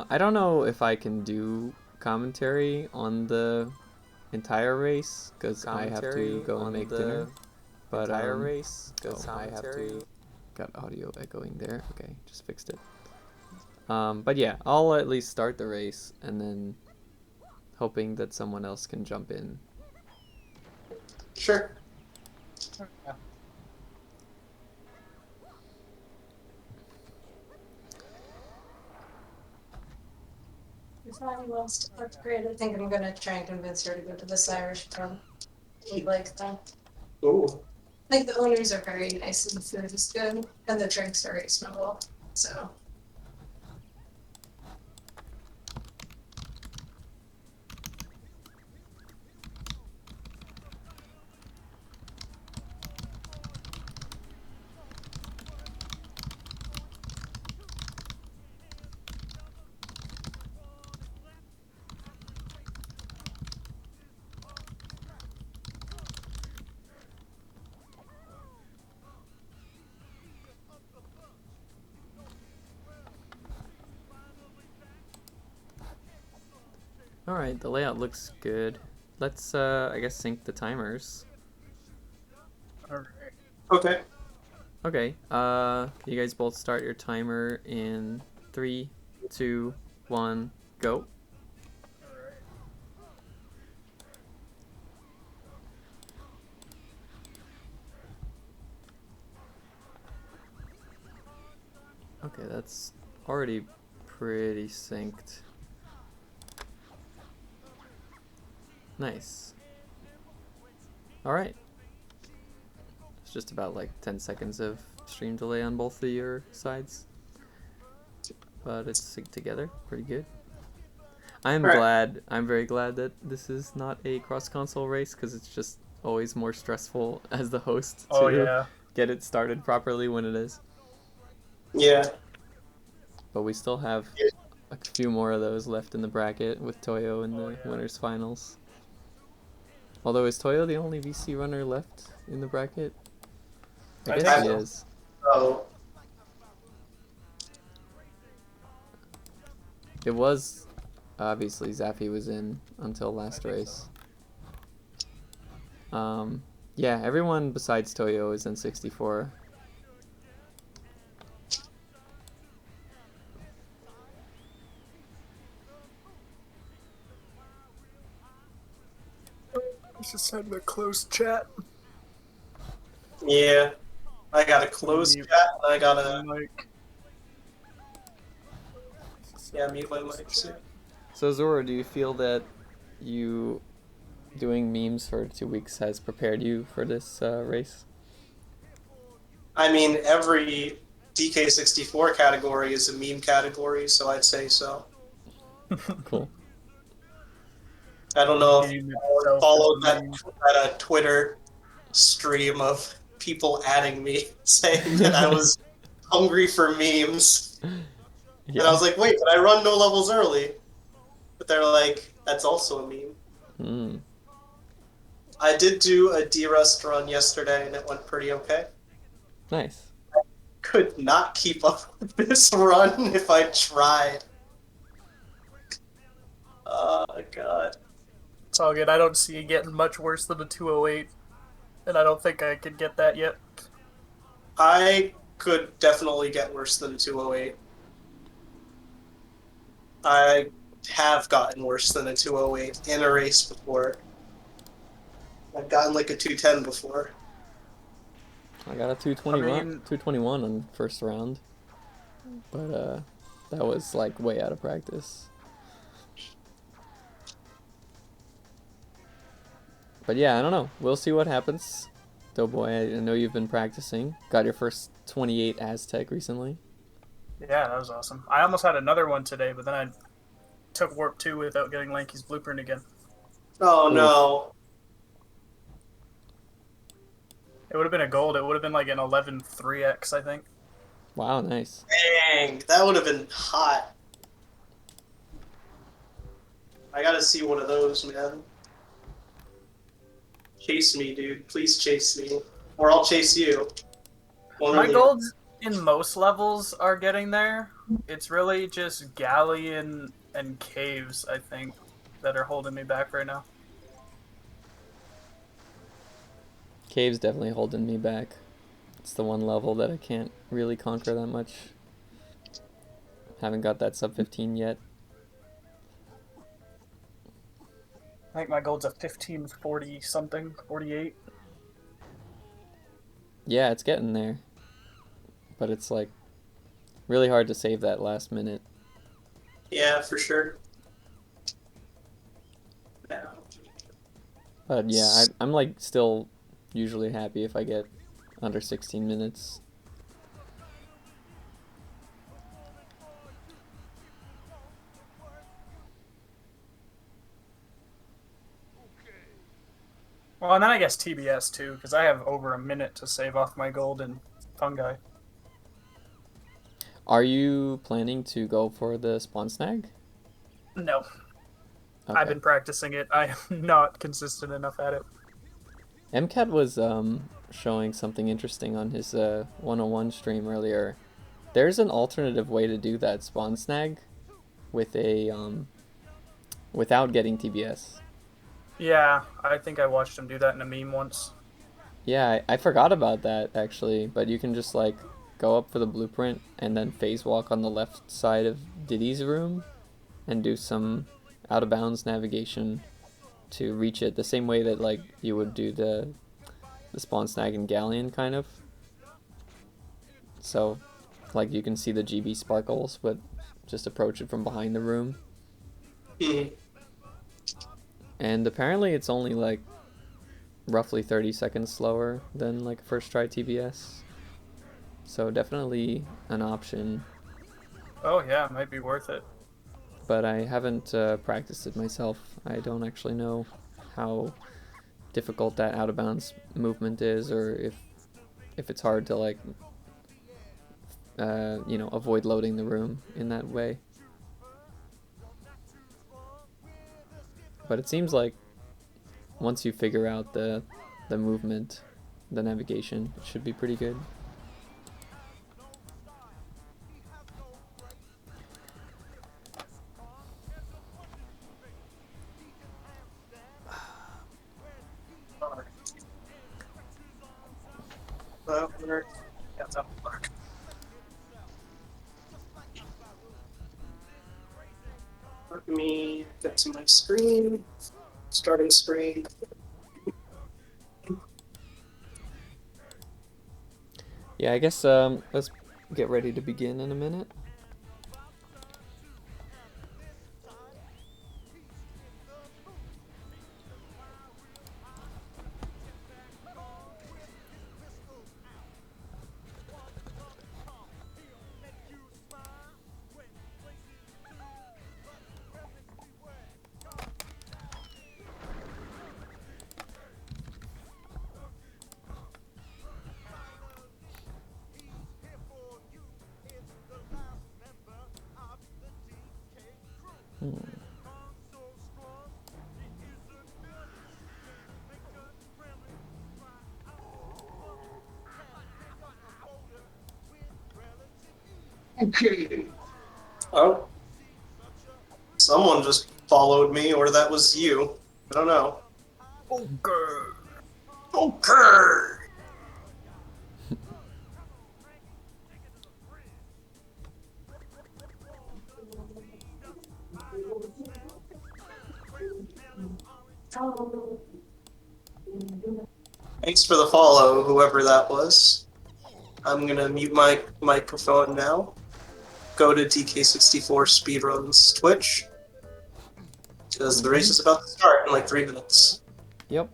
I don't know if I can do commentary on the entire race because I have to go and make dinner. But I have to. Got audio echoing there. Okay, just fixed it. But yeah, I'll at least start the race and then hoping that someone else can jump in. Sure. Yeah. If Annie wants to upgrade, I think I'm gonna try and convince her to go to this Irish pub. We like them. Ooh. Like, the owners are very nice and the food is good, and the drinks are reasonable, so. Alright, the layout looks good. Let's, I guess, sync the timers. Alright. Okay. Okay, you guys both start your timer in 3, 2, 1, go. Okay, that's already pretty synced. Nice. Alright. It's just about like 10 seconds of stream delay on both of your sides. But it's synced together. Pretty good. I'm very glad that this is not a cross-console race because it's just always more stressful as the host to get it started properly when it is. Yeah. But we still have a few more of those left in the bracket with Toyo in the winners finals. Although, is Toyo the only VC runner left in the bracket? I guess he is. Oh. It was, obviously, Zaffy was in until last race. Yeah, everyone besides Toyo is in 64. Just had a closed chat. Yeah. I got a closed chat and I got a... Mic. Yeah, mute my mic too. So Zora, do you feel that you doing memes for 2 weeks has prepared you for this race? I mean, every DK64 category is a meme category, so I'd say so. Cool. I don't know if you followed that Twitter stream of people adding me saying that I was hungry for memes. Yeah. And I was like, wait, but I run no levels early. But they're like, that's also a meme. Mm. I did do a D-Rust run yesterday and it went pretty okay. Nice. I could not keep up with this run if I tried. Oh, God. It's all good. I don't see it getting much worse than a 208. And I don't think I could get that yet. I could definitely get worse than 208. I have gotten worse than a 208 in a race before. I've gotten like a 210 before. I got a 221 on first round. But that was like way out of practice. But yeah, I don't know. We'll see what happens. Doughboy, I know you've been practicing. Got your first 28 Aztec recently. Yeah, that was awesome. I almost had another one today, but then I took Warp 2 without getting Lanky's blueprint again. Oh, no. It would have been a gold. It would have been like an 11-3x, I think. Wow, nice. Dang, that would have been hot. I gotta see one of those, man. Chase me, dude. Please chase me. Or I'll chase you. My golds in most levels are getting there. It's really just Galleon and Caves, I think, that are holding me back right now. Cave's definitely holding me back. It's the one level that I can't really conquer that much. Haven't got that sub 15 yet. I think my gold's a 1540 something, 48. Yeah, it's getting there. But it's like really hard to save that last minute. Yeah, for sure. But yeah, I'm like still usually happy if I get under 16 minutes. Well, and then I guess TBS too, because I have over a minute to save off my gold and fungi. Are you planning to go for the spawn snag? No. Okay. I've been practicing it. I am not consistent enough at it. MCAT was showing something interesting on his 101 stream earlier. There's an alternative way to do that spawn snag with a without getting TBS. Yeah, I think I watched him do that in a meme once. Yeah, I forgot about that actually, but you can just like go up for the blueprint and then phase walk on the left side of Diddy's room and do some out of bounds navigation to reach it the same way that like you would do the spawn snag in Galleon kind of. So like you can see the GB sparkles, but just approach it from behind the room. And apparently it's only like roughly 30 seconds slower than like first try TBS. So definitely an option. Oh yeah, it might be worth it. But I haven't practiced it myself. I don't actually know how difficult that out of bounds movement is, or if it's hard to like you know, avoid loading the room in that way. But it seems like once you figure out the movement, the navigation, it should be pretty good. Let me get to my screen. Starting screen. Yeah, I guess let's get ready to begin in a minute. Okay. Oh. Someone just followed me, or that was you. I don't know. Okay. Okay. Thanks for the follow, whoever that was. I'm gonna mute my microphone now. Go to DK64 Speedrun's Twitch, because the race is about to start in like 3 minutes. Yep.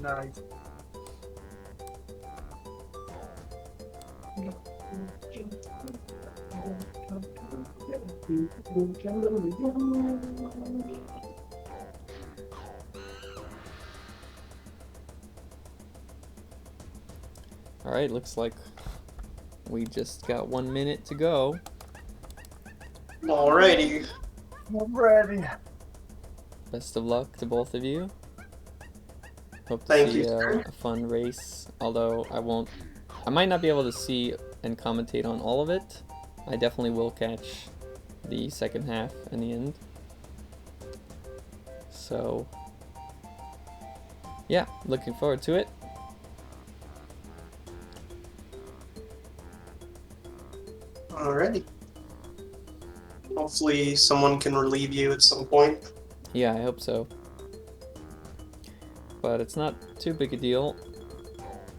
Nice. Alright, looks like we just got 1 minute to go. Alrighty. I'm ready. Best of luck to both of you. Hope to Thank see you, sir. a fun race, although I might not be able to see and commentate on all of it. I definitely will catch the second half and the end. So, yeah, looking forward to it. Alrighty. Hopefully someone can relieve you at some point. Yeah, I hope so. But it's not too big a deal.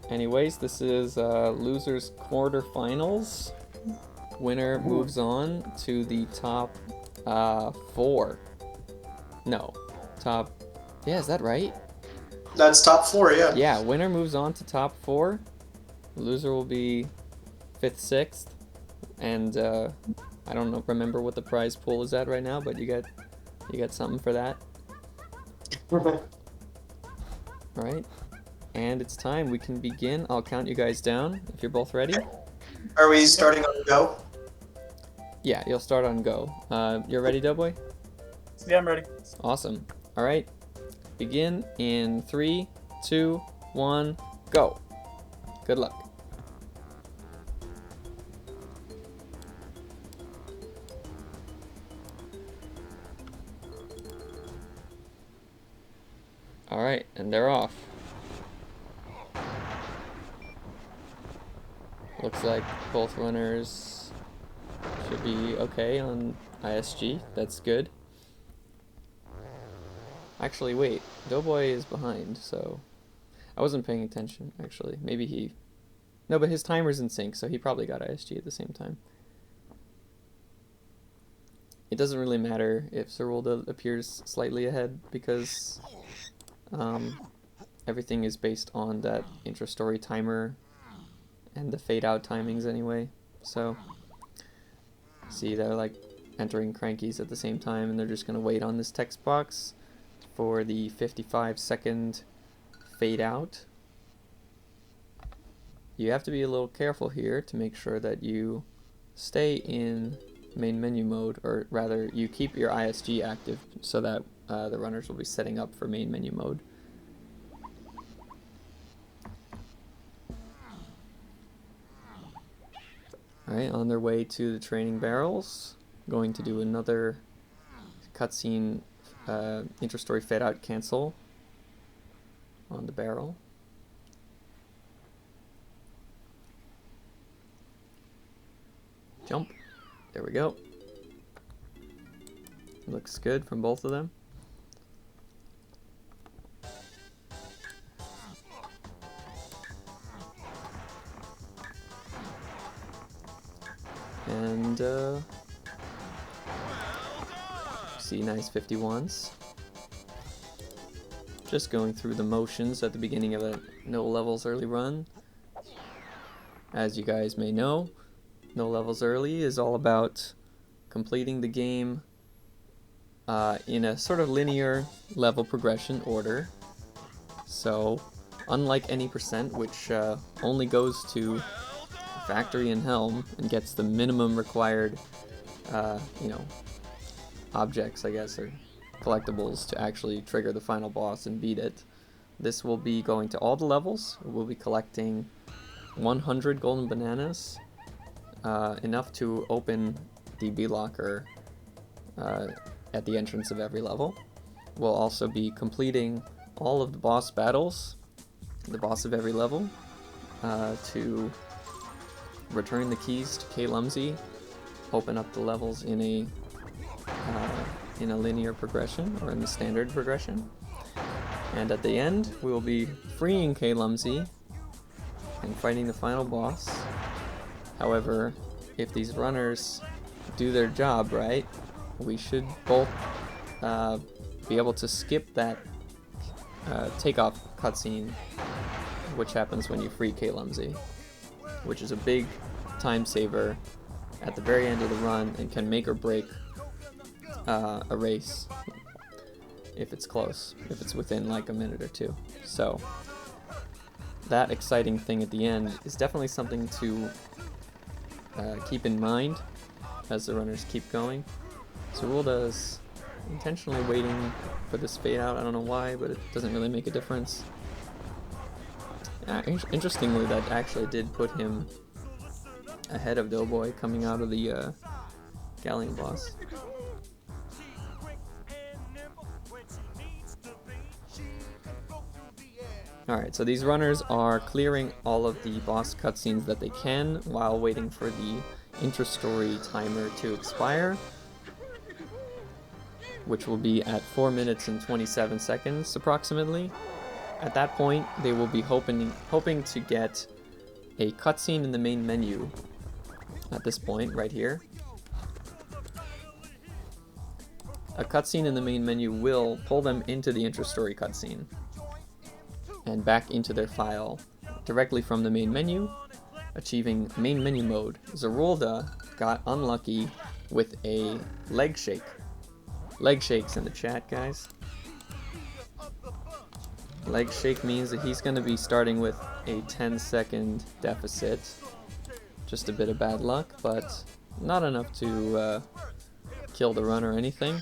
Anyways, this is losers quarterfinals. Winner moves on to the top 4. No, top. Yeah, is that right? That's top 4, yeah. Yeah, winner moves on to top 4. Loser will be 5th, 6th, and I don't remember what the prize pool is at right now, but you got something for that. All right, and it's time. We can begin. I'll count you guys down if you're both ready. Are we starting on go? Yeah, you'll start on go. You're ready, Doughboy? Yeah, I'm ready. Awesome. All right, begin in 3, 2, 1, go. Good luck. All right, and they're off. Looks like both runners should be okay on ISG. That's good. Actually, wait. Doughboy is behind, so I wasn't paying attention, actually. Maybe he... No, but his timer's in sync, so he probably got ISG at the same time. It doesn't really matter if Zorulda appears slightly ahead, because everything is based on that intra-story timer and the fade-out timings anyway. So, see, they're like entering crankies at the same time, and they're just going to wait on this text box for the 55-second fade-out. You have to be a little careful here to make sure that you stay in main menu mode, or rather, you keep your ISG active so that the runners will be setting up for main menu mode. Alright, on their way to the training barrels. Going to do another cutscene intra-story fade-out cancel on the barrel. Jump. There we go. Looks good from both of them. And see, nice 51s. Just going through the motions at the beginning of a no levels early run. As you guys may know, no levels early is all about completing the game in a sort of linear level progression order. So, unlike any percent, which only goes to factory and helm and gets the minimum required, objects, I guess, or collectibles to actually trigger the final boss and beat it. This will be going to all the levels. We'll be collecting 100 golden bananas, enough to open the B-locker at the entrance of every level. We'll also be completing all of the boss battles, the boss of every level, to return the keys to K. Lumsey, open up the levels in a linear progression, or in the standard progression. And at the end, we will be freeing K-Lumsy and fighting the final boss. However, if these runners do their job right, we should both be able to skip that takeoff cutscene, which happens when you free K-Lumsy, which is a big time saver at the very end of the run and can make or break a race if it's close, if it's within like a minute or two. So that exciting thing at the end is definitely something to keep in mind as the runners keep going. Zorulda is intentionally waiting for this fade out. I don't know why, but it doesn't really make a difference. Interestingly, that actually did put him ahead of Doughboy coming out of the Galleon boss. Alright, so these runners are clearing all of the boss cutscenes that they can while waiting for the intra-story timer to expire, which will be at 4 minutes and 27 seconds approximately. At that point, they will be hoping to get a cutscene in the main menu at this point, right here. A cutscene in the main menu will pull them into the intra-story cutscene and back into their file directly from the main menu, achieving main menu mode. Zorulda got unlucky with a leg shake. Leg shakes in the chat, guys. Leg shake means that he's going to be starting with a 10-second deficit. Just a bit of bad luck, but not enough to kill the run or anything.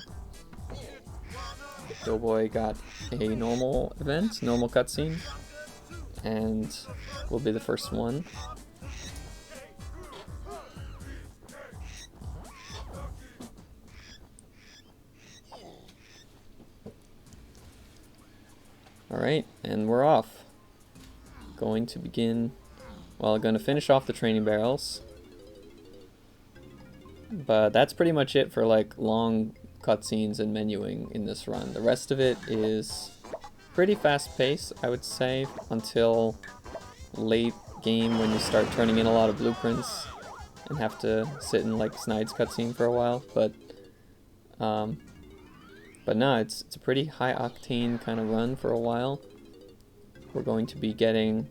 Doughboy got a normal event, normal cutscene, and will be the first one. Alright, and we're off. Going to begin, well, going to finish off the training barrels. But that's pretty much it for like long cutscenes and menuing in this run. The rest of it is pretty fast paced, I would say, until late game when you start turning in a lot of blueprints and have to sit in like Snide's cutscene for a while. But no, it's a pretty high octane kind of run for a while. We're going to be getting,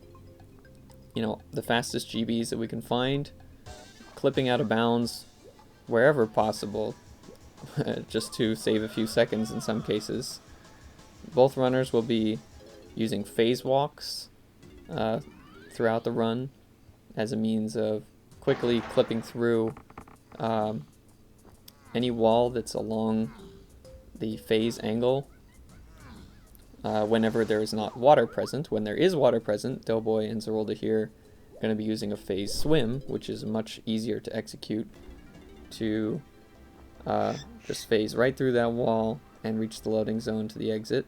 you know, the fastest GBs that we can find, clipping out of bounds wherever possible, just to save a few seconds in some cases. Both runners will be using phase walks throughout the run as a means of quickly clipping through any wall that's along the phase angle whenever there is not water present. When there is water present, Doughboy and Zorulda here are going to be using a phase swim, which is much easier to execute, to just phase right through that wall and reach the loading zone to the exit.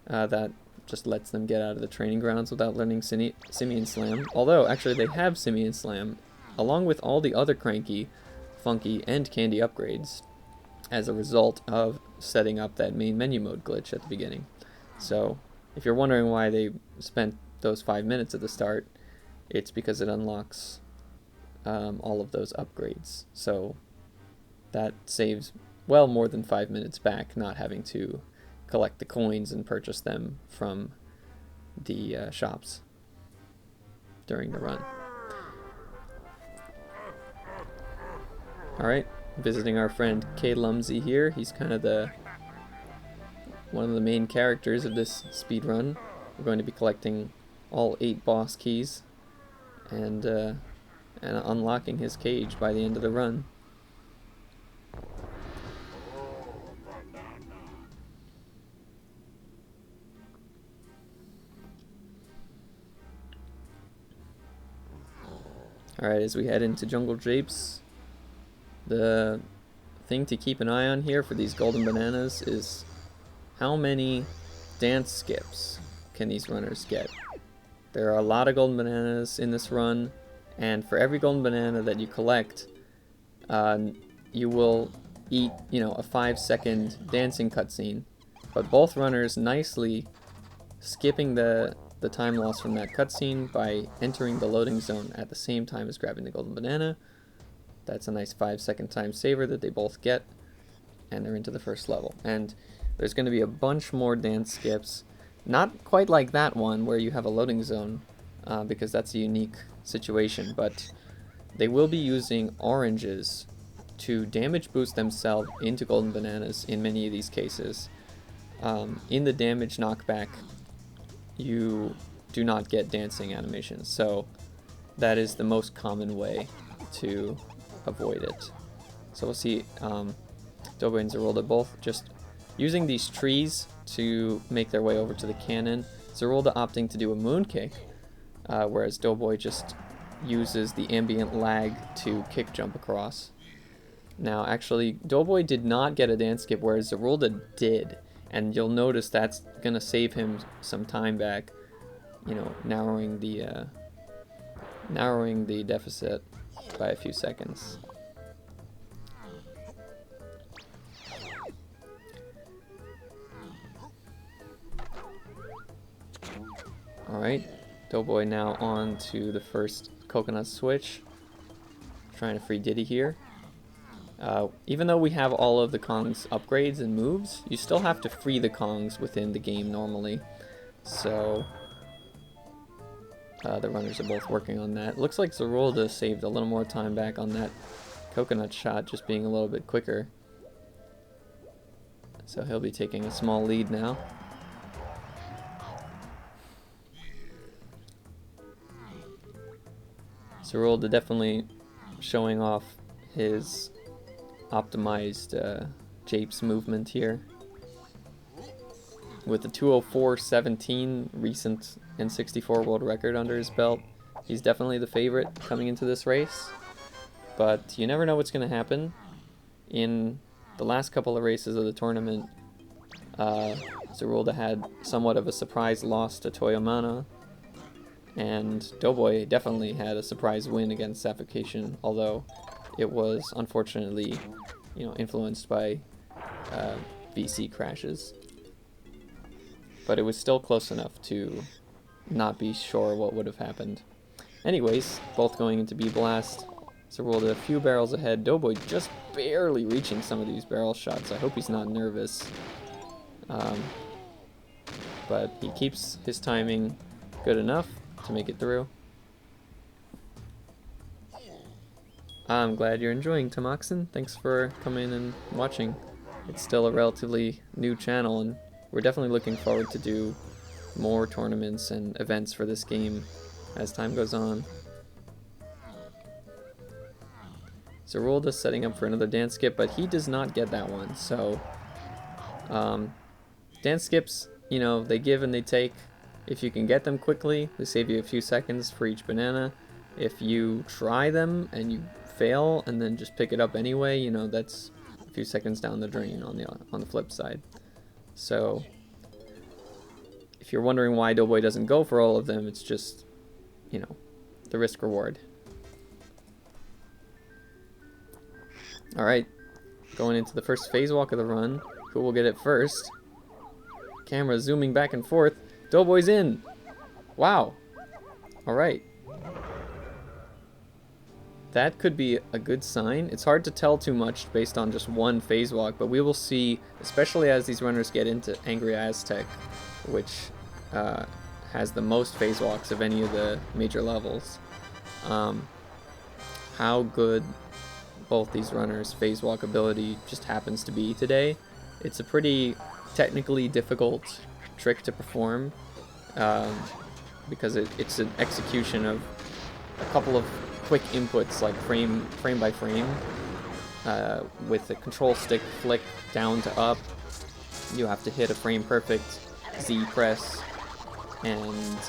That just lets them get out of the training grounds without learning Simian Slam. Although, actually, they have Simian Slam, along with all the other Cranky, Funky, and Candy upgrades, as a result of setting up that main menu mode glitch at the beginning. So, if you're wondering why they spent those 5 minutes at the start, it's because it unlocks all of those upgrades. So, that saves well more than 5 minutes back, not having to collect the coins and purchase them from the shops during the run. Alright, visiting our friend K-Lumsy here. He's kind of one of the main characters of this speedrun. We're going to be collecting all 8 boss keys and unlocking his cage by the end of the run. Alright, as we head into Jungle Japes, the thing to keep an eye on here for these golden bananas is how many dance skips can these runners get. There are a lot of golden bananas in this run, and for every golden banana that you collect, you will eat, you know, a 5-second dancing cutscene. But both runners nicely skipping the time loss from that cutscene by entering the loading zone at the same time as grabbing the golden banana. That's a nice 5-second time saver that they both get, and they're into the first level. And there's going to be a bunch more dance skips, not quite like that one where you have a loading zone, because that's a unique situation, but they will be using oranges to damage boost themselves into golden bananas in many of these cases. In the damage knockback, you do not get dancing animations, so that is the most common way to avoid it. So we'll see Doughboy and Zorulda both just using these trees to make their way over to the cannon. Zorulda opting to do a moonkick, whereas Doughboy just uses the ambient lag to kick jump across. Now actually Doughboy did not get a dance skip, whereas Zorulda did, and you'll notice that's gonna save him some time back, you know, narrowing the deficit by a few seconds. Alright, Doughboy now on to the first coconut switch. Trying to free Diddy here. Even though we have all of the Kong's upgrades and moves, you still have to free the Kongs within the game normally. So the runners are both working on that. Looks like Zorulda saved a little more time back on that coconut shot, just being a little bit quicker. So he'll be taking a small lead now. Zorulda definitely showing off his optimized Japes movement here. With the 204.17 recent N64 world record under his belt, he's definitely the favorite coming into this race. But you never know what's going to happen. In the last couple of races of the tournament, Zorulda had somewhat of a surprise loss to Toyomana, and Doughboy definitely had a surprise win against Suffocation, although it was unfortunately, you know, influenced by VC crashes. But it was still close enough to not be sure what would have happened. Anyways, both going into B-Blast. Zorulda a few barrels ahead. Doughboy just barely reaching some of these barrel shots. I hope he's not nervous. But he keeps his timing good enough to make it through. I'm glad you're enjoying, Tamoxin. Thanks for coming and watching. It's still a relatively new channel, and we're definitely looking forward to do more tournaments and events for this game as time goes on. Zorulda setting up for another dance skip, but he does not get that one. So dance skips, you know, they give and they take. If you can get them quickly, they save you a few seconds for each banana. If you try them and you fail and then just pick it up anyway, you know, that's a few seconds down the drain on the flip side. So if you're wondering why Doughboy doesn't go for all of them, it's just, you know, the risk reward. Alright, going into the first phase walk of the run. Who will get it first? Camera zooming back and forth. Doughboy's in! Wow. Alright. That could be a good sign. It's hard to tell too much based on just one phase walk, but we will see, especially as these runners get into Angry Aztec, which has the most phase walks of any of the major levels, how good both these runners' phase walk ability just happens to be today. It's a pretty technically difficult trick to perform, because it's an execution of a couple of quick inputs, like frame by frame, with the control stick flick down to up. You have to hit a frame perfect Z press, and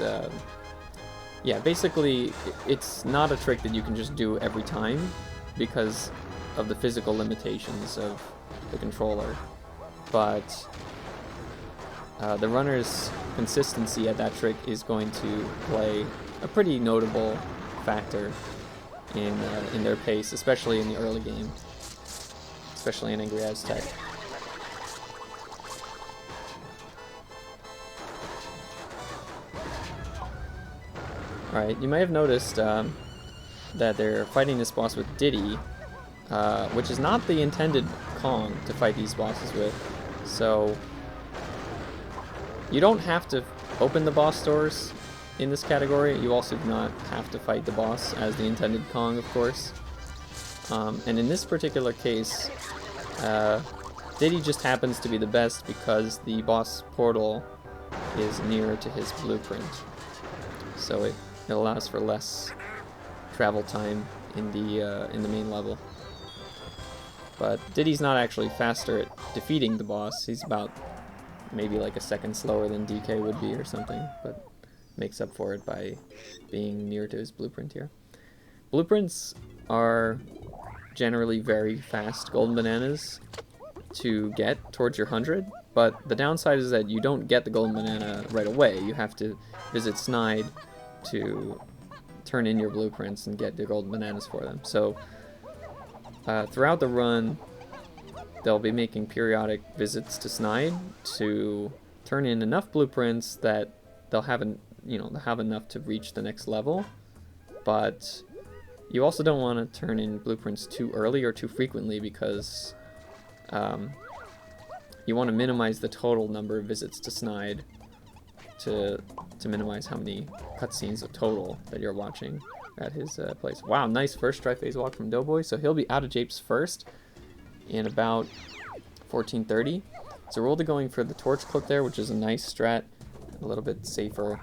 yeah, basically it's not a trick that you can just do every time because of the physical limitations of the controller, but the runner's consistency at that trick is going to play a pretty notable factor in their pace, especially in the early game, especially in Angry Aztec. Alright, you may have noticed that they're fighting this boss with Diddy, which is not the intended Kong to fight these bosses with. So you don't have to open the boss doors in this category. You also do not have to fight the boss as the intended Kong, of course. And in this particular case, Diddy just happens to be the best because the boss portal is nearer to his blueprint. So it allows for less travel time in the main level. But Diddy's not actually faster at defeating the boss. He's about maybe like a second slower than DK would be or something, but makes up for it by being near to his blueprint here. Blueprints are generally very fast golden bananas to get towards your 100, but the downside is that you don't get the golden banana right away. You have to visit Snide to turn in your blueprints and get the golden bananas for them. So throughout the run, they'll be making periodic visits to Snide to turn in enough blueprints that they'll have enough to reach the next level. But you also don't want to turn in blueprints too early or too frequently because you want to minimize the total number of visits to Snide to minimize how many cutscenes of total that you're watching at his place. Wow, nice first try phase walk from Doughboy. So he'll be out of Japes first in about 1430. Zorulda going for the torch clip there, which is a nice strat, a little bit safer,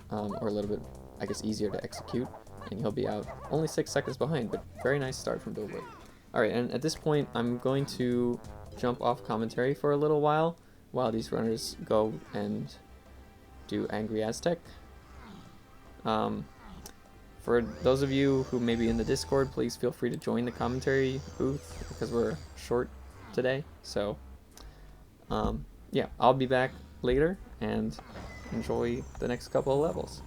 or a little bit, I guess, easier to execute. And he'll be out only 6 seconds behind, but very nice start from Doughboy. Alright, and at this point, I'm going to jump off commentary for a little while these runners go and do Angry Aztec. For those of you who may be in the Discord, please feel free to join the commentary booth because we're short today. So, yeah, I'll be back later and enjoy the next couple of levels.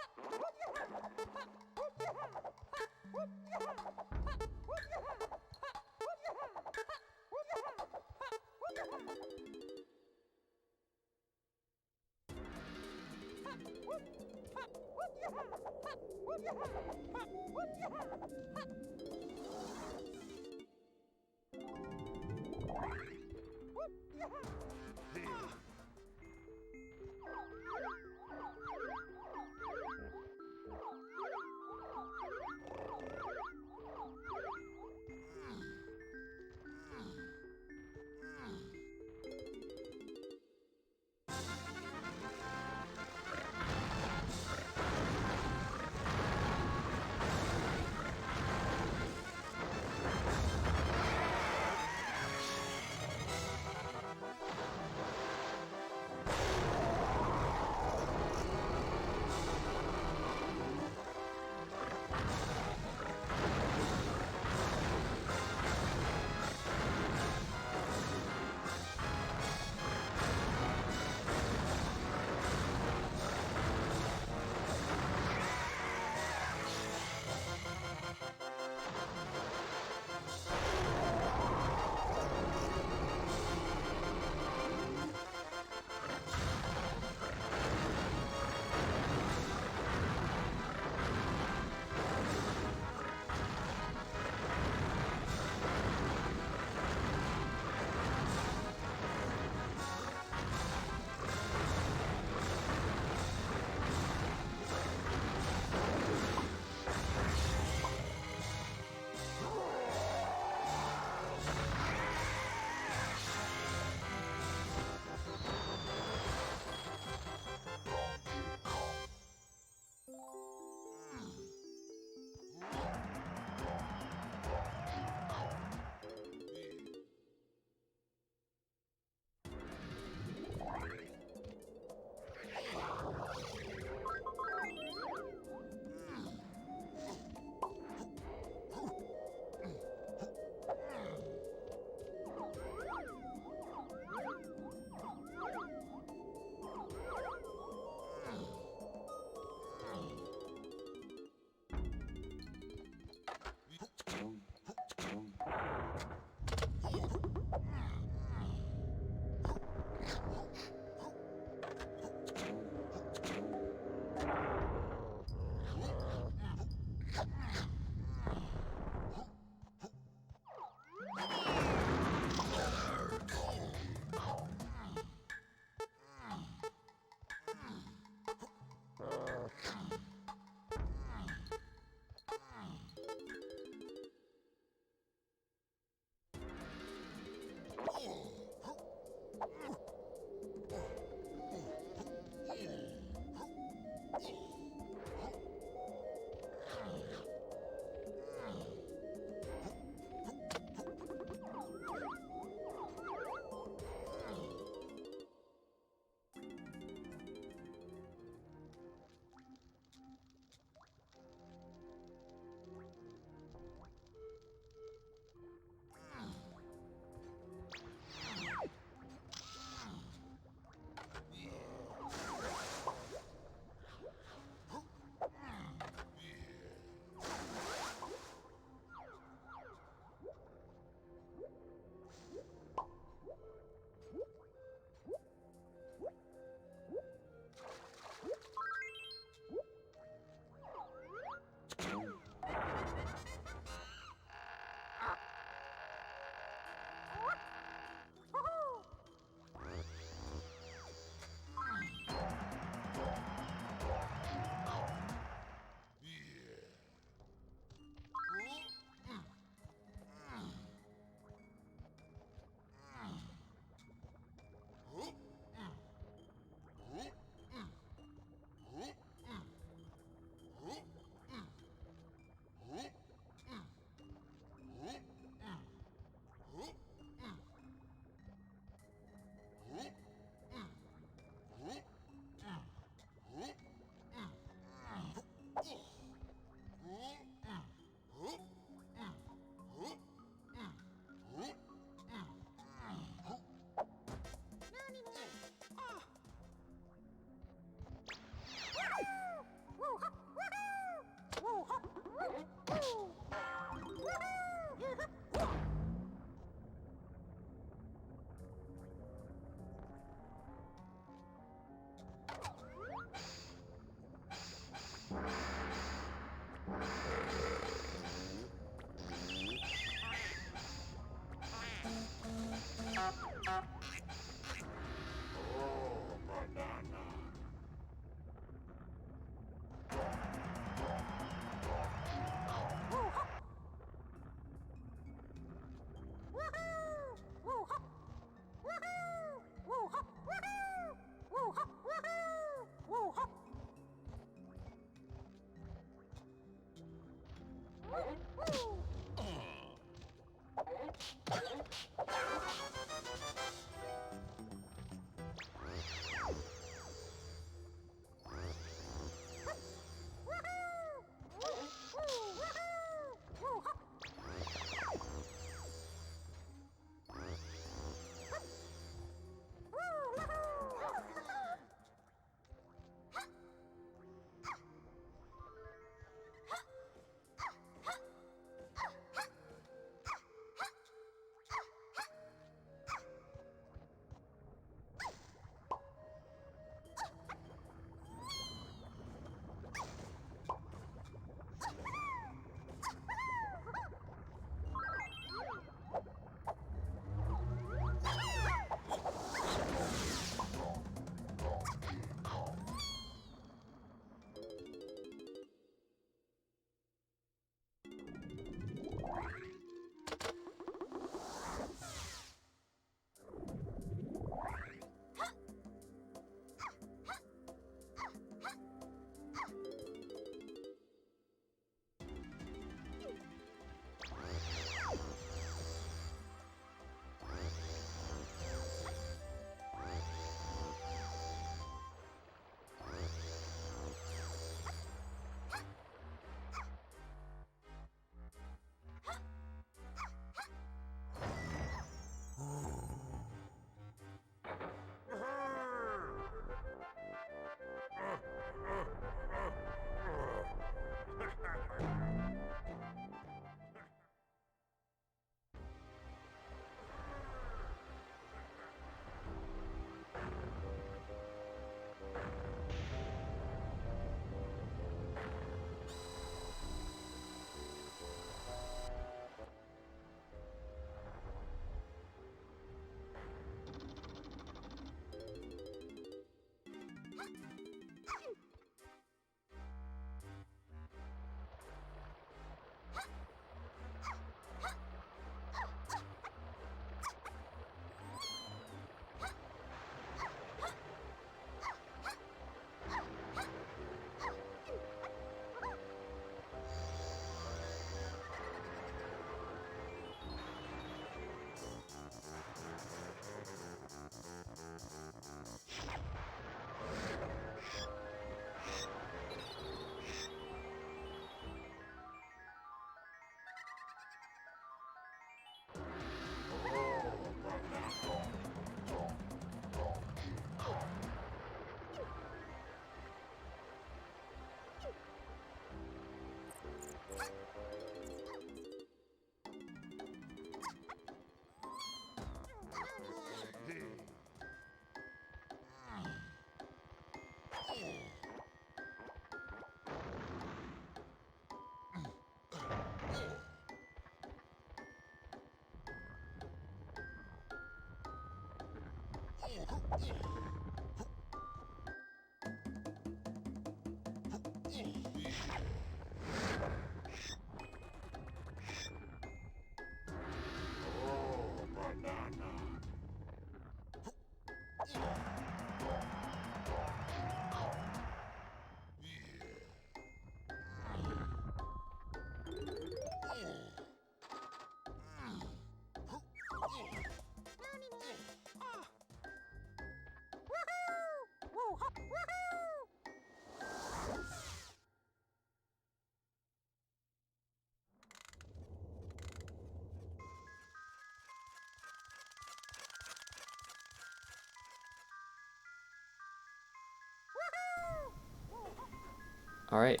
All right.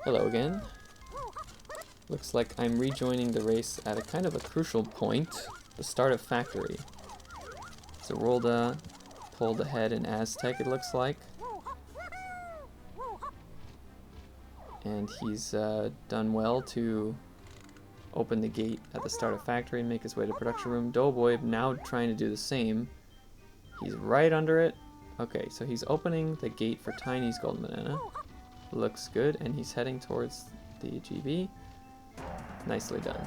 Hello again. Looks like I'm rejoining the race at a kind of a crucial point, the start of factory. Zorulda pulled ahead in Aztec, it looks like. And he's done well to open the gate at the start of factory and make his way to production room. Doughboy now trying to do the same. He's right under it. Okay, so he's opening the gate for Tiny's Golden Banana. Looks good, and he's heading towards the GB. Nicely done.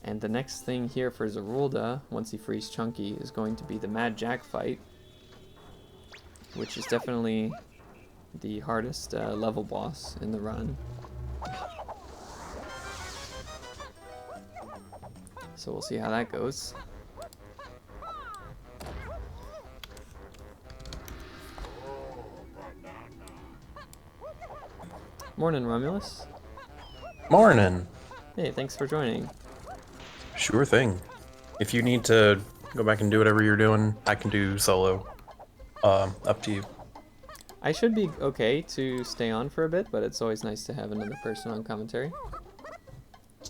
And the next thing here for Zorulda, once he frees Chunky, is going to be the Mad Jack fight, which is definitely the hardest level boss in the run. So we'll see how that goes. Morning, Romulus. Morning. Hey, thanks for joining. Sure thing. If you need to go back and do whatever you're doing, I can do solo. Up to you. I should be okay to stay on for a bit, but it's always nice to have another person on commentary.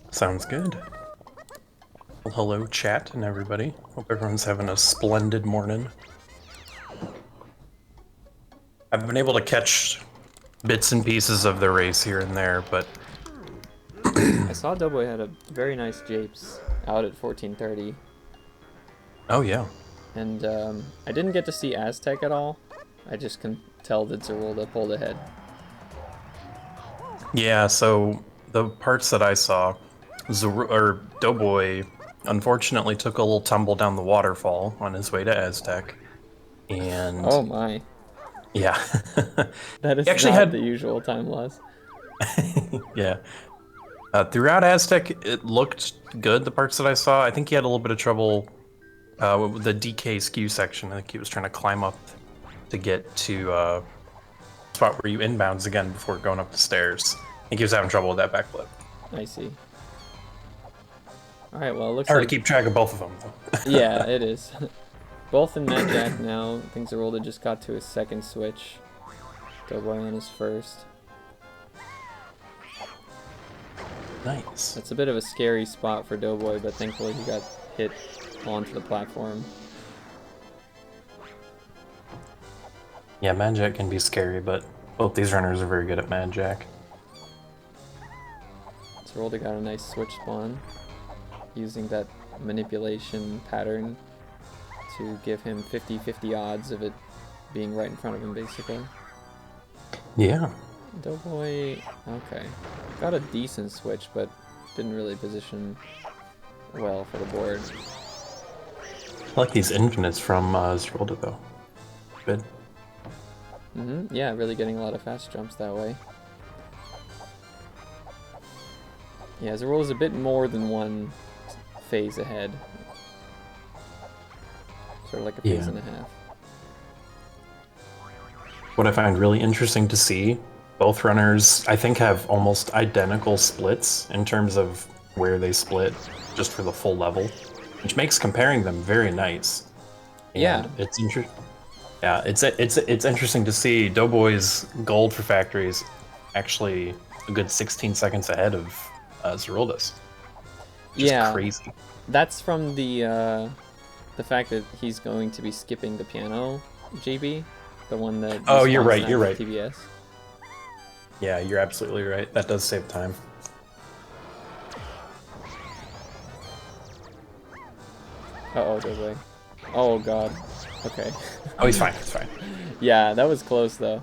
Sounds good. Well, hello, chat and everybody. Hope everyone's having a splendid morning. I've been able to catch bits and pieces of the race here and there, but I saw Doughboy had a very nice Japes out at 14:30. oh yeah. And I didn't get to see Aztec at all. I just can tell that Zorulda pulled ahead. Yeah, so the parts that I saw, Doughboy unfortunately took a little tumble down the waterfall on his way to Aztec. And Oh my. yeah. That is actually not had the usual time loss. yeah. Throughout Aztec, it looked good, the parts that I saw. I think he had a little bit of trouble with the DK section. I think he was trying to climb up to get to spot where you inbounds again before going up the stairs. I think he was having trouble with that backflip. I see. Alright, well, it looks Hard like... to keep track of both of them, though. Yeah, it is. Both in Mad Jack now. I think Zorulda just got to his second switch. Doughboy on his first. Nice. That's a bit of a scary spot for Doughboy, but thankfully he got hit onto the platform. Yeah, Mad Jack can be scary, but both these runners are very good at Mad Jack. Zorulda got a nice switch spawn, using that manipulation pattern to give him 50-50 odds of it being right in front of him, basically. Yeah. Doughboy, okay. Got a decent switch, but didn't really position well for the board. I like these infinites from Zorulda, though. Good. Yeah, really getting a lot of fast jumps that way. Yeah, Zorulda's a bit more than one phase ahead. Sort of like a phase and a half. What I find really interesting to see, both runners, I think, have almost identical splits in terms of where they split just for the full level, which makes comparing them very nice. And yeah. It's interesting. Yeah, it's interesting to see Doughboy's gold for factories actually a good 16 seconds ahead of Zorulda's. Yeah, crazy. That's from the fact that he's going to be skipping the piano GB, the one that. Oh, you're right. You're right. TBS. Yeah, you're absolutely right. That does save time. Uh-oh, Doughboy. Oh, God. Okay. Oh, he's fine. He's fine. Yeah, that was close, though.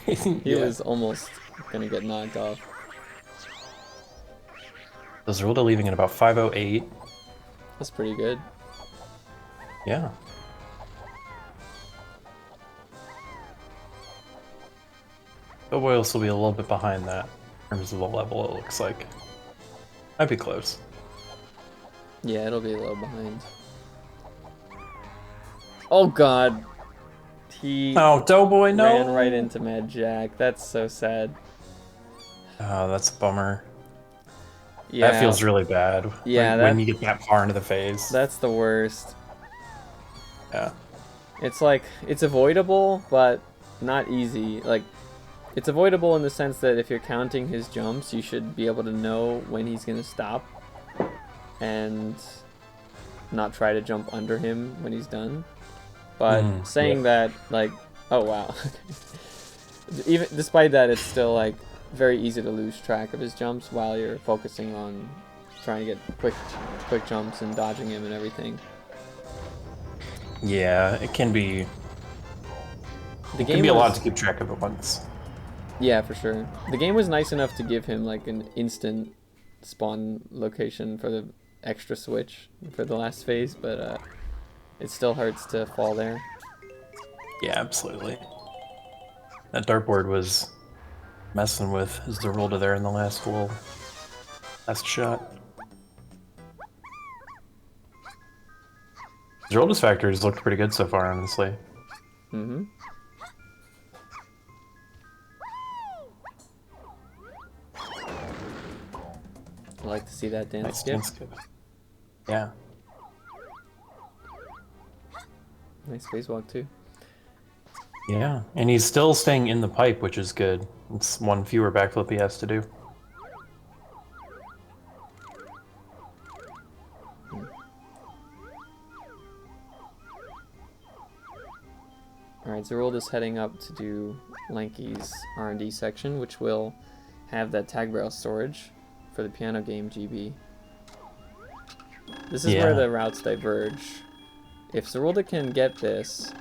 He Yeah. was almost gonna get knocked off. Zorulda leaving at about 5:08. That's pretty good. Yeah. Doughboy will still be a little bit behind that in terms of the level, it looks like. Might be close. Yeah, it'll be a little behind. Oh, God. He Oh, Doughboy, no! ran right into Mad Jack. That's so sad. Oh, that's a bummer. Yeah. That feels really bad. Yeah, when you get that far into the phase. That's the worst. Yeah. It's like, it's avoidable, but not easy. Like, it's avoidable in the sense that if you're counting his jumps, you should be able to know when he's gonna stop and not try to jump under him when he's done. But saying that, like, oh wow. Even despite that, it's still like very easy to lose track of his jumps while you're focusing on trying to get quick jumps and dodging him and everything. Yeah, it can be. It can be a lot to keep track of at once. Yeah, for sure. The game was nice enough to give him like an instant spawn location for the extra switch for the last phase, but it still hurts to fall there. Yeah, absolutely. That dartboard was messing with Zorulda there in the last shot. Zorulda's factors looked pretty good so far, honestly. Mm-hmm. I like to see that dance Nice skip. dance skip. Yeah. Nice phase walk too. Yeah, and he's still staying in the pipe, which is good. It's one fewer backflip he has to do. Alright, Zorulda's heading up to do Lanky's R&D section, which will have that tag rail storage for the piano game GB. This is where the routes diverge. If Zorulda can get this,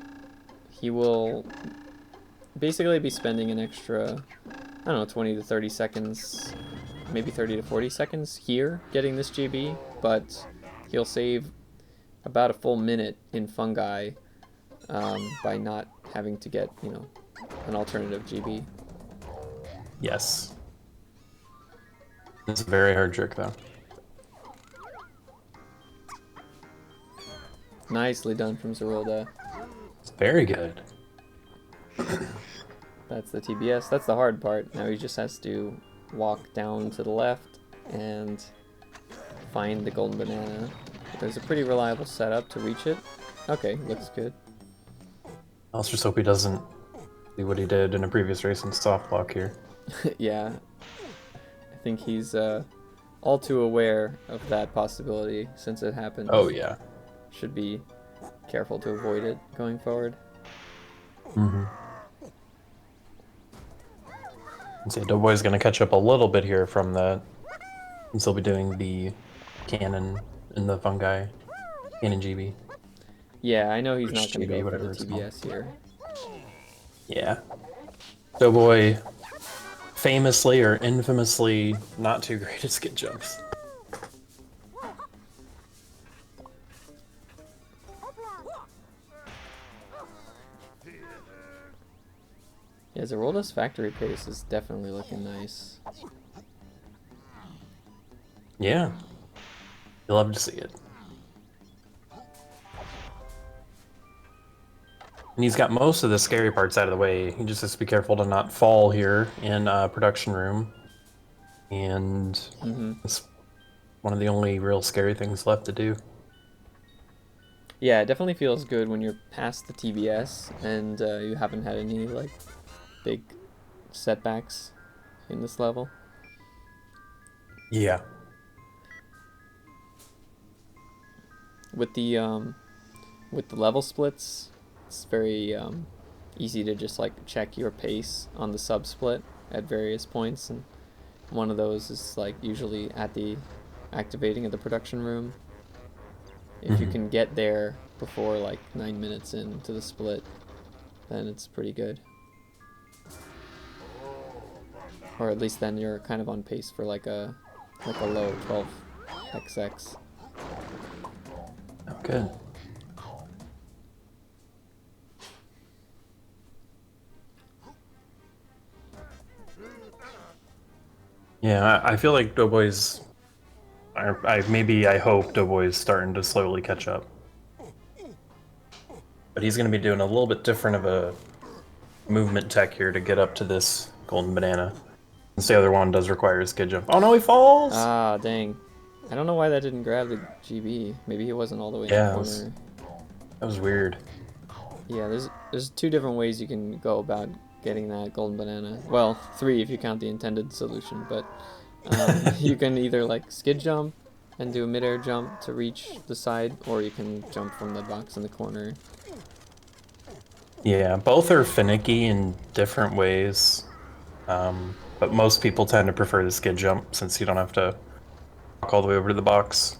he will basically be spending an extra, I don't know, 20 to 30 seconds, maybe 30 to 40 seconds here getting this GB, but he'll save about a full minute in fungi by not having to get, you know, an alternative GB. Yes. It's a very hard trick, though. Nicely done from Zorulda. It's very good. That's the TBS. That's the hard part. Now he just has to walk down to the left and find the golden banana. There's a pretty reliable setup to reach it. Okay, looks good. Let's just hope he doesn't do what he did in a previous race in soft block here. Yeah. I think he's all too aware of that possibility since it happened. Oh, yeah. Should be careful to avoid it going forward. Mm-hmm. So Doughboy's going to catch up a little bit here from that. And still be doing the cannon and the fungi. Cannon GB. Yeah, I know he's not going to go for whatever the it's called. TBS here. Yeah. Doughboy, famously or infamously, not too great at skid jumps. Yeah, Zorulda's factory pace is definitely looking nice. Yeah. You love to see it. And he's got most of the scary parts out of the way. He just has to be careful to not fall here in production room. And it's one of the only real scary things left to do. Yeah, it definitely feels good when you're past the TBS and you haven't had any like big setbacks in this level. Yeah. With the level splits, it's very easy to just like check your pace on the sub split at various points, and one of those is like usually at the activating of the production room. if you can get there before like 9 minutes into the split, then it's pretty good. Or at least then you're kind of on pace for like a low 12xx. Oh, good. Yeah, I feel like Doughboy's... I hope Doughboy's starting to slowly catch up. But he's going to be doing a little bit different of a movement tech here to get up to this golden banana. Since the other one does require a skid jump. Oh no, he falls! Ah, dang. I don't know why that didn't grab the GB. Maybe he wasn't all the way in the corner. That was weird. Yeah, there's 2 different ways you can go about getting that golden banana. Well, 3 if you count the intended solution, but you can either like skid jump and do a midair jump to reach the side, or you can jump from the box in the corner. Yeah, both are finicky in different ways. But most people tend to prefer the skid jump since you don't have to walk all the way over to the box.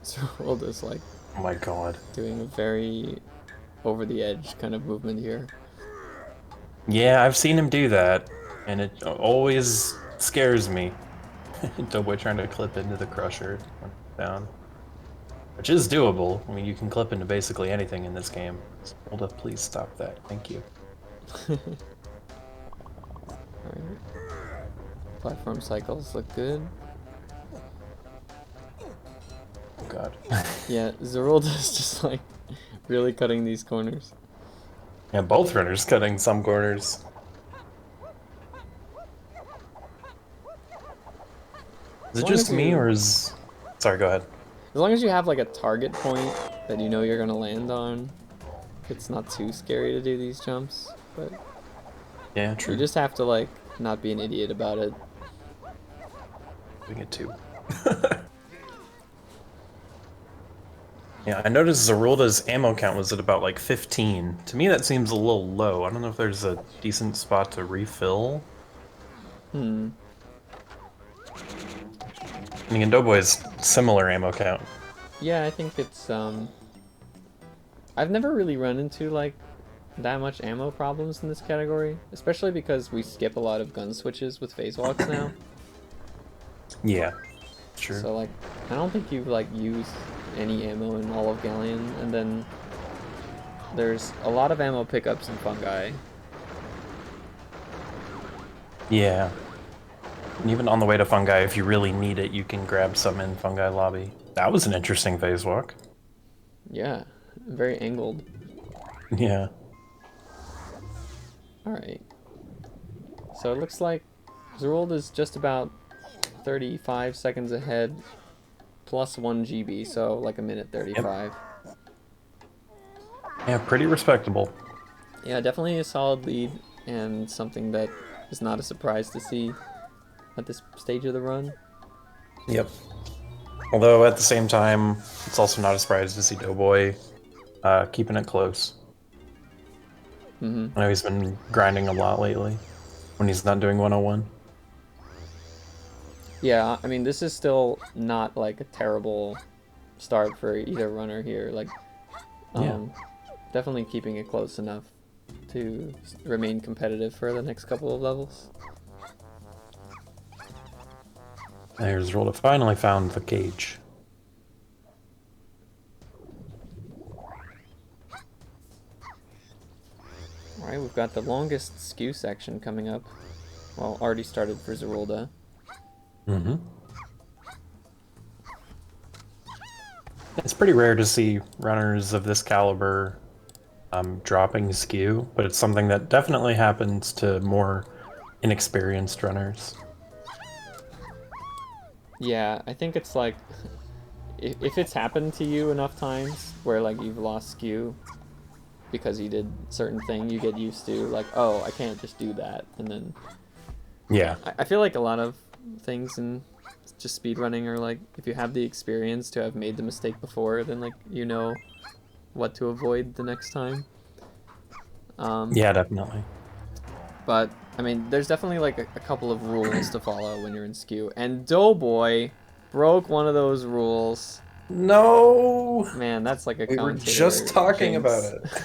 Zorulda's like, oh my god, doing a very over the edge kind of movement here. Yeah, I've seen him do that, and it always scares me. Doughboy trying to clip into the crusher down. Which is doable. I mean, you can clip into basically anything in this game. Hold up, please stop that. Thank you. Alright. Platform cycles look good. Oh god. Yeah, Zorulda's just like really cutting these corners. Yeah, both runners cutting some corners. Is it just me, or is... Sorry, go ahead. As long as you have like a target point that you know you're gonna land on, it's not too scary to do these jumps, but Yeah, true. you just have to like not be an idiot about it. Doing it too. Yeah, I noticed Zorulda's ammo count was at about like 15. To me that seems a little low. I don't know if there's a decent spot to refill. And again, Doughboy's similar ammo count. Yeah, I think it's I've never really run into like that much ammo problems in this category, especially because we skip a lot of gun switches with phase walks now. Yeah, true. So like, I don't think you've like used any ammo in all of Galleon, and then there's a lot of ammo pickups in Fungi. Yeah. And even on the way to Fungi, if you really need it, you can grab some in Fungi lobby. That was an interesting phase walk. Yeah, very angled. Yeah. Alright. So it looks like Zorulda's just about 35 seconds ahead, plus 1 GB, so like a minute 35. Yep. Yeah, pretty respectable. Yeah, definitely a solid lead, and something that is not a surprise to see at this stage of the run. Yep. Although at the same time, it's also not a surprise to see Doughboy keeping it close. I know he's been grinding a lot lately when he's not doing 101. Yeah, I mean, this is still not like a terrible start for either runner here. Like, definitely keeping it close enough to remain competitive for the next couple of levels. There's Zorulda finally found the cage. Alright, we've got the longest skew section coming up. Well, already started for Zorulda. It's pretty rare to see runners of this caliber dropping skew, but it's something that definitely happens to more inexperienced runners. Yeah, I think it's like, if it's happened to you enough times where like you've lost skew because you did certain thing, you get used to like, oh, I can't just do that, and then Yeah. I feel like a lot of things in just speedrunning are like, if you have the experience to have made the mistake before, then like you know what to avoid the next time. Yeah, definitely. But I mean, there's definitely like a couple of rules to follow when you're in skew, and Doughboy broke one of those rules. No! Man, that's like a We were commentator just talking about jinx. it.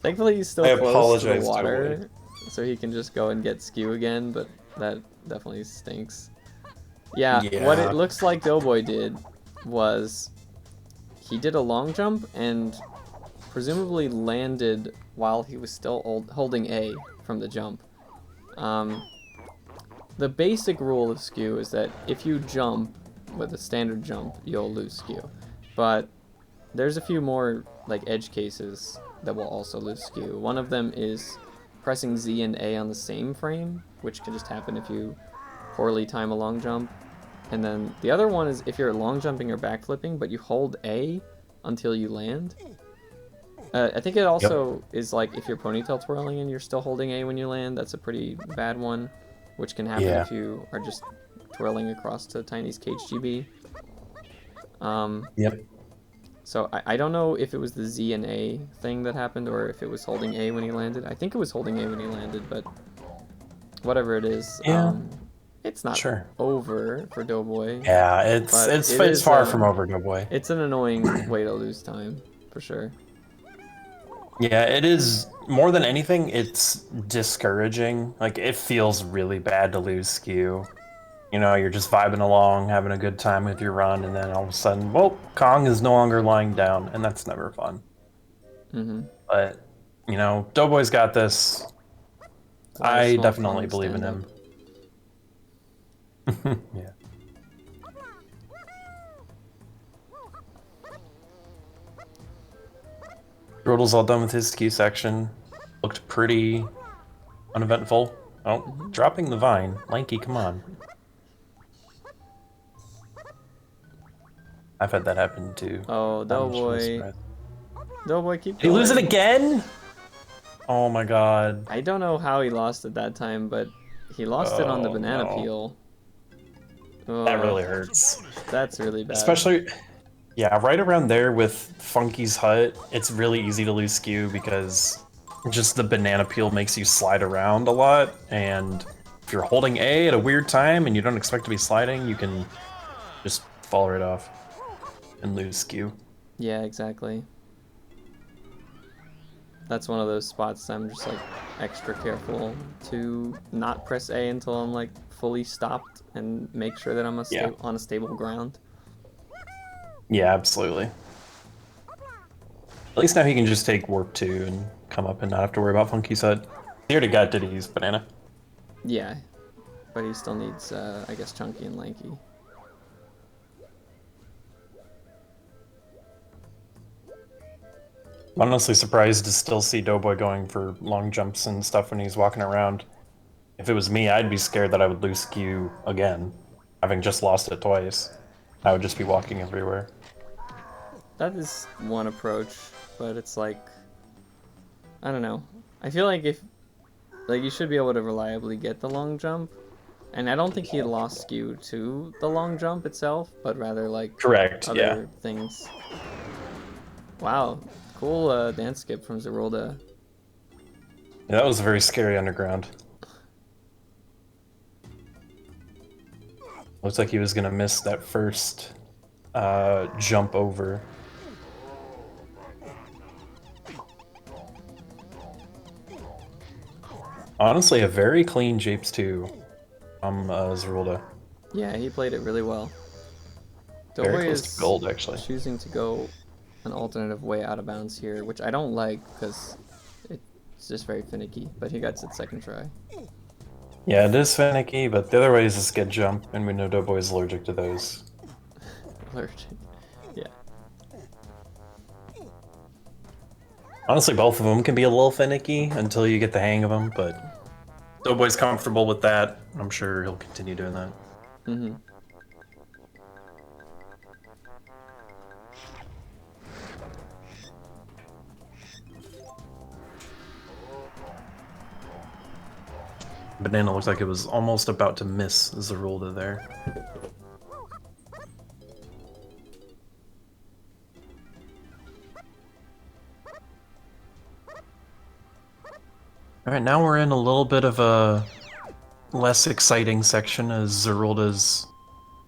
Thankfully, he's still I close to the apologize, water, so he can just go and get skew again, but that definitely stinks. Yeah, what it looks like Doughboy did was he did a long jump and presumably landed while he was still holding A from the jump. The basic rule of skew is that if you jump with a standard jump, you'll lose skew. But there's a few more like edge cases that will also lose skew. One of them is pressing Z and A on the same frame, which can just happen if you poorly time a long jump. And then the other one is if you're long jumping or backflipping, but you hold A until you land. I think it also is like if you're ponytail twirling and you're still holding A when you land, that's a pretty bad one, which can happen if you are just twirling across to Tiny's KGB. So I don't know if it was the Z and A thing that happened or if it was holding A when he landed. I think it was holding A when he landed, but whatever it is, it's not over for Doughboy. Yeah, it's far from over, Doughboy. It's an annoying way to lose time, for sure. Yeah, it is. More than anything, it's discouraging. Like, it feels really bad to lose skew. You know, you're just vibing along, having a good time with your run, and then all of a sudden, well, Kong is no longer lying down, and that's never fun. But, you know, Doughboy's got this. I definitely believe in him. Yeah. Rodel's all done with his ski section. Looked pretty uneventful. Oh, dropping the vine. Lanky, come on. I've had that happen too. Oh, Doughboy. Doughboy, keep going. Did he lose it again? Oh my god. I don't know how he lost it that time, but he lost it on the banana peel. Oh, that really hurts. That's really bad. Especially, yeah, right around there with Funky's hut, it's really easy to lose skew because just the banana peel makes you slide around a lot, and if you're holding A at a weird time and you don't expect to be sliding, you can just fall right off and lose skew. Yeah, exactly. That's one of those spots I'm just like extra careful to not press A until I'm like fully stopped and make sure that I'm on a stable ground. Yeah, absolutely. At least now he can just take warp 2 and come up and not have to worry about Funky's hut. He already got Diddy's banana. Yeah, but he still needs, I guess, Chunky and Lanky. I'm honestly surprised to still see Doughboy going for long jumps and stuff when he's walking around. If it was me, I'd be scared that I would lose skew again, having just lost it twice. I would just be walking everywhere. That is one approach, but it's like, I don't know. I feel like you should be able to reliably get the long jump, and I don't think he lost skew to the long jump itself, but rather like other things. Wow, cool dance skip from Zorulda. Yeah, that was very scary underground. Looks like he was gonna miss that first jump over. Honestly, a very clean Japes 2 from Zorulda. Yeah, he played it really well. Very close to gold, actually. Choosing to go an alternative way out of bounds here, which I don't like because it's just very finicky, but he gets it second try. Yeah, it is finicky, but the other way is a skid jump, and we know Doughboy is allergic to those. Allergic. Yeah. Honestly, both of them can be a little finicky until you get the hang of them, but Doughboy's comfortable with that. I'm sure he'll continue doing that. Mm-hmm. Banana looks like it was almost about to miss Zorulda there. Alright, now we're in a little bit of a less exciting section as Zorulda's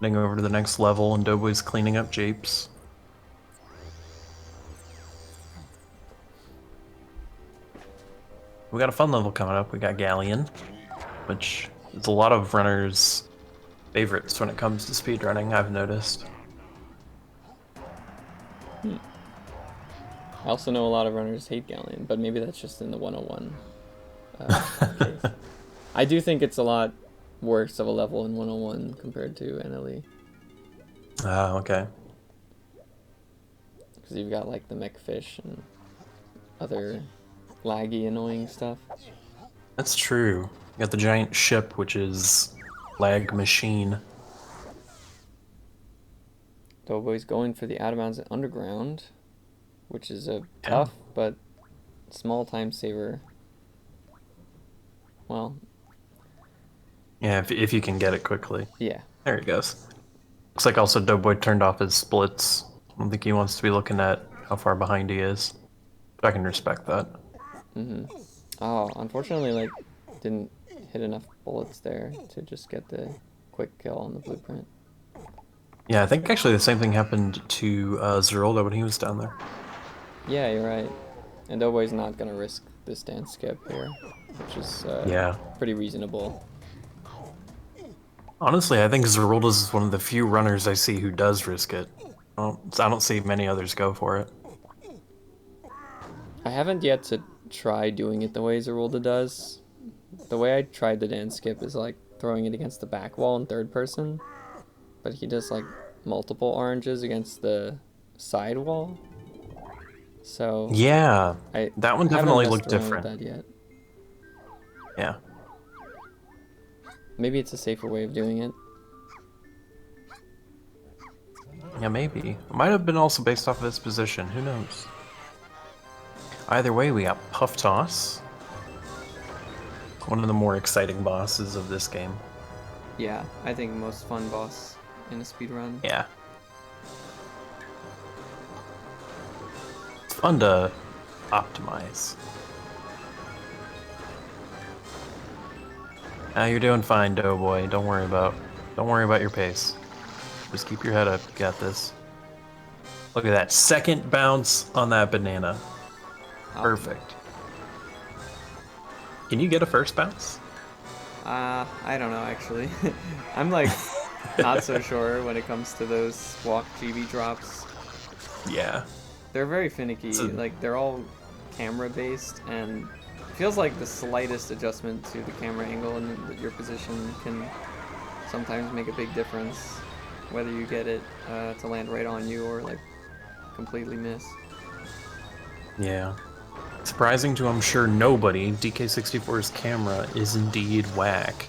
heading over to the next level and Doughboy's cleaning up japes. We got a fun level coming up. We got Galleon, which is a lot of runners' favorites when it comes to speedrunning, I've noticed. I also know a lot of runners hate Galleon, but maybe that's just in the 101 case. I do think it's a lot worse of a level in 101 compared to NLE. Ah, okay. Because you've got like the mech fish and other laggy, annoying stuff. That's true. You got the giant ship, which is lag machine. Doughboy's going for the out of bounds underground, which is a tough but small time saver. Well, yeah, if you can get it quickly. Yeah. There he goes. Looks like also Doughboy turned off his splits. I don't think he wants to be looking at how far behind he is. But I can respect that. Oh, unfortunately, like, didn't hit enough bullets there to just get the quick kill on the blueprint. Yeah, I think actually the same thing happened to Zorulda when he was down there. Yeah, you're right. And Doughboy's not gonna risk this dance skip here, which is pretty reasonable. Honestly, I think Zorulda is one of the few runners I see who does risk it. I don't see many others go for it. I haven't yet to try doing it the way Zorulda does. The way I tried the dance skip is like throwing it against the back wall in third person, but he does like multiple oranges against the side wall. So yeah, that one definitely looked different. That yet. Yeah. Maybe it's a safer way of doing it. Yeah, maybe. It might have been also based off of his position. Who knows? Either way, we got Puff Toss. One of the more exciting bosses of this game. Yeah, I think most fun boss in a speedrun. Yeah. It's fun to optimize. You're doing fine, Doughboy. Don't worry about your pace. Just keep your head up. You got this. Look at that second bounce on that banana. Perfect. Can you get a first bounce? I don't know actually. I'm like not so sure when it comes to those walk GB drops. Yeah. They're very finicky. Like they're all camera based, and it feels like the slightest adjustment to the camera angle and your position can sometimes make a big difference, whether you get it to land right on you or like completely miss. Yeah. Surprising to, I'm sure, nobody, DK64's camera is indeed whack.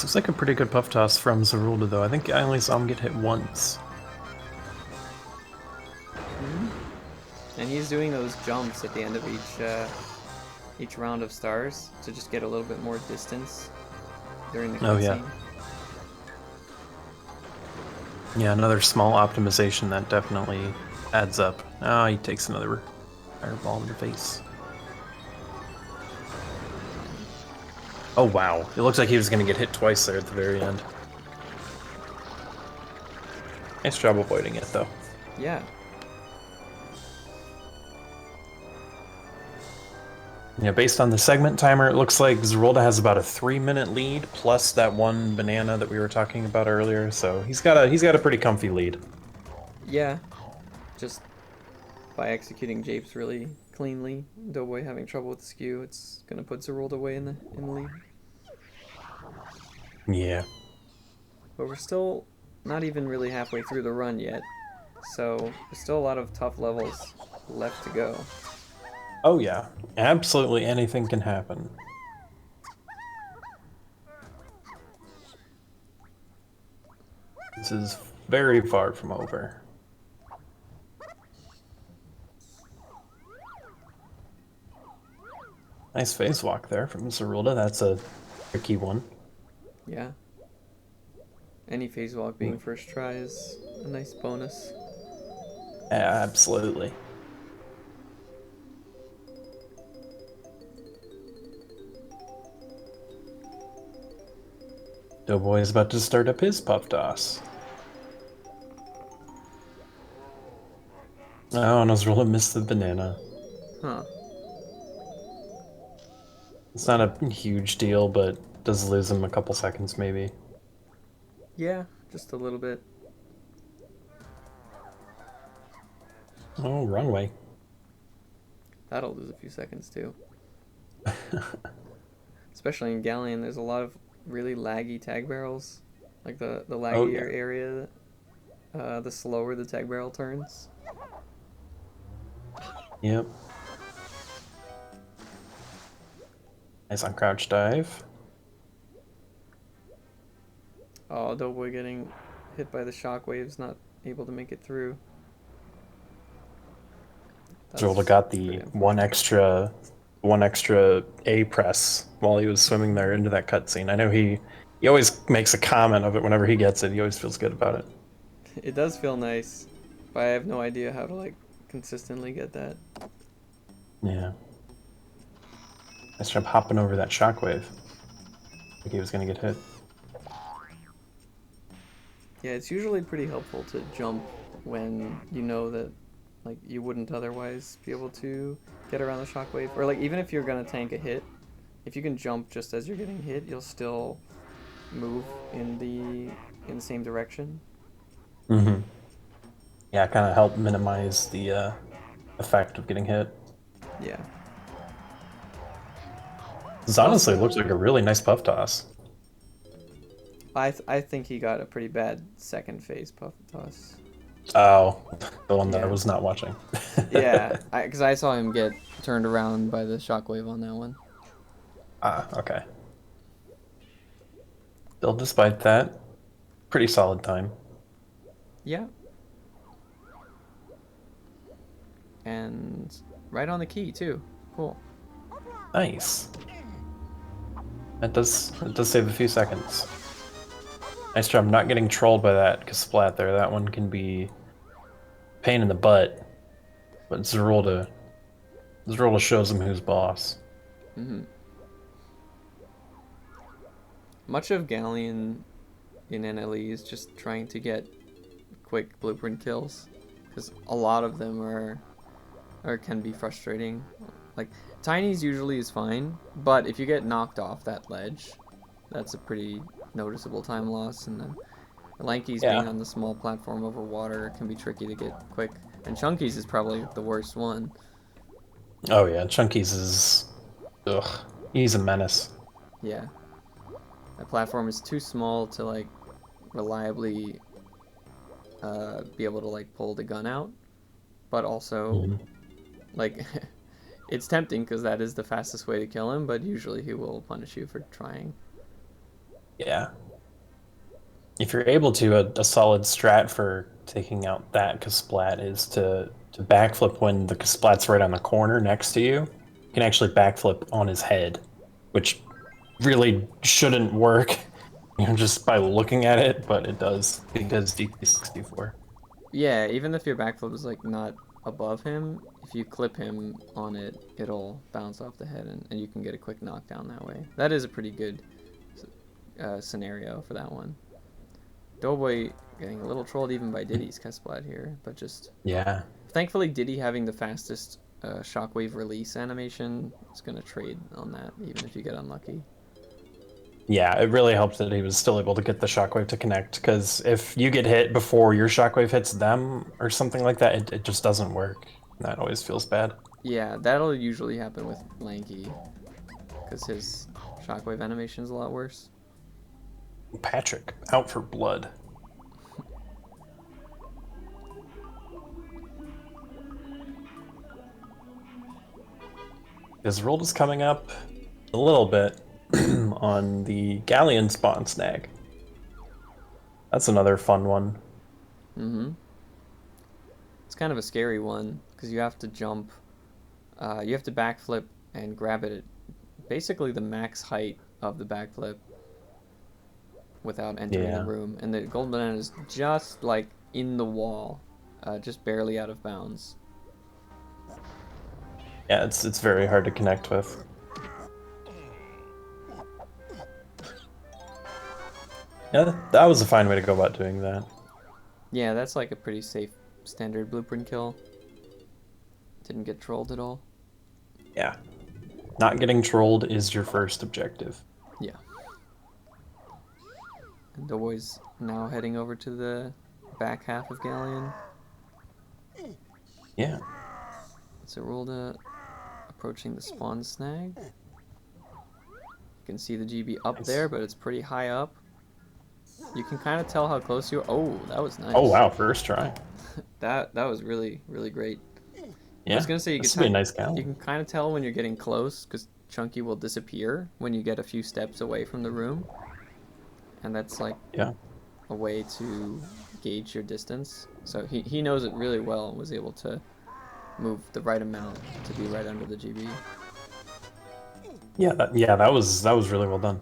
Looks like a pretty good puff toss from Zorulda, though. I think I only saw him get hit once. And he's doing those jumps at the end of each round of stars to just get a little bit more distance during the cutscene. Oh, yeah. Yeah, another small optimization that definitely adds up. Ah, he takes another fireball in the face. Oh, wow. It looks like he was going to get hit twice there at the very end. Nice job avoiding it, though. Yeah. Yeah, based on the segment timer, it looks like Zorulda has about a 3-minute lead, plus that one banana that we were talking about earlier. So he's got a pretty comfy lead. Yeah, just by executing japes really cleanly, Doughboy having trouble with the skew, it's gonna put Zorulda away in the lead. Yeah. But we're still not even really halfway through the run yet, so there's still a lot of tough levels left to go. Oh yeah, absolutely anything can happen. This is very far from over. Nice phase walk there from Zorulda. That's a tricky one. Yeah. Any phase walk being first try is a nice bonus. Absolutely. Doughboy is about to start up his puff toss. Oh, and Zorulda missed the banana. Huh. It's not a huge deal, but does lose him a couple seconds maybe. Yeah, just a little bit. Oh, wrong way. That'll lose a few seconds too. Especially in Galleon, there's a lot of really laggy tag barrels. Like the laggier area, the slower the tag barrel turns. Yep. Nice on crouch dive. Oh, Doughboy getting hit by the shockwaves, not able to make it through. Zorulda got the one extra A press while he was swimming there into that cutscene. I know he always makes a comment of it whenever he gets it. He always feels good about it. It does feel nice, but I have no idea how to like consistently get that. Yeah. Nice job hopping over that shockwave. Like he was gonna get hit. Yeah, it's usually pretty helpful to jump when you know that like you wouldn't otherwise be able to get around the shockwave, or like even if you're gonna tank a hit, if you can jump just as you're getting hit, you'll still move in the same direction. Mm-hmm. Yeah, kind of help minimize the effect of getting hit. Yeah. This honestly looks like a really nice puff toss. I think he got a pretty bad second phase puff toss. Oh, the one that I Yeah. was not watching. Yeah, because I saw him get turned around by the shockwave on that one. Ah, okay. Still, despite that, pretty solid time. Yeah. And right on the key too. Cool. Nice. It does save a few seconds. Nice job not getting trolled by that splat there. That one can be pain in the butt. But Zorulda shows him who's boss. Mm-hmm. Much of Galleon in NLE is just trying to get quick blueprint kills, because a lot of them are can be frustrating. Like Tiny's usually is fine, but if you get knocked off that ledge, that's a pretty noticeable time loss. And then Lanky's being on the small platform over water can be tricky to get quick. And Chunky's is probably the worst one. Oh yeah, Chunky's is... Ugh. He's a menace. Yeah. That platform is too small to like reliably be able to like pull the gun out, but also like it's tempting because that is the fastest way to kill him, but usually he will punish you for trying. Yeah. If you're able to, a solid strat for taking out that Kasplat is to backflip when the Kasplat's right on the corner next to you. You can actually backflip on his head, which really shouldn't work, just by looking at it, but it does because DK64. Yeah, even if your backflip is like not above him, if you clip him on it, it'll bounce off the head and you can get a quick knockdown that way. That is a pretty good scenario for that one. Doughboy getting a little trolled even by Diddy's Kasplat here, but just... Yeah. Thankfully, Diddy having the fastest shockwave release animation is going to trade on that, even if you get unlucky. Yeah, it really helped that he was still able to get the shockwave to connect, because if you get hit before your shockwave hits them or something like that, it just doesn't work. That always feels bad. Yeah, that'll usually happen with Lanky, because his shockwave animation is a lot worse. Patrick, out for blood. His roll is coming up a little bit on the Galleon spawn snag. That's another fun one. Mm-hmm. It's kind of a scary one, because you have to jump, you have to backflip and grab it at basically the max height of the backflip without entering the room. And the golden banana is just like in the wall just barely out of bounds. Yeah, it's very hard to connect with. Yeah, that was a fine way to go about doing that. Yeah, that's like a pretty safe standard blueprint kill. Didn't get trolled at all. Yeah. Not getting trolled is your first objective. Yeah. And Doughboy's now heading over to the back half of Galleon. Yeah. Zorulda approaching the spawn snag. You can see the GB up there, but it's pretty high up. You can kind of tell how close you are. Oh, that was nice. Oh wow, first try. That was really, really great. Yeah. I was gonna say this would be a nice gal. you can kind of tell when you're getting close because Chunky will disappear when you get a few steps away from the room, and that's like a way to gauge your distance. So he knows it really well and was able to move the right amount to be right under the GB. Yeah, that was really well done.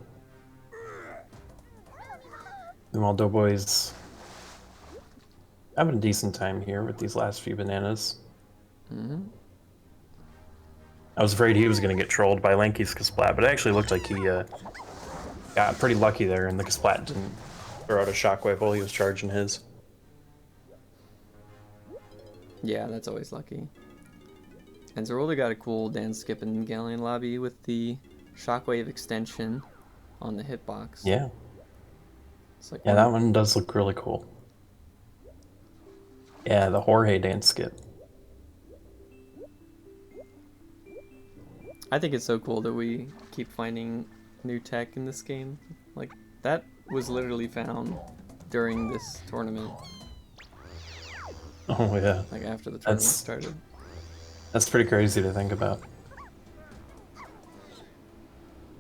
And while Doughboy's having a decent time here with these last few bananas. Mm-hmm. I was afraid he was going to get trolled by Lanky's Kasplat, but it actually looked like he got pretty lucky there, and the Kasplat didn't throw out a shockwave while he was charging his. Yeah, that's always lucky. And Zorulda got a cool dance skip in Galleon lobby with the shockwave extension on the hitbox. Yeah. It's like Yeah, that one does look really cool. Yeah, the Jorge dance skip. I think it's so cool that we keep finding new tech in this game. Like, that was literally found during this tournament. Oh yeah. Like, after the tournament started. That's pretty crazy to think about.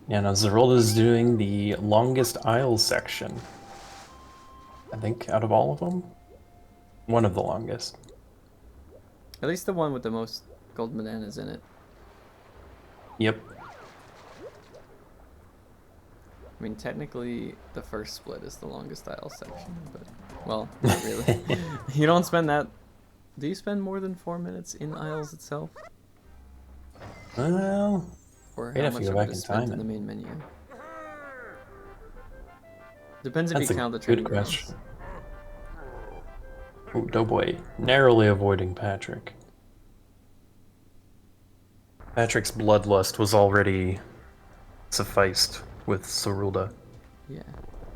Yeah, now Zorulda's doing the longest aisle section. I think out of all of them. One of the longest. At least the one with the most gold bananas in it. Yep. I mean, technically, the first split is the longest aisle section, but, well, not really. You don't spend that... Do you spend more than 4 minutes in aisles itself? Well... Or We'd how have to much go of back it is in spent time in the and- main menu? Depends if That's you a count the good training question. grounds. Oh, Doughboy narrowly avoiding Patrick. Patrick's bloodlust was already sufficed with Zorulda. Yeah,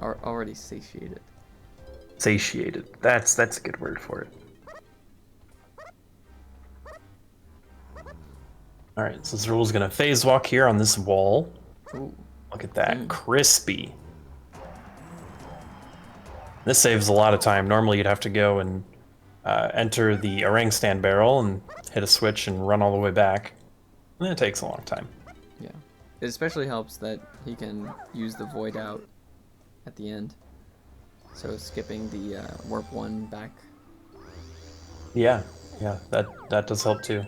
already satiated. Satiated. That's a good word for it. Alright, so Zorulda's gonna phase walk here on this wall. Ooh. Look at that. Crispy. This saves a lot of time. Normally you'd have to go and enter the orang stand barrel and hit a switch and run all the way back. And it takes a long time. Yeah. It especially helps that he can use the void out at the end. So skipping the warp 1 back. Yeah, that does help too.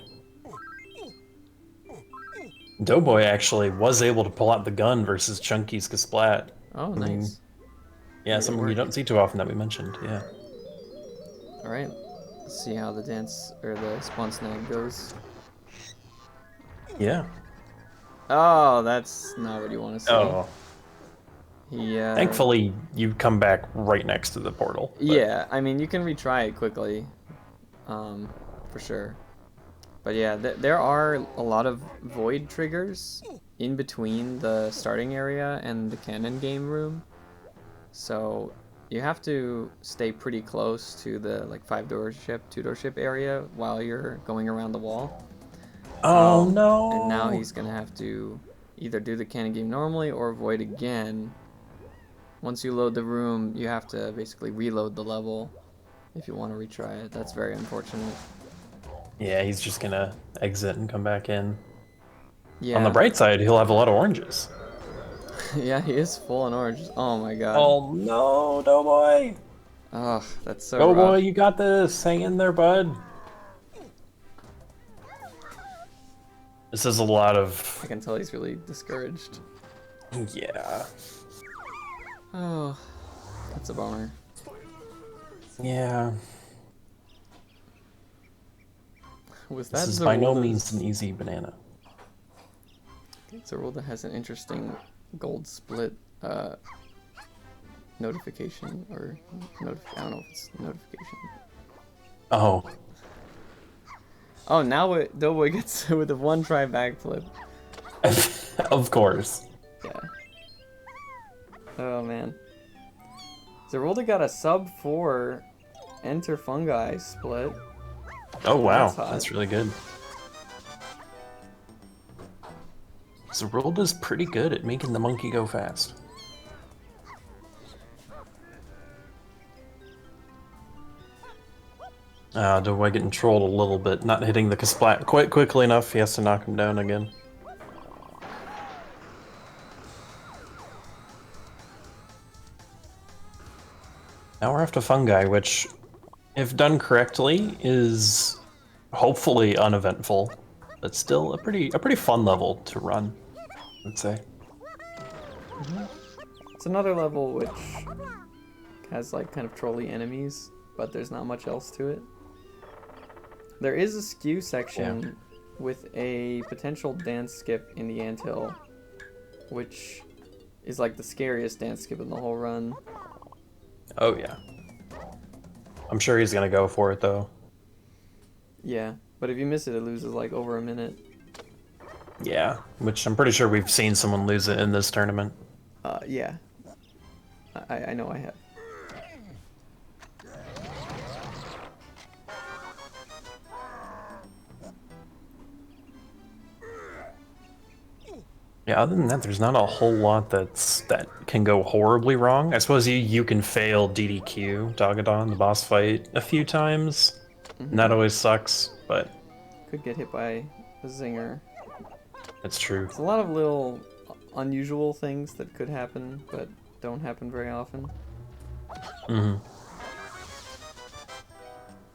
Doughboy actually was able to pull out the gun versus Chunky's Kasplat. Oh, I mean, nice. yeah, something you don't see too often that we mentioned, yeah. Alright. Let's see how the dance, or the spawn snag goes. Yeah. Oh, that's not what you want to see. Oh. He, Thankfully, you come back right next to the portal. But... Yeah, I mean, you can retry it quickly. For sure. But yeah, there are a lot of void triggers in between the starting area and the cannon game room. So you have to stay pretty close to the like 5-door ship, 2-door ship area while you're going around the wall. Oh no! And now he's gonna have to either do the cannon game normally or void again. Once you load the room, you have to basically reload the level if you want to retry it. That's very unfortunate. Yeah, he's just gonna exit and come back in. Yeah. On the bright side, he'll have a lot of oranges. Yeah, he is full on oranges. Oh my god. Oh no, Doughboy! Oh, that's so Doughboy, rough. you got this. Hang in there, bud. This is a lot of... I can tell he's really discouraged. Yeah. Oh, that's a bummer. Yeah. Was that This is by no Zorulda's- means an easy banana. Zorulda has an interesting gold split notification or I don't know if it's notification. Oh, Oh, now Doughboy gets with a one try backflip. of course. Yeah. Oh man. Zorulda got a sub 4 enter fungi split. Oh wow, That's hot. that's really good. Zorulda's pretty good at making the monkey go fast. Doughboy getting trolled a little bit, not hitting the Kasplat quite quickly enough. He has to knock him down again. Now we're off to fungi, which, if done correctly, is hopefully uneventful, but still a pretty fun level to run, I'd say. It's another level which has like kind of trolly enemies, but there's not much else to it. There is a skew section with a potential dance skip in the anthill, which is like the scariest dance skip in the whole run. Oh yeah. I'm sure he's gonna go for it though. Yeah, but if you miss it, it loses like over a minute. Yeah, which I'm pretty sure we've seen someone lose it in this tournament. Yeah. I know I have. Yeah, other than that, there's not a whole lot that can go horribly wrong. I suppose you can fail DDQ, Dogadon, the boss fight, a few times. And that always sucks, but Could get hit by a zinger. it's true. It's a lot of little unusual things that could happen, but don't happen very often. hmm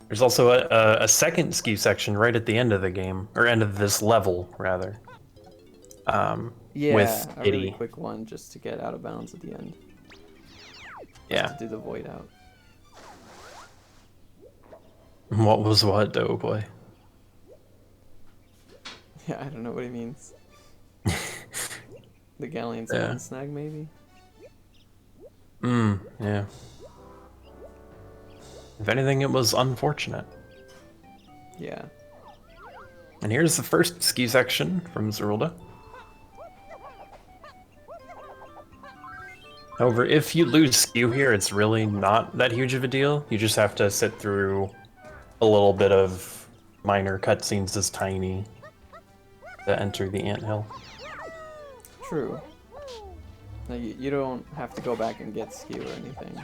There's also a second skew section right at the end of the game, or end of this level, rather. Yeah, with a really Itty. quick one just to get out of bounds at the end. Yeah. To do the void out. What was what, Doughboy? Yeah, I don't know what he means. The Galleon's Yeah. snag, maybe? Yeah. If anything, it was unfortunate. Yeah. And here's the first ski section from Zorulda. However, if you lose skew here, it's really not that huge of a deal. You just have to sit through a little bit of minor cutscenes as Tiny to enter the anthill. True. No, you don't have to go back and get skew or anything.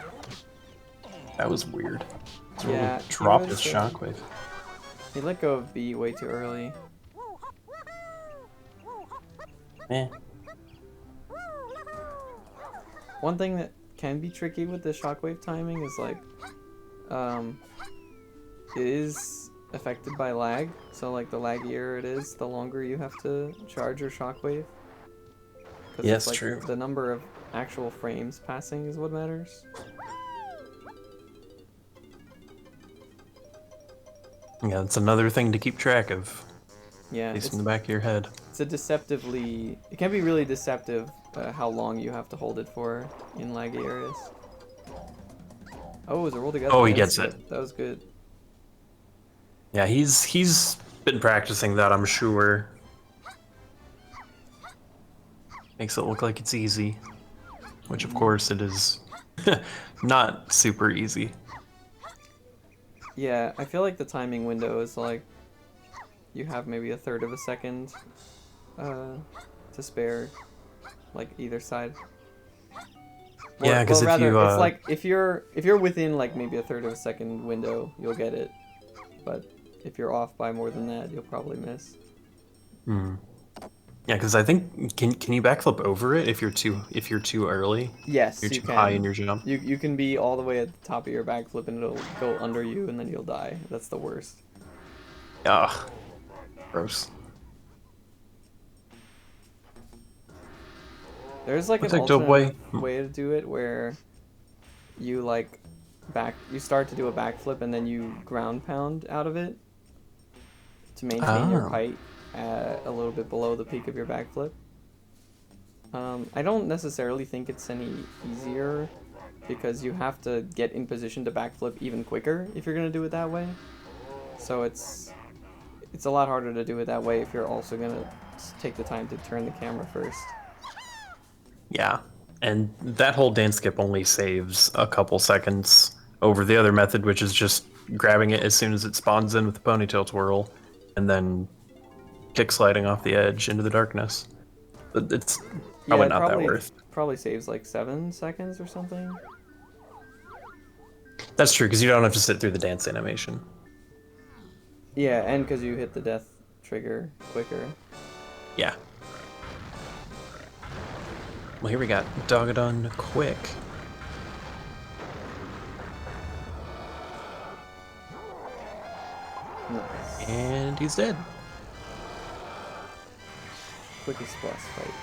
That was weird. Zorulda Yeah, he dropped was, his shockwave. He let go of B way too early. Eh. One thing that can be tricky with the shockwave timing is like, it is affected by lag. So like the laggier it is, the longer you have to charge your shockwave. Yes, it's like true. the number of actual frames passing is what matters. Yeah, it's another thing to keep track of. Yeah, At least it's, in the back of your head. it's a deceptively. It can be really deceptive how long you have to hold it for in laggy areas. Oh, Zorulda got Oh, the he gets answer. it. That was good. Yeah, he's been practicing that, I'm sure. Makes it look like it's easy. Which, of course, it is not super easy. Yeah, I feel like the timing window is like you have maybe a third of a second to spare, like either side. Yeah, 'cause if rather, you, it's like if you're within like maybe a third of a second window, you'll get it. But if you're off by more than that, you'll probably miss. Hmm. Yeah, because I think can you backflip over it if you're too early? Yes, You're you too can. high in your jump. You can be all the way at the top of your backflip and it'll go under you and then you'll die. That's the worst. Ugh. Gross. There's like Looks an like Doughboy- alternate way to do it where you like you start to do a backflip and then you ground pound out of it. to maintain your Oh. height a little bit below the peak of your backflip. I don't necessarily think it's any easier because you have to get in position to backflip even quicker if you're gonna do it that way. So it's a lot harder to do it that way if you're also gonna take the time to turn the camera first. Yeah, and that whole dance skip only saves a couple seconds over the other method, which is just grabbing it as soon as it spawns in with the ponytail twirl, and then kick sliding off the edge into the darkness. But it's probably Yeah, it not that worth. probably saves like 7 seconds or something. That's true, because you don't have to sit through the dance animation. Yeah, and because you hit the death trigger quicker. Yeah. Well, here we got Dogadon Quick. Nice. And he's dead. Quickest boss fight.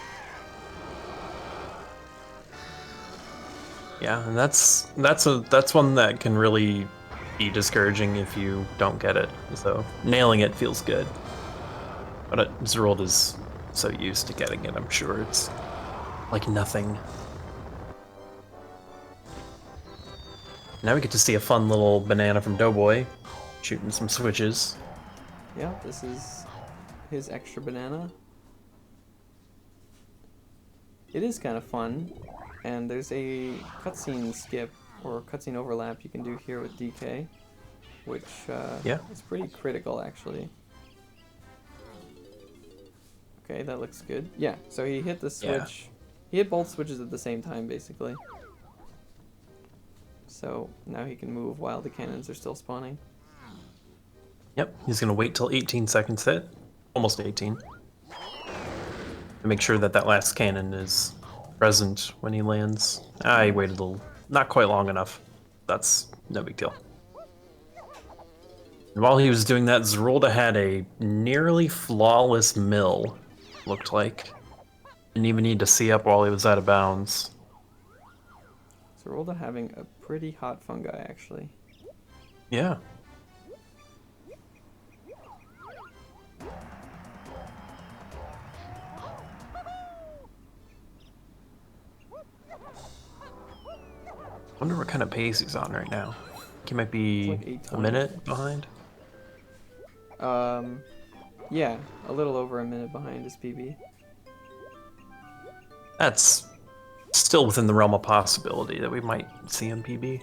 Yeah, and that's one that can really be discouraging if you don't get it. So nailing it feels good. But Zorulda is so used to getting it, I'm sure it's like nothing. Now we get to see a fun little banana from Doughboy shooting some switches. Yeah, this is his extra banana. It is kind of fun, and there's a cutscene skip or cutscene overlap you can do here with DK, which is pretty critical actually. Okay, that looks good. Yeah, so he hit the switch. Yeah. He hit both switches at the same time, basically. So now he can move while the cannons are still spawning. Yep, he's gonna wait till 18 seconds hit, almost 18, to make sure that that last cannon is present when he lands. I waited a little, not quite long enough. That's no big deal. And while he was doing that, Zorulda had a nearly flawless mill, looked like. Didn't even need to see up while he was out of bounds. Zorulda having a pretty hot fungi, actually. Yeah. Wonder what kind of pace he's on right now. He might be Like a minute behind. Yeah, a little over a minute behind his PB. That's still within the realm of possibility that we might see him PB.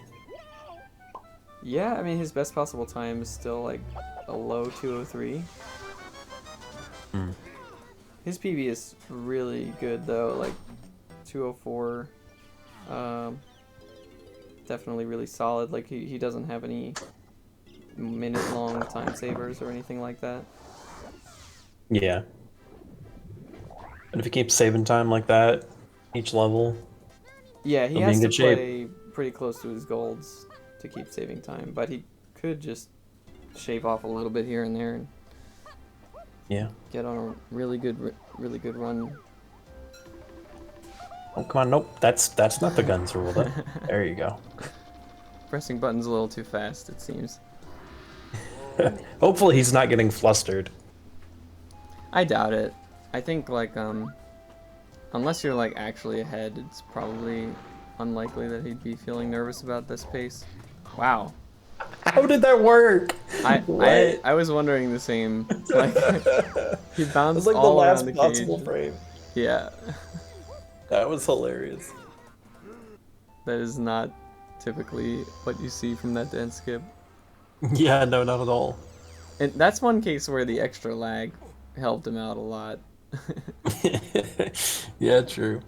Yeah, I mean, his best possible time is still like a low 2:03. Hmm. His PB is really good though, like 2:04. Definitely really solid. Like he doesn't have any minute-long time savers or anything like that. Yeah. And if he keeps saving time like that, each level, Yeah, he he'll be has in to good shape. play pretty close to his golds to keep saving time, but he could just shave off a little bit here and there and Yeah. get on a really good run. Oh, come on, nope, that's not the guns rule. There you go. Pressing buttons a little too fast, it seems. Hopefully he's not getting flustered. I doubt it. I think like unless you're like actually ahead, it's probably unlikely that he'd be feeling nervous about this pace. Wow. How did that work? I was wondering the same. Like he bounced like all the last around the possible cage. frame. Yeah. That was hilarious. That is not typically what you see from that dance skip. Yeah, no, not at all. And that's one case where the extra lag helped him out a lot. Yeah, true.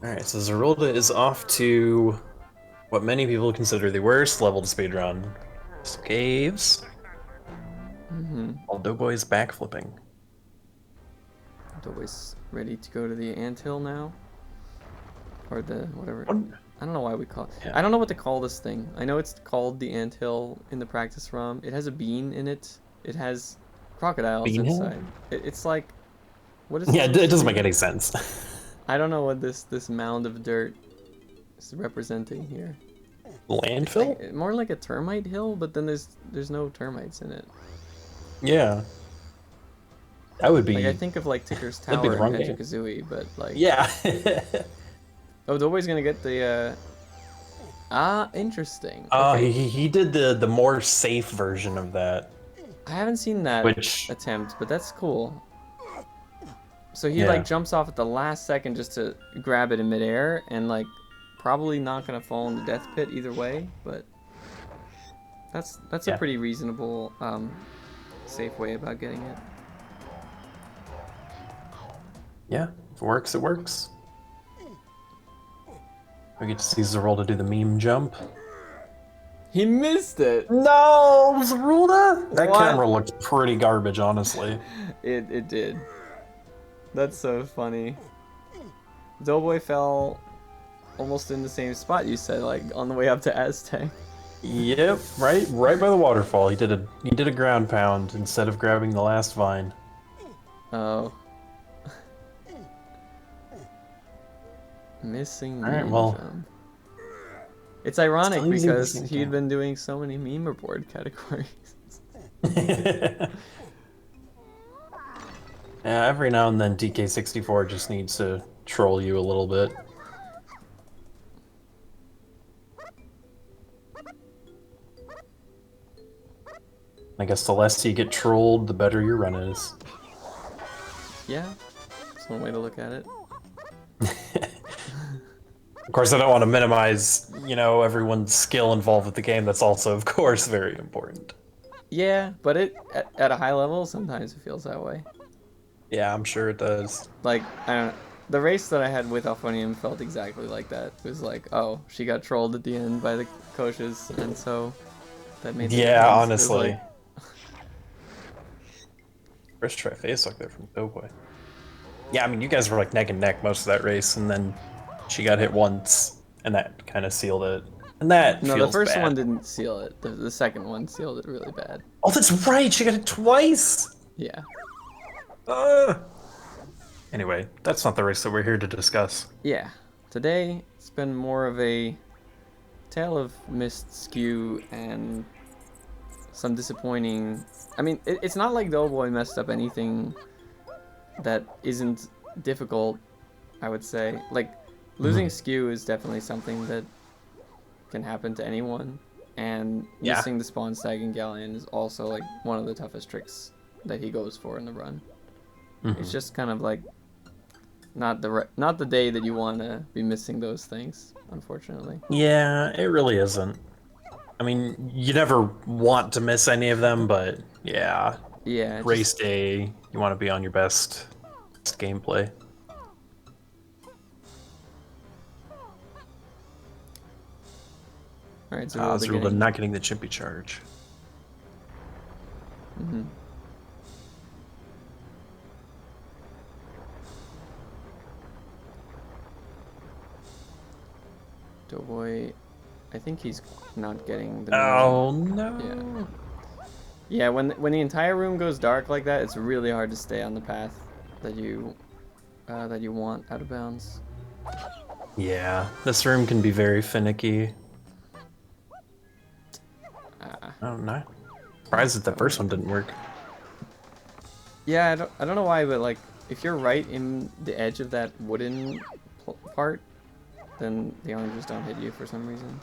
Alright, so Zorulda is off to what many people consider the worst level to speedrun. Caves. While Doughboy's backflipping. Doughboy's ready to go to the anthill now. Or the whatever. What? I don't know why we call it. Yeah. I don't know what to call this thing. I know it's called the anthill in the practice ROM. It has a bean in it. It has crocodiles Bean hill? inside. It's like, what is? Yeah, this it doesn't thing? make any sense. I don't know what this mound of dirt is representing here. Landfill? More like a termite hill, but then there's no termites in it. Yeah. That would be... Like, I think of, like, Ticker's that'd be Tower the in wrong game. Banjo-Kazooie, but, like... Yeah. Oh, Doughboy's gonna get the, interesting. Oh, Okay. he did the more safe version of that. I haven't seen that Which... attempt, but that's cool. So he, Yeah. like, jumps off at the last second just to grab it in midair, and, like, probably not gonna fall in the death pit either way, but... That's Yeah. a pretty reasonable, safe way about getting it. Yeah, if it works, it works. We get to see Zorulda do the meme jump. He missed it! No, Zorulda? That What? camera looked pretty garbage, honestly. It did. That's so funny. Doughboy fell almost in the same spot you said, like on the way up to Aztec. Yep, right by the waterfall. He did a ground pound instead of grabbing the last vine. Oh. Missing All right, meme well, jump. It's ironic still using the because same he'd camera. been doing so many meme report categories. Yeah, every now and then DK64 just needs to troll you a little bit. I guess the less you get trolled, the better your run is. Yeah, that's one way to look at it. Of course, I don't want to minimize, you know, everyone's skill involved with the game. That's also, of course, very important. Yeah, but at a high level, sometimes it feels that way. Yeah, I'm sure it does. Like, I don't know. The race that I had with Alphonium felt exactly like that. It was like, oh, she got trolled at the end by the coaches, and so that made the Yeah, difference. It was honestly. like- First try face like that from Doughboy. Yeah, I mean, you guys were like neck and neck most of that race, and then she got hit once, and that kind of sealed it. And that No, feels the first bad. one didn't seal it. The second one sealed it really bad. Oh, that's right! She got it twice! Yeah. Anyway, that's not the race that we're here to discuss. Yeah. Today, it's been more of a tale of missed skew and some disappointing... I mean, it's not like Doughboy messed up anything that isn't difficult, I would say. Like, losing skew is definitely something that can happen to anyone. And Yeah. missing the spawn stag in Galleon is also, like, one of the toughest tricks that he goes for in the run. It's just kind of like not the day that you want to be missing those things, unfortunately. Yeah, it really isn't. I mean, you never want to miss any of them, but yeah, Yeah. race day, you want to be on your best gameplay. All right, so Zorulda not getting the chimpy charge. Doughboy, I think he's not getting the. Oh no! Yeah, when the entire room goes dark like that, it's really hard to stay on the path that you want out of bounds. Yeah, this room can be very finicky. Oh no! Surprised that the first one didn't work. Yeah, I don't know why, but like if you're right in the edge of that wooden part, then the oranges don't hit you for some reason.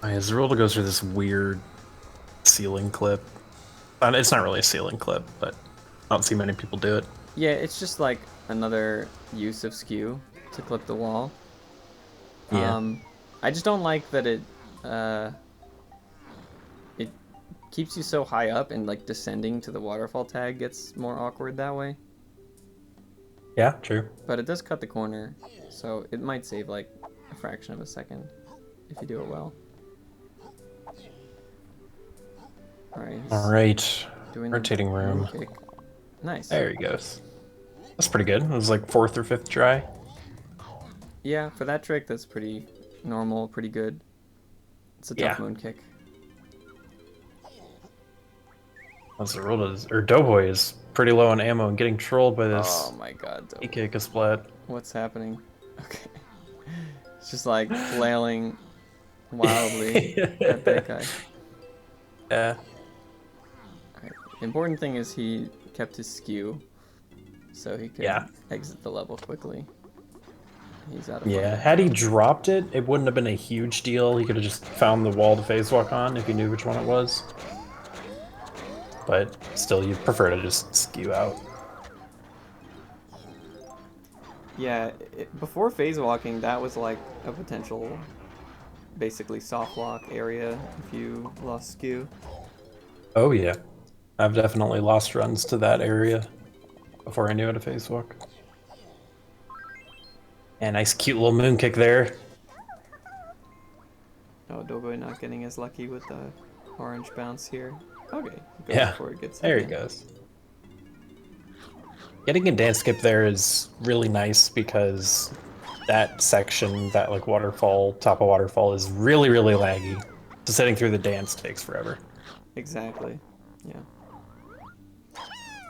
Zorulda goes through this weird ceiling clip. It's not really a ceiling clip, but I don't see many people do it. Yeah, it's just like another use of skew to clip the wall. Yeah. I just don't like that it keeps you so high up, and like descending to the waterfall tag gets more awkward that way. Yeah, true. But it does cut the corner, so it might save like a fraction of a second if you do it well. Alright. Doing Rotating the room. kick. Nice. There he goes. That's pretty good. It was like 4th or 5th try. Yeah, for that trick, that's pretty normal, pretty good. It's a tough moon kick. Doughboy is pretty low on ammo and getting trolled by this Oh my god, Doughboy. DK splat. What's happening? Okay. It's just like flailing wildly at that guy. Yeah. Alright. The important thing is he kept his skew, so he could exit the level quickly. He's out of Yeah, fire. had he dropped it, it wouldn't have been a huge deal. He could have just found the wall to phase walk on if he knew which one it was. But still, you'd prefer to just skew out. Yeah, before phase walking, that was like a potential, basically soft lock area if you lost skew. Oh yeah, I've definitely lost runs to that area before I knew how to phase walk. And nice cute little moon kick there. Oh, Doughboy not getting as lucky with the orange bounce here. Okay, he goes Yeah, before it gets there he again. goes. Getting a dance skip there is really nice because that section, that like waterfall, top of waterfall, is really, really laggy. Just sitting through the dance takes forever. Exactly, yeah.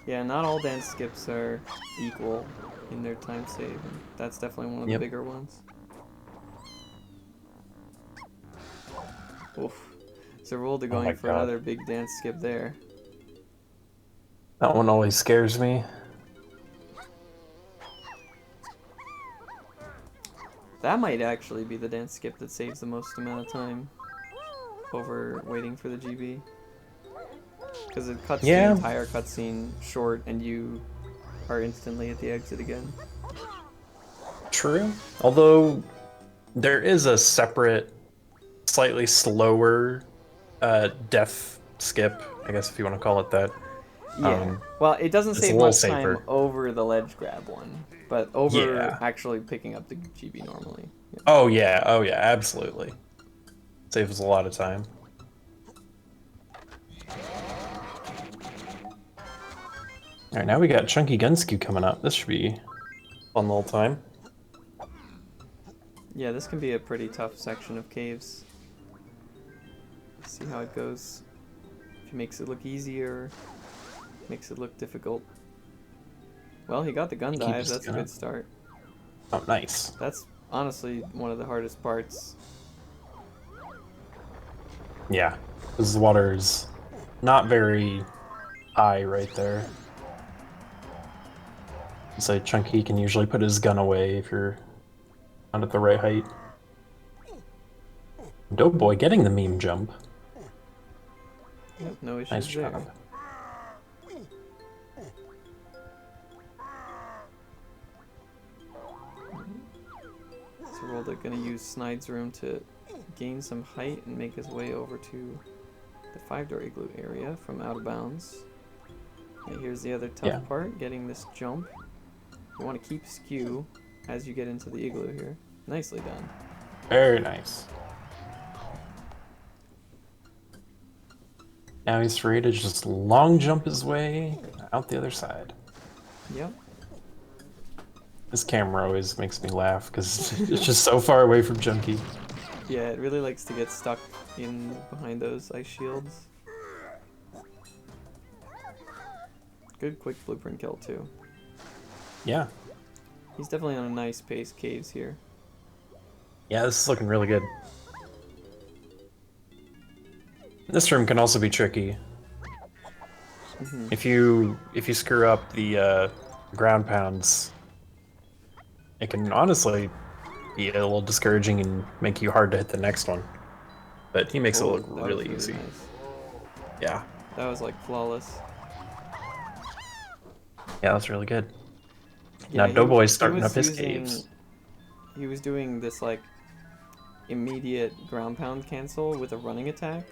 Yeah, not all dance skips are equal in their time save, and that's definitely one of the bigger ones. Oof. Zorulda going for another big dance skip there. That one always scares me. That might actually be the dance skip that saves the most amount of time over waiting for the GB. Because it cuts the entire cutscene short and you are instantly at the exit again. True. Although there is a separate, slightly slower death skip, I guess if you want to call it that. Yeah. Well, it doesn't save much time over the ledge grab one, but over actually picking up the GB normally. Yeah. Oh yeah, absolutely. Saves a lot of time. Alright, now we got Chunky Gun Skew coming up. This should be a fun little time. Yeah, this can be a pretty tough section of caves. Let's see how it goes. If he makes it look easier, makes it look difficult. Well, he got the gun dive. That's a good start. Oh, nice. That's honestly one of the hardest parts. Yeah, because the water is not very high right there. So Chunky can usually put his gun away if you're not at the right height. Doughboy getting the meme jump. Yep, no issues Nice there. job. Zorulda gonna use Snide's room to gain some height and make his way over to the 5-door igloo area from out of bounds. And here's the other tough part, getting this jump. You want to keep skew as you get into the igloo here. Nicely done. Very nice. Now he's free to just long jump his way out the other side. Yep. This camera always makes me laugh because it's just so far away from Chunky. Yeah, it really likes to get stuck in behind those ice shields. Good quick blueprint kill too. Yeah. He's definitely on a nice pace caves here. Yeah, this is looking really good. This room can also be tricky. If you screw up the ground pounds, it can honestly be a little discouraging and make you hard to hit the next one. But he makes it look really easy. Nice. Yeah. That was like flawless. Yeah, that's really good. Yeah, now Doughboy's starting up his caves. He was doing this like immediate ground pound cancel with a running attack,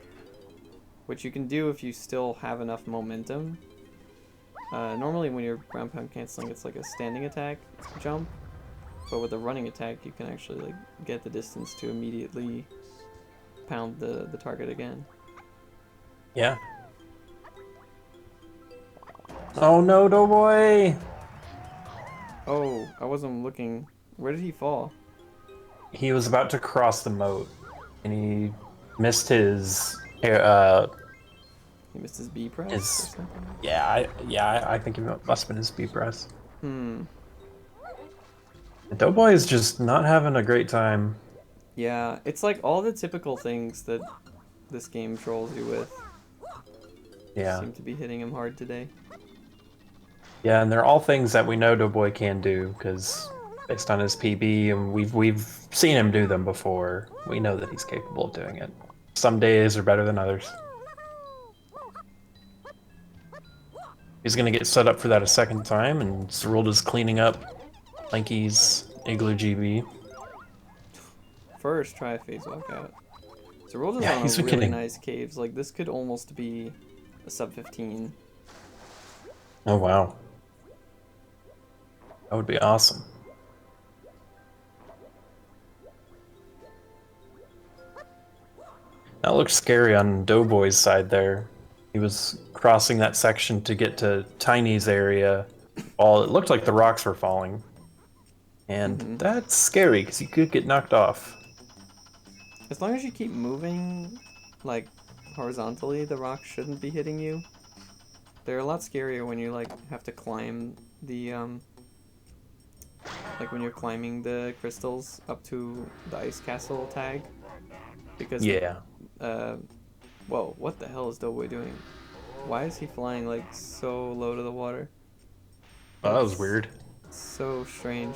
which you can do if you still have enough momentum. Normally when you're ground pound canceling, it's like a standing attack jump, but with a running attack, you can actually like get the distance to immediately pound the target again. Yeah. Oh no, Doughboy! Oh, I wasn't looking. Where did he fall? He was about to cross the moat, and he missed his He missed his B press or something? I think it must have been his B press. Doughboy is just not having a great time. Yeah, it's like all the typical things that this game trolls you with Yeah. seem to be hitting him hard today. Yeah, and they're all things that we know Doughboy can do, because based on his PB, and we've seen him do them before. We know that he's capable of doing it. Some days are better than others. He's gonna get set up for that a second time, and Zorulda's cleaning up Lanky's Igloo GB. First, try a phase walkout. Zorulda's Yeah, on he's a been really kidding. nice caves. Like, this could almost be a sub 15. Oh wow. That would be awesome. That looks scary on Doughboy's side there. He was crossing that section to get to Tiny's area while it looked like the rocks were falling. And that's scary because you could get knocked off. As long as you keep moving, like, horizontally, the rocks shouldn't be hitting you. They're a lot scarier when you, like, have to climb the, like, when you're climbing the crystals up to the ice castle tag. Because, Yeah. whoa, what the hell is Doughboy doing? Why is he flying, like, so low to the water? Oh, that was That's weird. So strange.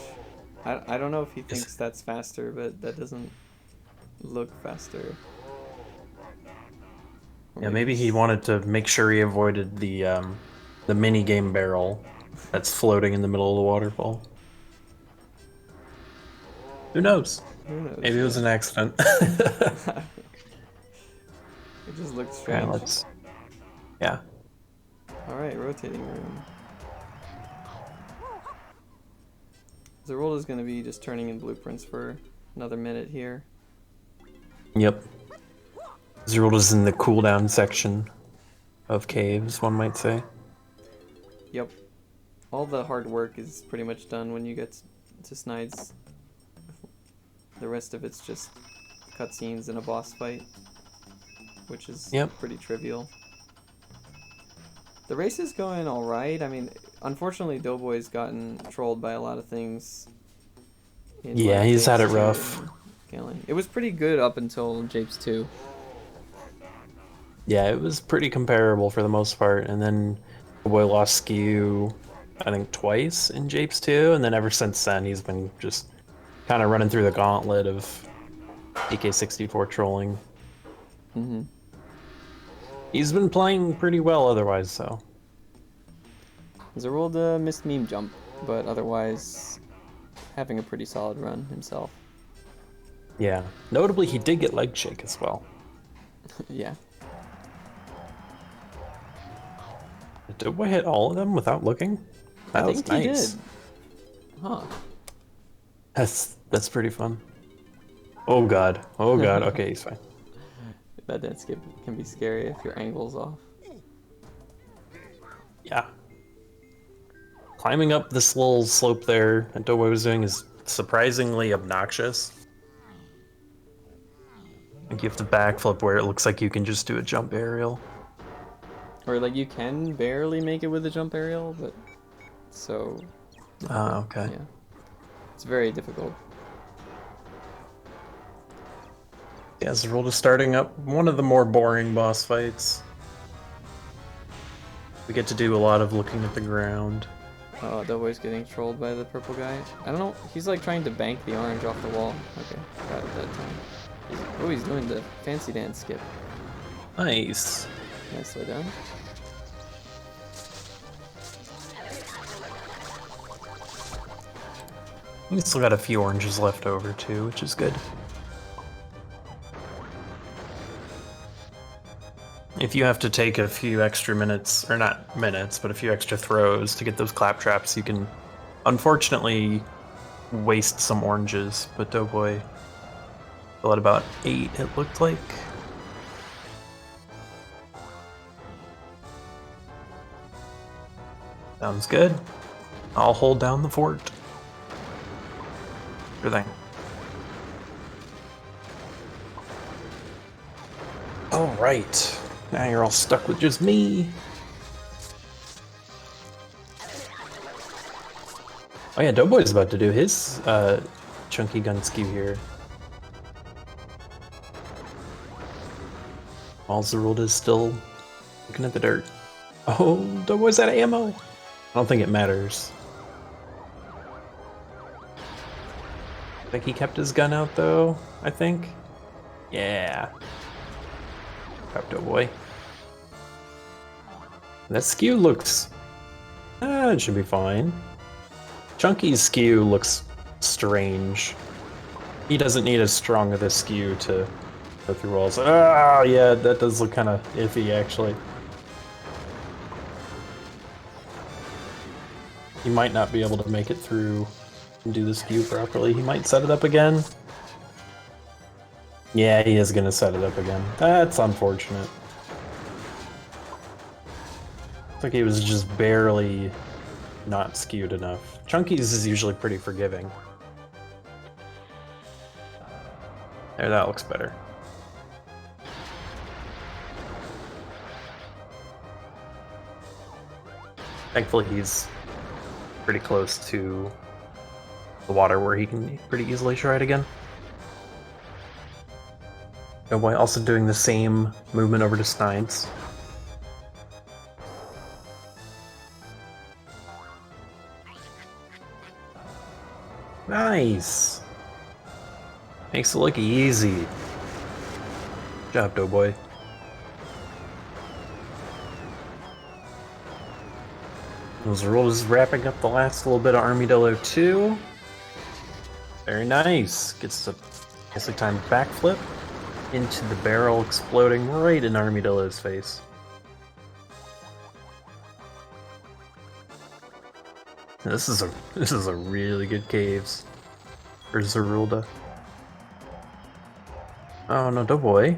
I don't know if he thinks that's faster, but that doesn't look faster. Or Yeah, maybe he it's- wanted to make sure he avoided the mini game barrel that's floating in the middle of the waterfall. Who knows? Who knows? Maybe it was yeah. an accident. It just looked Yeah, strange. let's. Yeah. Alright, rotating room. Zorulda's gonna be just turning in blueprints for another minute here. Yep. Zorulda's in the cooldown section of caves, one might say. Yep. All the hard work is pretty much done when you get to Snides. The rest of it's just cutscenes and a boss fight, which is pretty trivial. The race is going alright. I mean, unfortunately, Doughboy's gotten trolled by a lot of things. Yeah, like he's had it Japes 2 rough. and Killing. It was pretty good up until Japes 2. Yeah, it was pretty comparable for the most part, and then Doughboy lost skew, I think, twice in Japes 2, and then ever since then he's been just kind of running through the gauntlet of DK64 trolling. Mm-hmm. He's been playing pretty well otherwise, so. Zorulda missed meme jump, but otherwise having a pretty solid run himself. Yeah. Notably, he did get leg shake as well. Yeah. Did Doughboy hit all of them without looking? That was think nice. he did. Huh. That's pretty fun. Oh god. Oh god. Okay, he's fine. That dance skip can be scary if your angle's off. Yeah. Climbing up this little slope there that Doughboy was doing is surprisingly obnoxious. Like you have to backflip where it looks like you can just do a jump aerial. Or like you can barely make it with a jump aerial, but so Okay. yeah. It's very difficult. Yeah, Zorulda's starting up one of the more boring boss fights. We get to do a lot of looking at the ground. Oh, Doughboy's getting trolled by the purple guy. I don't know. He's like trying to bank the orange off the wall. Okay, got it that time. He's doing the fancy dance skip. Nice. Nicely done. We still got a few oranges left over too, which is good. If you have to take a few extra minutes, or not minutes, but a few extra throws to get those clap traps, you can unfortunately waste some oranges, but Doughboy still at about 8, it looked like. Sounds good. I'll hold down the fort. Sure thing. All right. Now you're all stuck with just me. Oh yeah, Doughboy's about to do his chunky gun skew here. While Zorulda's still looking at the dirt. Oh, Doughboy's out of ammo! I don't think it matters. I think he kept his gun out though, I think. Yeah. Crap, Doughboy. That skew looks... it should be fine. Chunky's skew looks strange. He doesn't need as strong of a skew to go through walls. Ah, yeah, that does look kind of iffy, actually. He might not be able to make it through and do the skew properly. He might set it up again. Yeah, he is going to set it up again. That's unfortunate. Looks like he was just barely not skewed enough. Chunky's is usually pretty forgiving. There, that looks better. Thankfully, he's pretty close to the water where he can pretty easily try it again. Doughboy also doing the same movement over to Snides. Nice! Makes it look easy. Good job, Doughboy. Zorulda's wrapping up the last little bit of Armadillo 2. Very nice. Gets a nicely timed backflip into the barrel, exploding right in Armadillo's face. This is a really good caves for Zorulda. Oh no, Doughboy.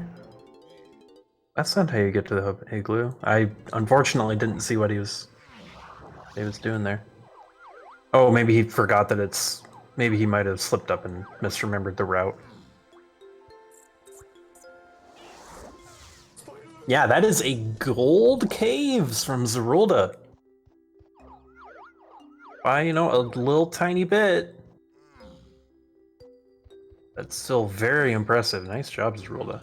That's not how you get to the igloo. I unfortunately didn't see what he was doing there. Oh, maybe he forgot that it's... Maybe he might have slipped up and misremembered the route. Yeah, that is a gold caves from Zorulda. By, you know, a little tiny bit. That's still very impressive. Nice job, Zorulda.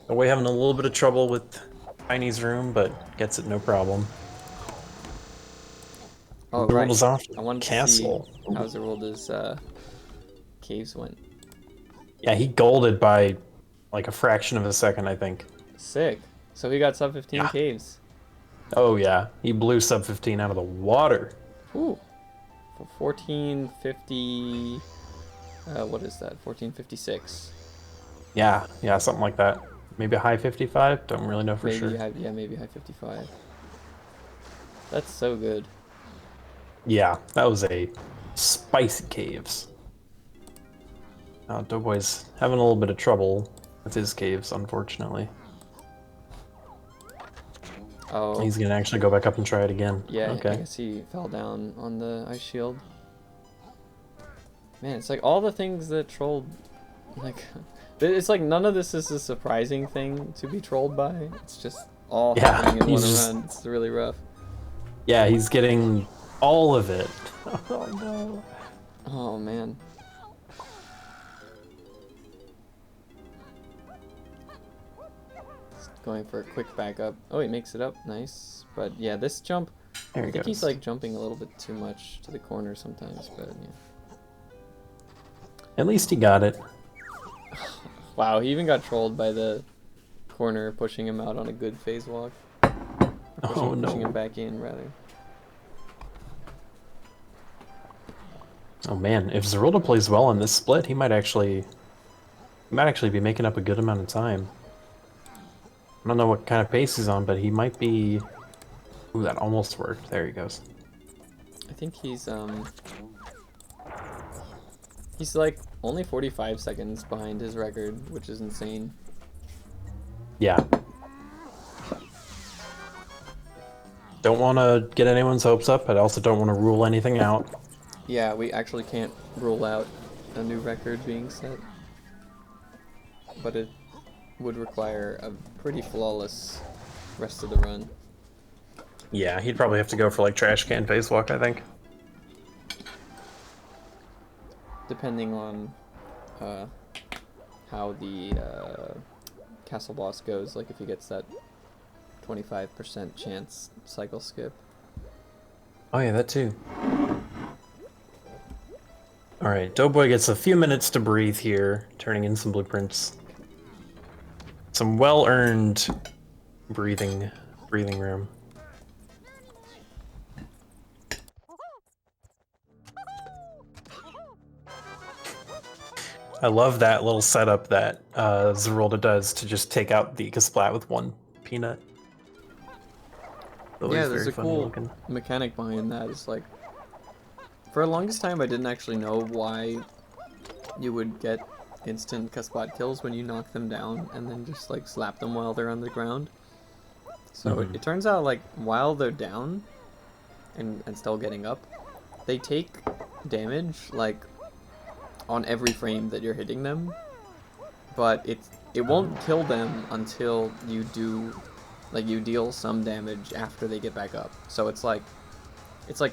We're having a little bit of trouble with Tiny's room, but gets it no problem. Oh, right. Off I wanted castle. to see how Zorulda's caves went. Yeah, he golded by like a fraction of a second, I think. Sick. So he got sub 15 caves. Oh yeah, he blew sub 15 out of the water. Ooh. For 1450. What is that? 1456. Yeah, something like that. Maybe a high 55. Don't really know for sure. Yeah, maybe high 55. That's so good. Yeah, that was a spicy caves. Now Doughboy's having a little bit of trouble with his caves, unfortunately. Oh. He's gonna actually go back up and try it again. Yeah, okay. I guess he fell down on the ice shield. Man, it's like all the things that trolled, like, it's like none of this is a surprising thing to be trolled by. It's just all happening in one run. It's really rough. Yeah, he's getting all of it. Oh no. Oh man. Going for a quick backup. Oh, he makes it up. Nice. But yeah, this jump, I think he's like jumping a little bit too much to the corner sometimes, but yeah. At least he got it. Wow, he even got trolled by the corner pushing him out on a good phase walk. Pushing him back in, rather. Oh man, if Zorulda plays well in this split, he might actually be making up a good amount of time. I don't know what kind of pace he's on, but he might be... Ooh, that almost worked. There he goes. I think he's like only 45 seconds behind his record, which is insane. Yeah. Don't want to get anyone's hopes up, but I also don't want to rule anything out. Yeah, we actually can't rule out a new record being set. But it would require a pretty flawless rest of the run. Yeah, he'd probably have to go for like trash can phase walk, I think. Depending on how the castle boss goes, like if he gets that 25% chance cycle skip. Oh yeah, that too. Alright, Doughboy gets a few minutes to breathe here, turning in some blueprints. Some well-earned breathing room. I love that little setup that Zorulda does to just take out the Kasplat with one peanut. Yeah, there's a cool mechanic behind that. It's like, for the longest time I didn't actually know why you would get instant Kasplat kills when you knock them down and then just like slap them while they're on the ground. So it turns out like while they're down and still getting up, they take damage like on every frame that you're hitting them, but it won't kill them until you deal some damage after they get back up. So it's like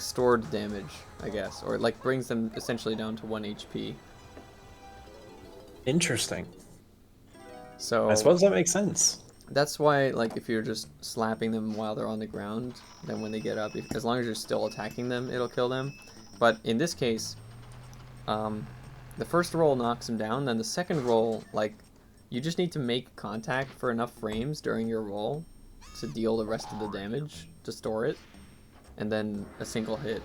stored damage, I guess, or it like brings them essentially down to 1 HP. Interesting. So I suppose that makes sense. That's why, like, if you're just slapping them while they're on the ground, then when they get up, as long as you're still attacking them, it'll kill them. But in this case, the first roll knocks them down, then the second roll, like, you just need to make contact for enough frames during your roll to deal the rest of the damage, to store it, and then a single hit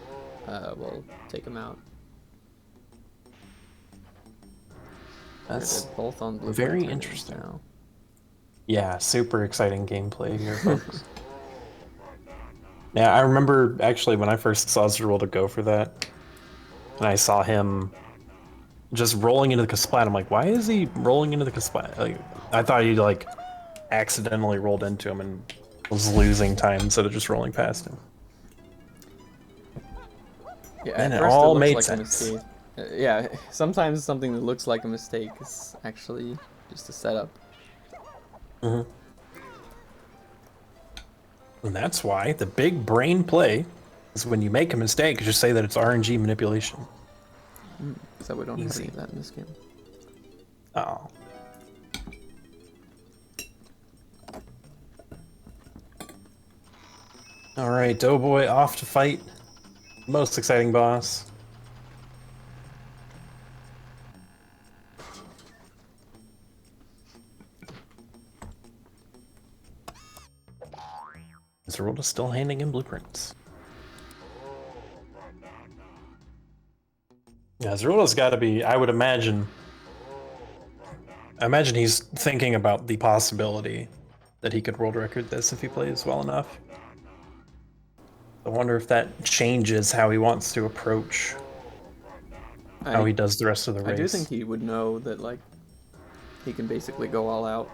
will take them out. That's both on blue very interesting. now. Yeah, super exciting gameplay here, folks. Yeah, I remember actually when I first saw Zorulda go for that, and I saw him just rolling into the Kasplat. I'm like, why is he rolling into the Kasplat? Like, I thought he like accidentally rolled into him and was losing time instead of just rolling past him. Yeah, and at it first all looks made like sense. a mistake. Yeah, sometimes something that looks like a mistake is actually just a setup. And that's why the big brain play is when you make a mistake, just say that it's RNG manipulation. So we don't have any of that in this game. Oh. Alright, Doughboy off to fight. Most exciting boss. Zorulda still handing in blueprints. Yeah, Zorulda's got to be, I would imagine. I imagine he's thinking about the possibility that he could world record this if he plays well enough. I wonder if that changes how he wants to approach how he does the rest of the race. I do think he would know that, like, he can basically go all out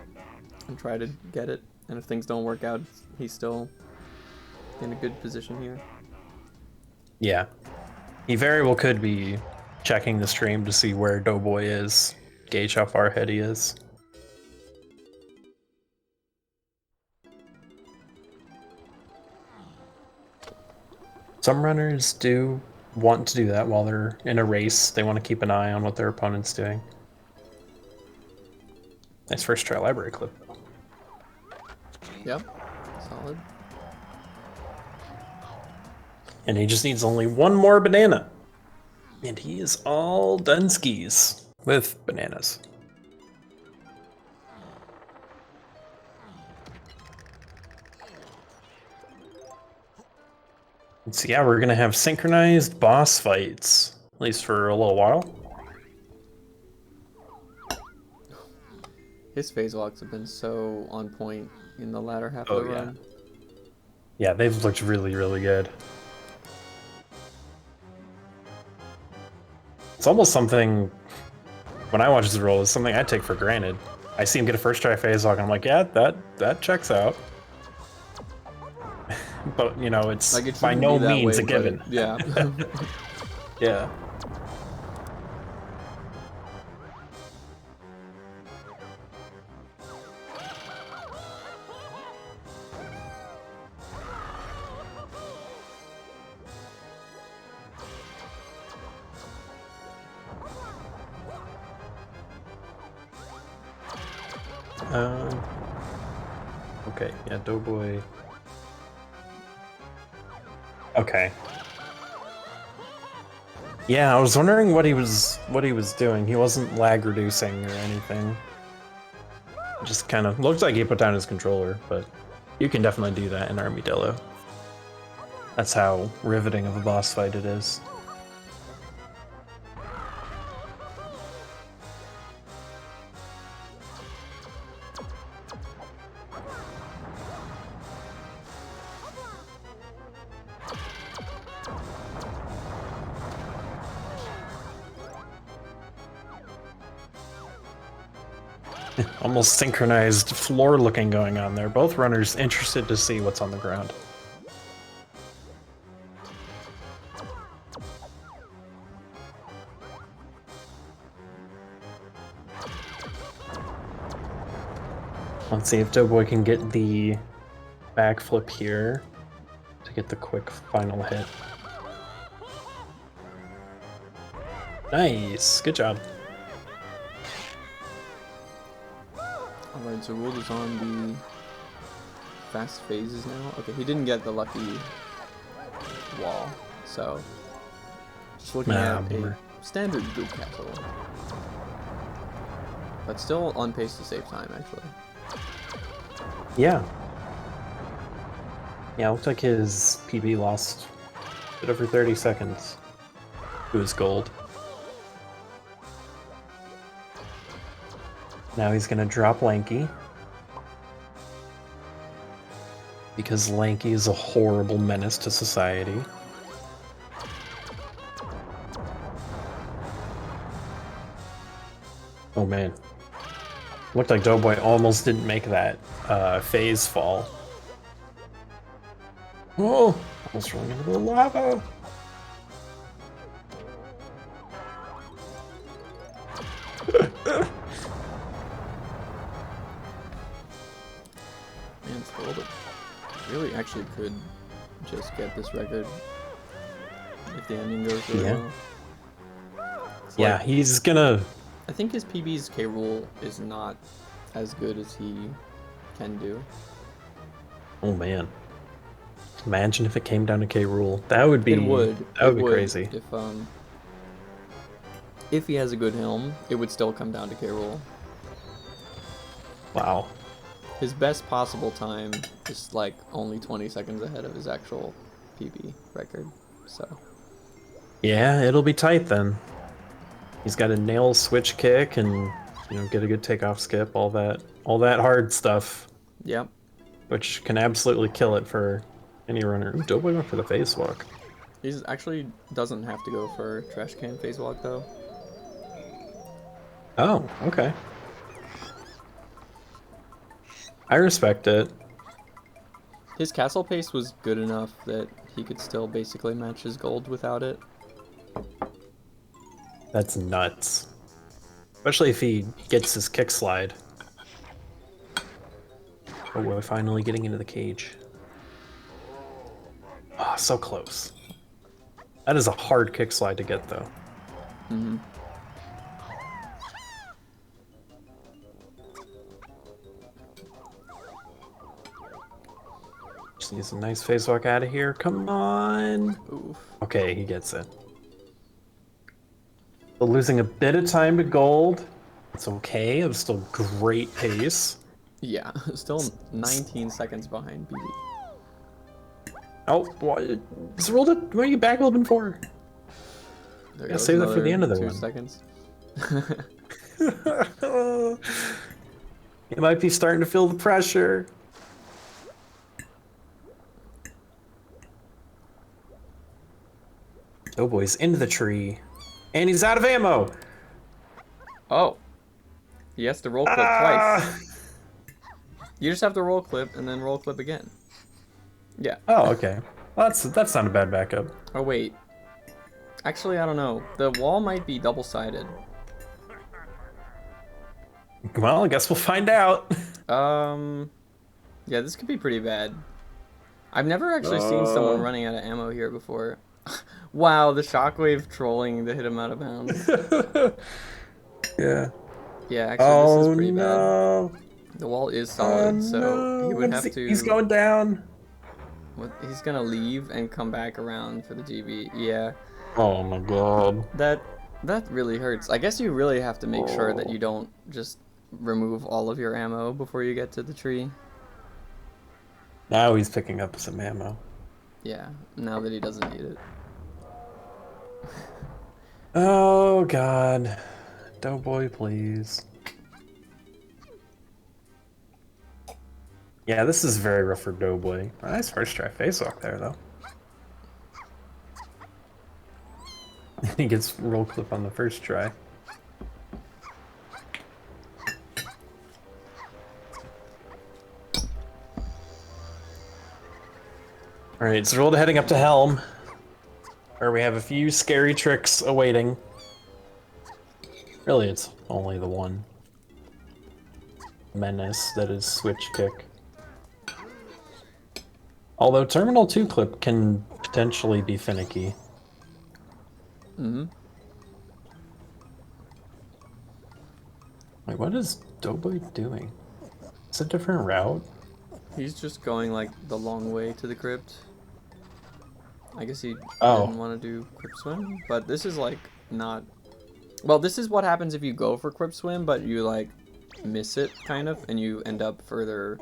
and try to get it, and if things don't work out, he's still in a good position here. Yeah. He very well could be checking the stream to see where Doughboy is, gauge how far ahead he is. Some runners do want to do that while they're in a race. They want to keep an eye on what their opponent's doing. Nice first try library clip. Yep, solid. And he just needs only one more banana. And he is all done skis with bananas. So yeah, we're gonna have synchronized boss fights, at least for a little while. His phase walks have been so on point in the latter half of the run. Yeah, they've looked really, really good. It's almost something, when I watch Zorulda, it's something I take for granted. I see him get a first try phase walk, and I'm like, yeah, that checks out. But, you know, it's like, by no means way, a given. Yeah. Yeah. Okay, yeah, Doughboy. Okay. Yeah, I was wondering what he was doing. He wasn't lag reducing or anything. Just kind of looks like he put down his controller, but you can definitely do that in Armadillo. That's how riveting of a boss fight it is. Almost synchronized floor looking going on there. Both runners interested to see what's on the ground. Let's see if Doughboy can get the backflip here to get the quick final hit. Nice, good job. Alright, Zorulda's on the fast phases now. Okay, he didn't get the lucky wall, so just looking at bummer. a standard good castle. But still on pace to save time, actually. Yeah. Yeah, looks like his PB lost a bit over 30 seconds to his gold. Now he's gonna drop Lanky. Because Lanky is a horrible menace to society. Oh man. Looked like Doughboy almost didn't make that phase fall. Oh! Almost rolling into the lava! Man, Zorulda really actually could just get this record if the ending goes really well. It's Yeah, like, he's gonna... I think his PB's K rule is not as good as he can do. Oh man. Imagine if it came down to K rule. That would be... It would. That would be crazy. If he has a good helm, it would still come down to K rule. Wow. His best possible time is like only 20 seconds ahead of his actual PB record. So Yeah, it'll be tight then. He's got to nail switch kick and, you know, get a good takeoff skip, all that hard stuff, yep. which can absolutely kill it for any runner. Ooh, Doughboy went for the face walk. He's actually doesn't have to go for trash can phase walk though. Oh, okay. I respect it. His castle pace was good enough that he could still basically match his gold without it. That's nuts. Especially if he gets his kick slide. Oh, we're finally getting into the cage. Oh, so close. That is a hard kick slide to get, though. Mm-hmm. Just needs a nice face walk out of here. Come on. Oof. Okay, he gets it. But losing a bit of time to gold. It's okay. It was still great pace. Yeah, still 19 seconds behind BB. Oh, what? Zorulda, what are you backflipping for? There Yeah, goes save that for the another end of the 2 one. seconds. You might be starting to feel the pressure. Doughboy's into the tree. And he's out of ammo! Oh. He has to roll clip twice. You just have to roll clip and then roll clip again. Yeah. Oh, okay. Well, that's not a bad backup. Oh, wait. Actually, I don't know. The wall might be double-sided. Well, I guess we'll find out. Yeah, this could be pretty bad. I've never actually seen someone running out of ammo here before. Wow, the shockwave trolling to hit him out of bounds. Yeah. Yeah, actually, this is pretty no. The wall is solid, so he would have to. He's going down. He's gonna leave and come back around for the GB. Yeah. Oh my god. That really hurts. I guess you really have to make sure that you don't just remove all of your ammo before you get to the tree. Now he's picking up some ammo. Yeah, now that he doesn't need it. Oh god. Doughboy, please. Yeah, this is very rough for Doughboy. Nice first try face walk there, though. He gets roll clip on the first try. Alright, so Zorulda heading up to Helm, where we have a few scary tricks awaiting. Really, it's only the one menace that is switch kick. Although Terminal 2 clip can potentially be finicky. Mm-hmm. Wait, what is Doughboy doing? It's a different route? He's just going like the long way to the crypt. I guess he didn't want to do crypt swim, but this is like not. Well, this is what happens if you go for crypt swim, but you like miss it kind of, and you end up further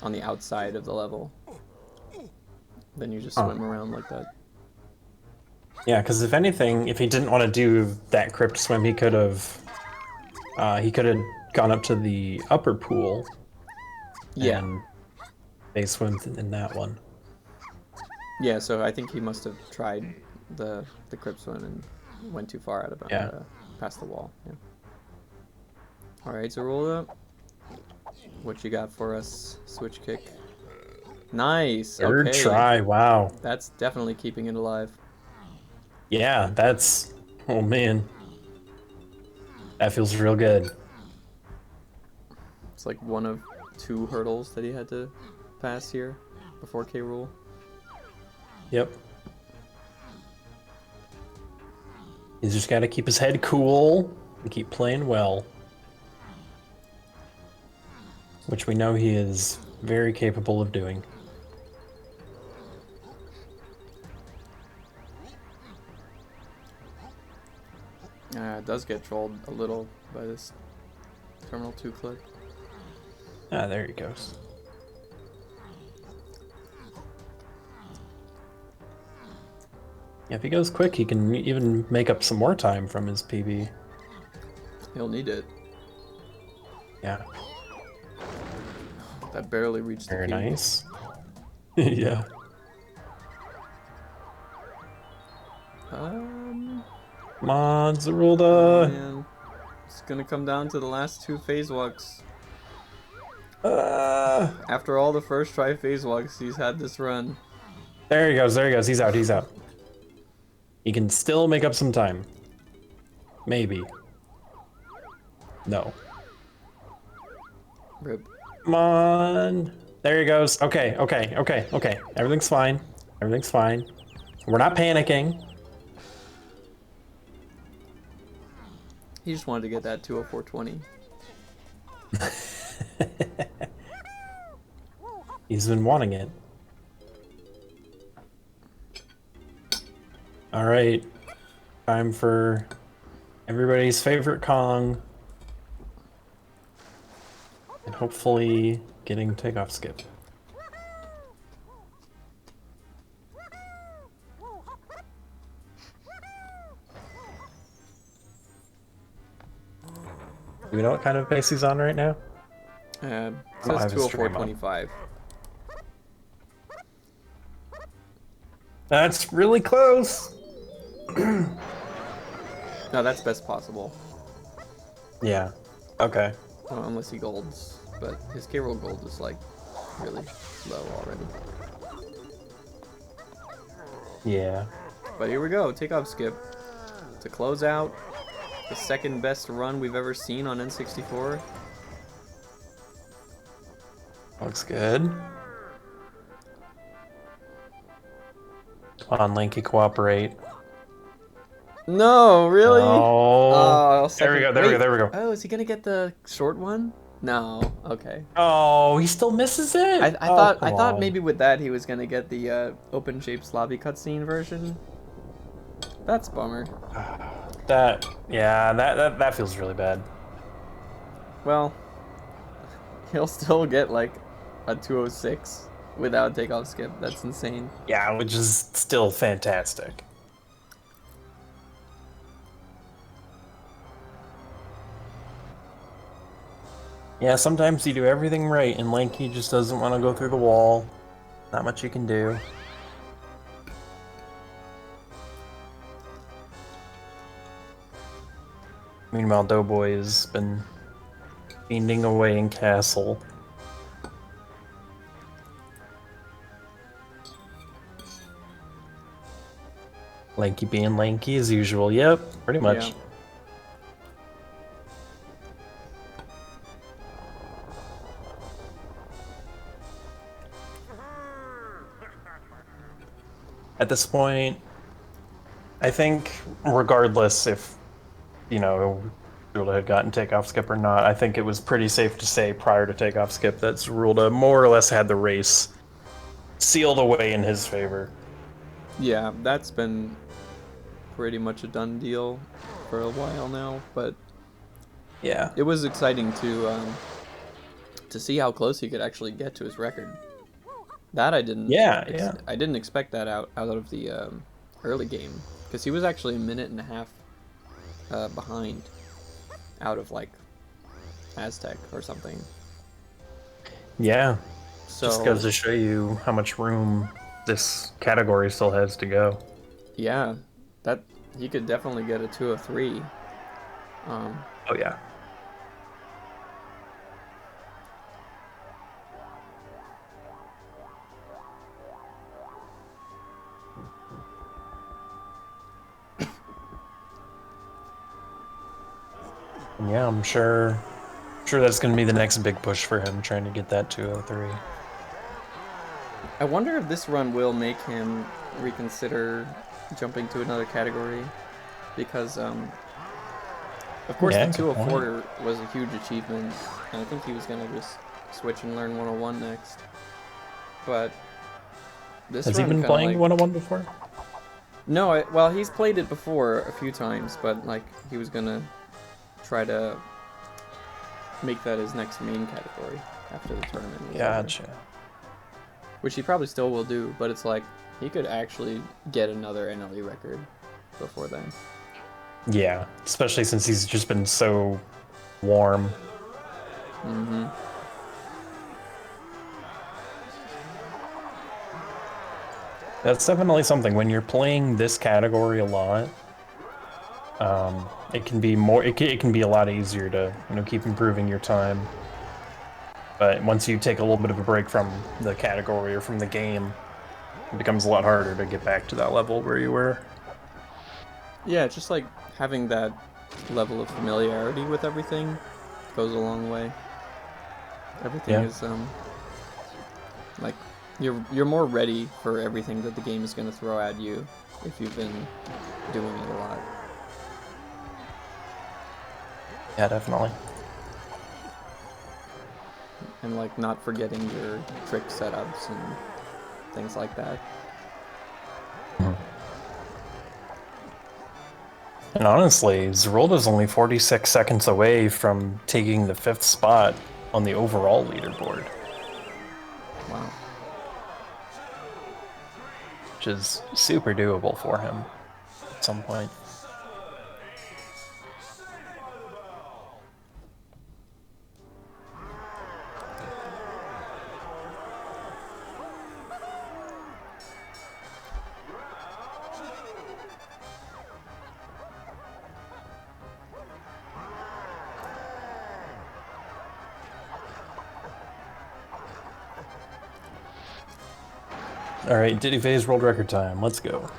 on the outside of the level. Then you just swim around like that. Yeah, because if anything, if he didn't want to do that crypt swim, he could have gone up to the upper pool. Yeah. And they swim in that one. Yeah, so I think he must have tried the crypt swim and went too far out of past the wall. Yeah. All right, Zorulda, what you got for us? Switch kick. Nice. Third okay. try. Wow. That's definitely keeping it alive. Yeah, that's. Oh man. That feels real good. It's like one of 2 hurdles that he had to pass here before K. Rool. Yep. He's just got to keep his head cool and keep playing well. Which we know he is very capable of doing. It does get trolled a little by this Terminal 2 clip. Ah, there he goes. Yeah, if he goes quick, he can even make up some more time from his PB. He'll need it. Yeah. That barely reached the Very key. nice. Yeah. Come on, Zorulda. Man. It's gonna come down to the last 2 phase walks. After all the first try phase walks, he's had this run. There he goes, there he goes. He's out, he's out. He can still make up some time. Maybe. No. Rip. Come on. There he goes. Okay, okay, okay, okay. Everything's fine. Everything's fine. We're not panicking. He just wanted to get that 204.20. He's been wanting it. All right. Time for everybody's favorite Kong. And hopefully getting takeoff skip. Do we know what kind of pace he's on right now? It don't have says his stream 204.25. That's really close. No, that's best possible. Yeah. Okay. Well, unless he golds, but his K. Rool gold is like really low already. Yeah. But here we go, takeoff skip to close out the second best run we've ever seen on N64. Looks good. Come on, Lanky, cooperate. No, really? Oh, there we second- go, there we go, wait. there we go. Oh, is he gonna get the short one? No, okay. Oh, he still misses it. I thought maybe with that he was gonna get the open shaped lobby cutscene version. That's a bummer. That feels really bad. Well, he'll still get like a 206 without takeoff skip. That's insane. Yeah, which is still fantastic. Yeah, sometimes you do everything right and Lanky just doesn't want to go through the wall. Not much you can do. Meanwhile, Doughboy has been fiending away in Castle. Lanky being lanky as usual. Yep, pretty much. Yeah. At this point, I think regardless if, you know, Zorulda had gotten takeoff skip or not, I think it was pretty safe to say prior to takeoff skip that Zorulda more or less had the race sealed away in his favor. Yeah, that's been pretty much a done deal for a while now, but Yeah. it was exciting to see how close he could actually get to his record. That I didn't. I didn't expect that out of the early game, because he was actually a minute and a half behind out of like Aztec or something. Yeah. So just goes to show you how much room this category still has to go. yeah, that he could definitely get a 203. Oh yeah. And yeah, I'm sure that's going to be the next big push for him, trying to get that 203. I wonder if this run will make him reconsider jumping to another category, because of course Yeah, the good 204 was a huge achievement, and I think he was gonna just switch and learn 101 next. But this Has he run been kinda playing like... 101 before? No, well, he's played it before a few times, but like he was gonna try to make that his next main category after the tournament was over. Gotcha. Which he probably still will do, but it's like he could actually get another NLE record before then. Yeah, especially since he's just been so warm. Mm-hmm. That's definitely something. When you're playing this category a lot, it can be more. It can be a lot easier to keep improving your time. But once you take a little bit of a break from the category or from the game, it becomes a lot harder to get back to that level where you were. Yeah, just like having that level of familiarity with everything goes a long way. Everything is like you're more ready for everything that the game is going to throw at you if you've been doing it a lot. Yeah, definitely. And like not forgetting your trick setups and things like that. And honestly, Zorulda's only 46 seconds away from taking the 5th spot on the overall leaderboard. Wow. Which is super doable for him at some point. Alright, Diddy phase world record time. Let's go.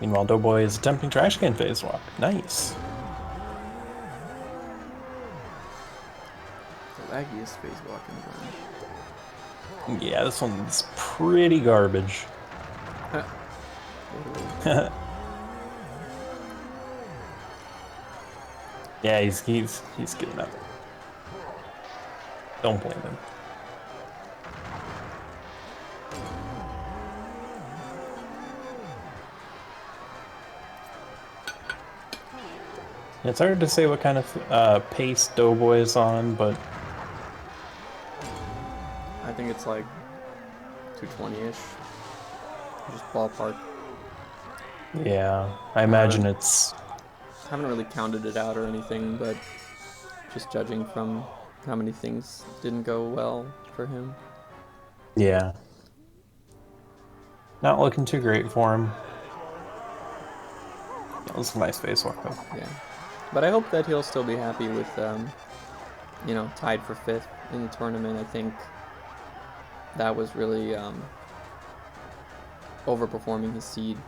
Meanwhile, Doughboy is attempting trash can phase walk. Nice. The laggiest phase walk in the game. Yeah, this one's pretty garbage. Yeah, he's getting up. Don't blame him. It's hard to say what kind of pace Doughboy is on, but I think it's like 220-ish. Just ballpark. yeah, I imagine it's... Haven't really counted it out or anything, but just judging from how many things didn't go well for him. Yeah. Not looking too great for him. That was a nice spacewalk, though. Yeah. But I hope that he'll still be happy with, you know, tied for 5th in the tournament. I think that was really overperforming his seed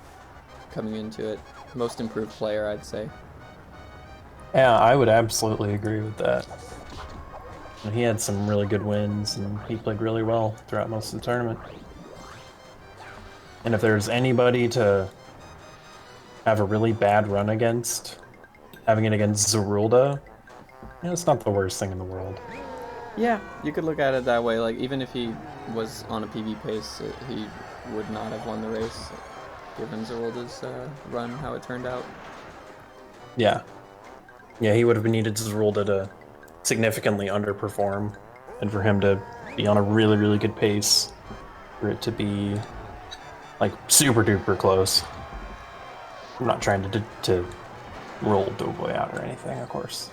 coming into it. Most improved player, I'd say. Yeah, I would absolutely agree with that. He had some really good wins, and he played really well throughout most of the tournament. And if there's anybody to have a really bad run against, having it against Zorulda, you know, it's not the worst thing in the world. Yeah, you could look at it that way. Like, even if he was on a PB pace, he would not have won the race, given Zorulda's run, how it turned out. Yeah. Yeah, he would have needed Zorulda to significantly underperform, and for him to be on a really, really good pace, for it to be, like, super duper close. I'm not trying to roll Doughboy out or anything, of course.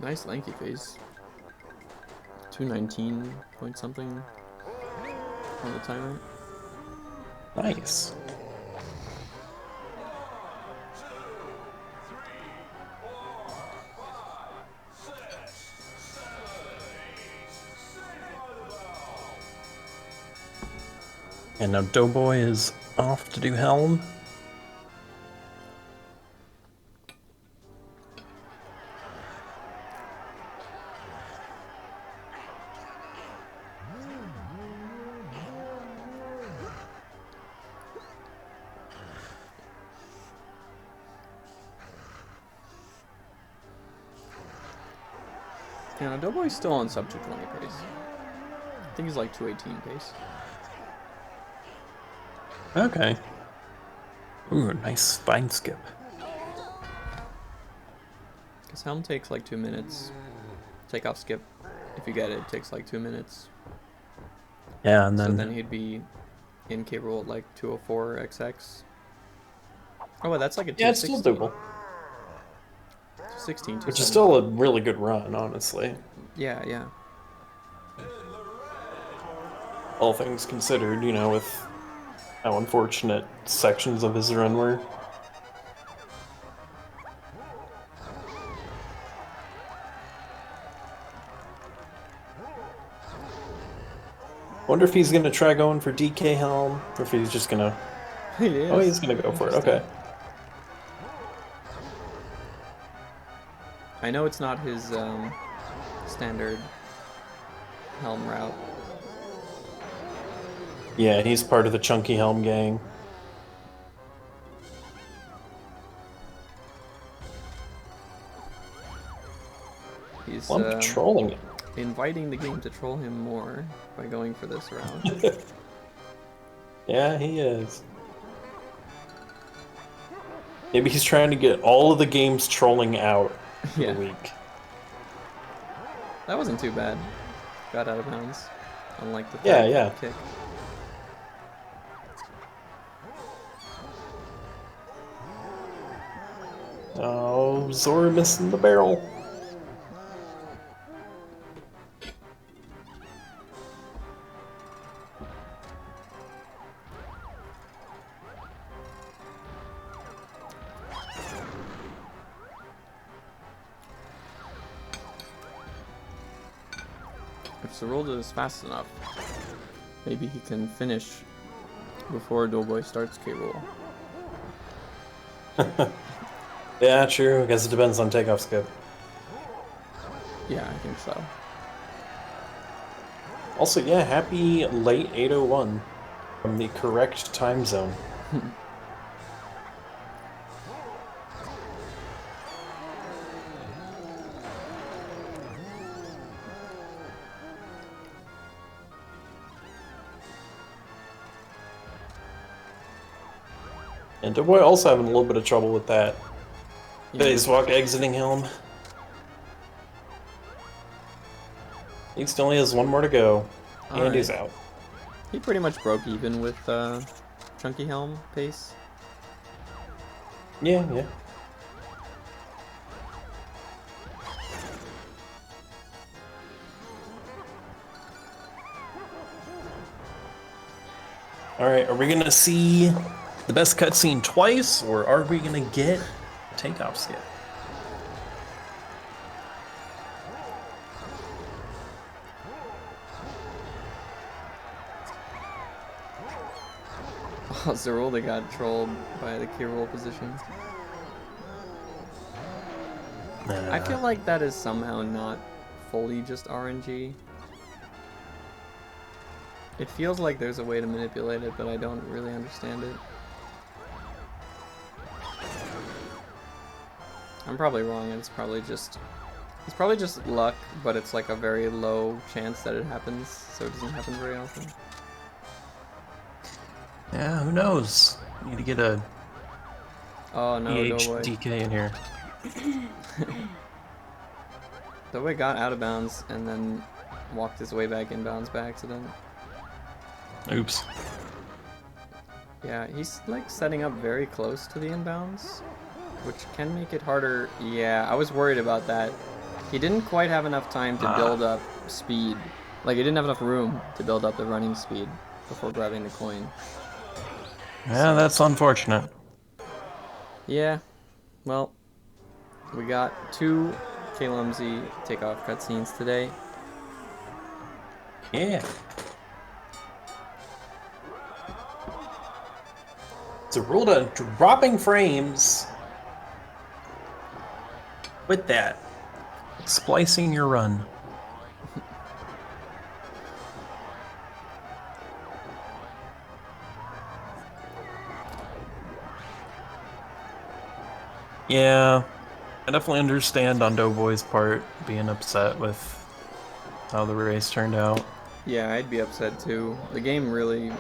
Nice lanky phase. 219 point something on the timer. Nice. And now Doughboy is off to do Helm. Yeah, Doughboy's still on sub 220 pace. I think he's like 218 pace. Okay. Ooh, nice spine skip. Because Helm takes like 2 minutes. Takeoff skip, if you get it, takes like 2 minutes. Yeah, and So then, then he'd be in K roll at like 204 XX. Oh, well, that's like a 216. yeah, it's still doable. 216, Which is still a really good run, honestly. Yeah, yeah. All things considered, you know, with how unfortunate sections of his run were. Wonder if he's gonna try going for DK Helm, or if he's just gonna... Oh, he's gonna go for it, okay. I know it's not his standard Helm route. Yeah, he's part of the Chunky Helm gang. He's Well, I'm trolling it. inviting the game to troll him more by going for this route. Yeah, he is. Maybe he's trying to get all of the game's trolling out for Yeah. the week. That wasn't too bad. Got out of bounds. Unlike the Yeah. kick. Oh, Zora missing the barrel. If Zorulda is fast enough, maybe he can finish before Doughboy starts K roll. Yeah, true. I guess it depends on takeoff skip. Yeah, I think so. Also, yeah, happy late 8:01 from the correct time zone. And Doughboy also having a little bit of trouble with that. Yeah. Spacewalk exiting Helm. He still only has one more to go. And he's out. He pretty much broke even with Chunky Helm pace. Yeah, yeah. Alright, are we gonna see the best cutscene twice, or are we gonna get a takeoff skip? Oh, Zorulda got trolled by the key roll position. I feel like that is somehow not fully just RNG. It feels like there's a way to manipulate it, but I don't really understand it. I'm probably wrong, and it's probably just luck, but it's like a very low chance that it happens, so it doesn't happen very often. Yeah, who knows? Need to get a Oh no, Doughboy. DK in here. Doughboy got out of bounds and then walked his way back inbounds by accident. Oops. Yeah, he's like setting up very close to the inbounds, which can make it harder. Yeah, I was worried about that. He didn't quite have enough time to build up speed. Like, he didn't have enough room to build up the running speed before grabbing the coin. Yeah, that's unfortunate. Yeah, well, we got 2 K-Lumsy takeoff cutscenes today. Yeah. Zorulda dropping frames with that. Splicing your run. Yeah, I definitely understand on Doughboy's part being upset with how the race turned out. Yeah, I'd be upset too. The game really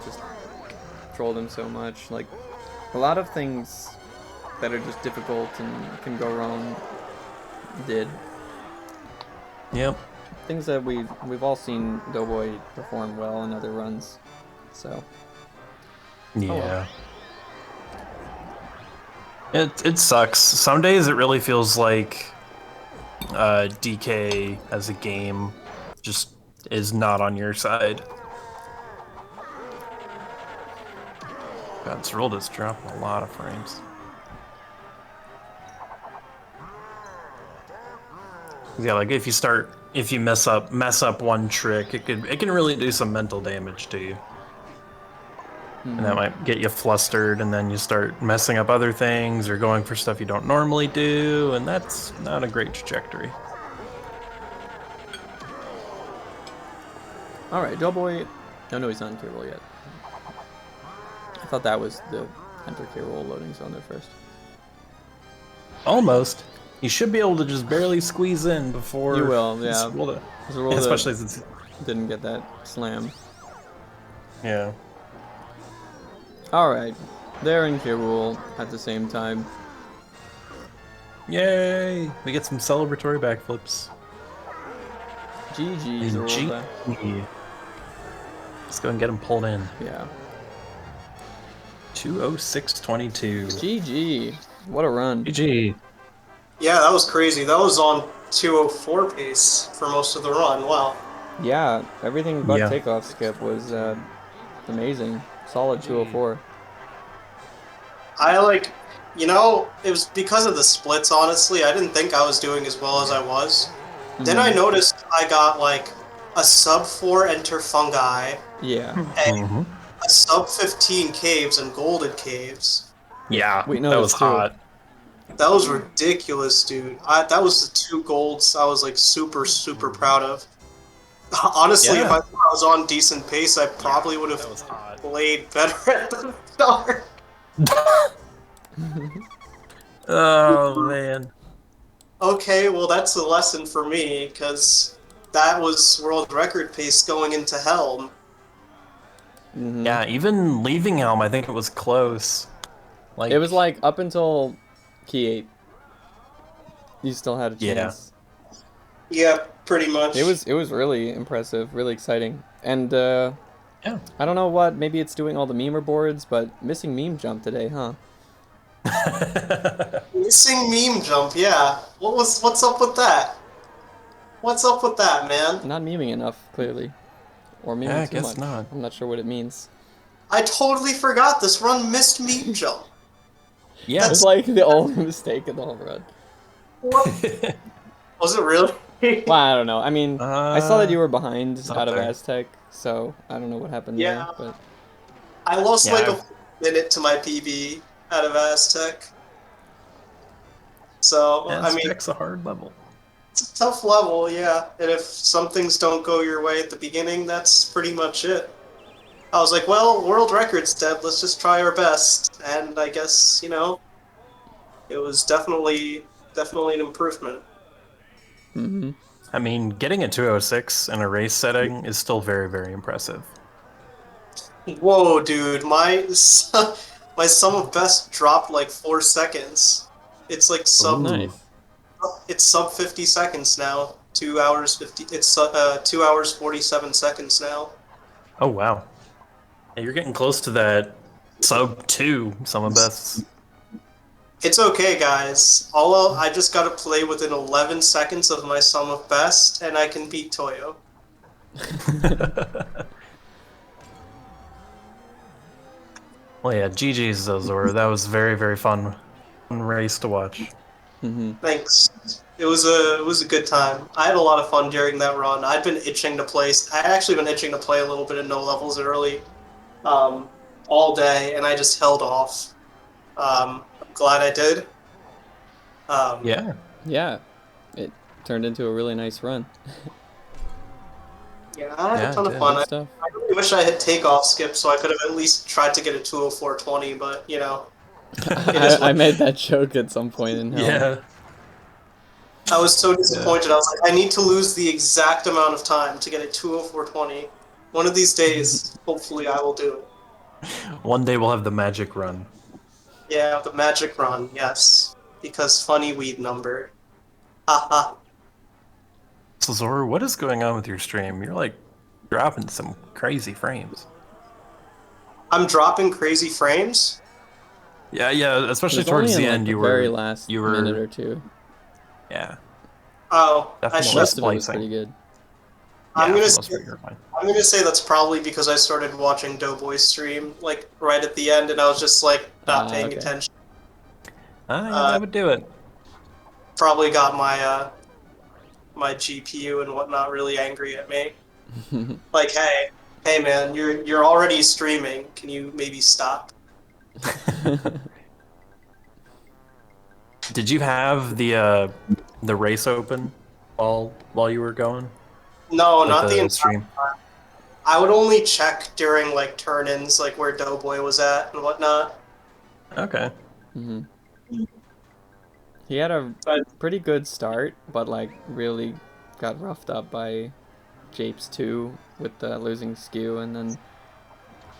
just trolled him so much. Like, a lot of things that are just difficult and can go wrong did. Yep. Things that we've all seen Doughboy perform well in other runs. So. Yeah. Oh well. It sucks. Some days it really feels like DK as a game just is not on your side. God, Zorulda's dropping a lot of frames. Yeah, like if you mess up one trick, it can really do some mental damage to you. And that might get you flustered, and then you start messing up other things or going for stuff you don't normally do, and that's not a great trajectory. Alright, Doughboy. No, he's not in K-Roll yet. I thought that was the enter K-Roll loading zone at first. Almost. You should be able to just barely squeeze in before... You will, yeah. Zorulda. Zorulda Especially since... didn't get that slam. Yeah. Alright, they're in K-Roll at the same time. Yay! We get some celebratory backflips. GG, Zorulda. GG. Let's go and get him pulled in. Yeah. 2:06:22. GG. What a run. GG. Yeah, that was crazy. That was on 2:04 pace for most of the run. Wow. Yeah, everything but Yeah. takeoff skip was amazing. Solid 204. It was because of the splits, honestly. I didn't think I was doing as well as I was. Then I noticed I got like a sub 4 enter fungi Yeah. and a sub 15 caves and golden caves. Yeah, We that was noticed too. hot. That was ridiculous, dude. That was the 2 golds I was like super proud of. Honestly, if I thought I was on decent pace, I probably would have played better at the start. Oh man. Okay, well that's a lesson for me, because that was world record pace going into Helm. Yeah, even leaving Helm, I think it was close. Like It was like up until Key 8. You still had a chance. Yeah, pretty much. It was really impressive, really exciting. And yeah. I don't know what, maybe it's doing all the memer boards, but missing meme jump today, huh? Missing meme jump, yeah. What's up with that? What's up with that, man? Not meming enough, clearly. Or meming Yeah, I too guess much. not. I'm not sure what it means. I totally forgot this run missed meme jump. Yeah. It's like the only mistake in the whole run. What? Was it really? Well, I don't know. I mean, I saw that you were behind up out of there. Aztec, so I don't know what happened Yeah. there. But I lost like a minute to my PB out of Aztec. So, I mean, Aztec's a hard level. it's a tough level, yeah. And if some things don't go your way at the beginning, that's pretty much it. I was like, well, world record's dead, let's just try our best. And I guess, you know, it was definitely an improvement. mm-hmm. I mean, getting a 206 in a race setting is still very, very impressive. Whoa, dude, my sum of best dropped like 4 seconds. It's like Nice. it's sub 50 seconds now. 2 hours 50. It's 2 hours 47 seconds now. Oh wow. Yeah, you're getting close to that sub 2 some of best. It's okay, guys. I just gotta play within 11 seconds of my sum of best, and I can beat Toyo. Well, yeah, GG's Zora. That was very, very fun race to watch. Mm-hmm. Thanks. It was a good time. I had a lot of fun during that run. I'd been itching to play. I actually been itching to play a little bit of no levels early, all day, and I just held off. I'm glad I did. Yeah. Yeah, it turned into a really nice run. Yeah, I had a ton of Good fun. stuff. I really wish I had takeoff skip so I could have at least tried to get a 204.20, but you know. I made that joke at some point in Hell. Yeah. I was so disappointed. I was like, I need to lose the exact amount of time to get a 204.20. One of these days, hopefully, I will do it. One day we'll have the magic run. Yeah, the magic run, yes. Because funny weed number. Haha. So Zora, what is going on with your stream? You're like dropping some crazy frames. I'm dropping crazy frames? Yeah, especially It was towards only the in, end. like, the very last minute or two. Yeah. Oh, Definitely I The should. rest of it was splicing. pretty good. I'm Yeah, gonna for the most say, part, you're fine. I'm gonna say that's probably because I started watching Doughboy's stream like right at the end, and I was just like not paying Okay. attention. Yeah, that would do it. Probably got my my GPU and whatnot really angry at me. Like, hey man, you're already streaming. Can you maybe stop? Did you have the race open while you were going? No, Like not the entire stream. time. I would only check during like turn-ins, like where Doughboy was at and whatnot. Okay. Mm-hmm. He had a pretty good start, but like really got roughed up by Japes 2 with the losing skew, and then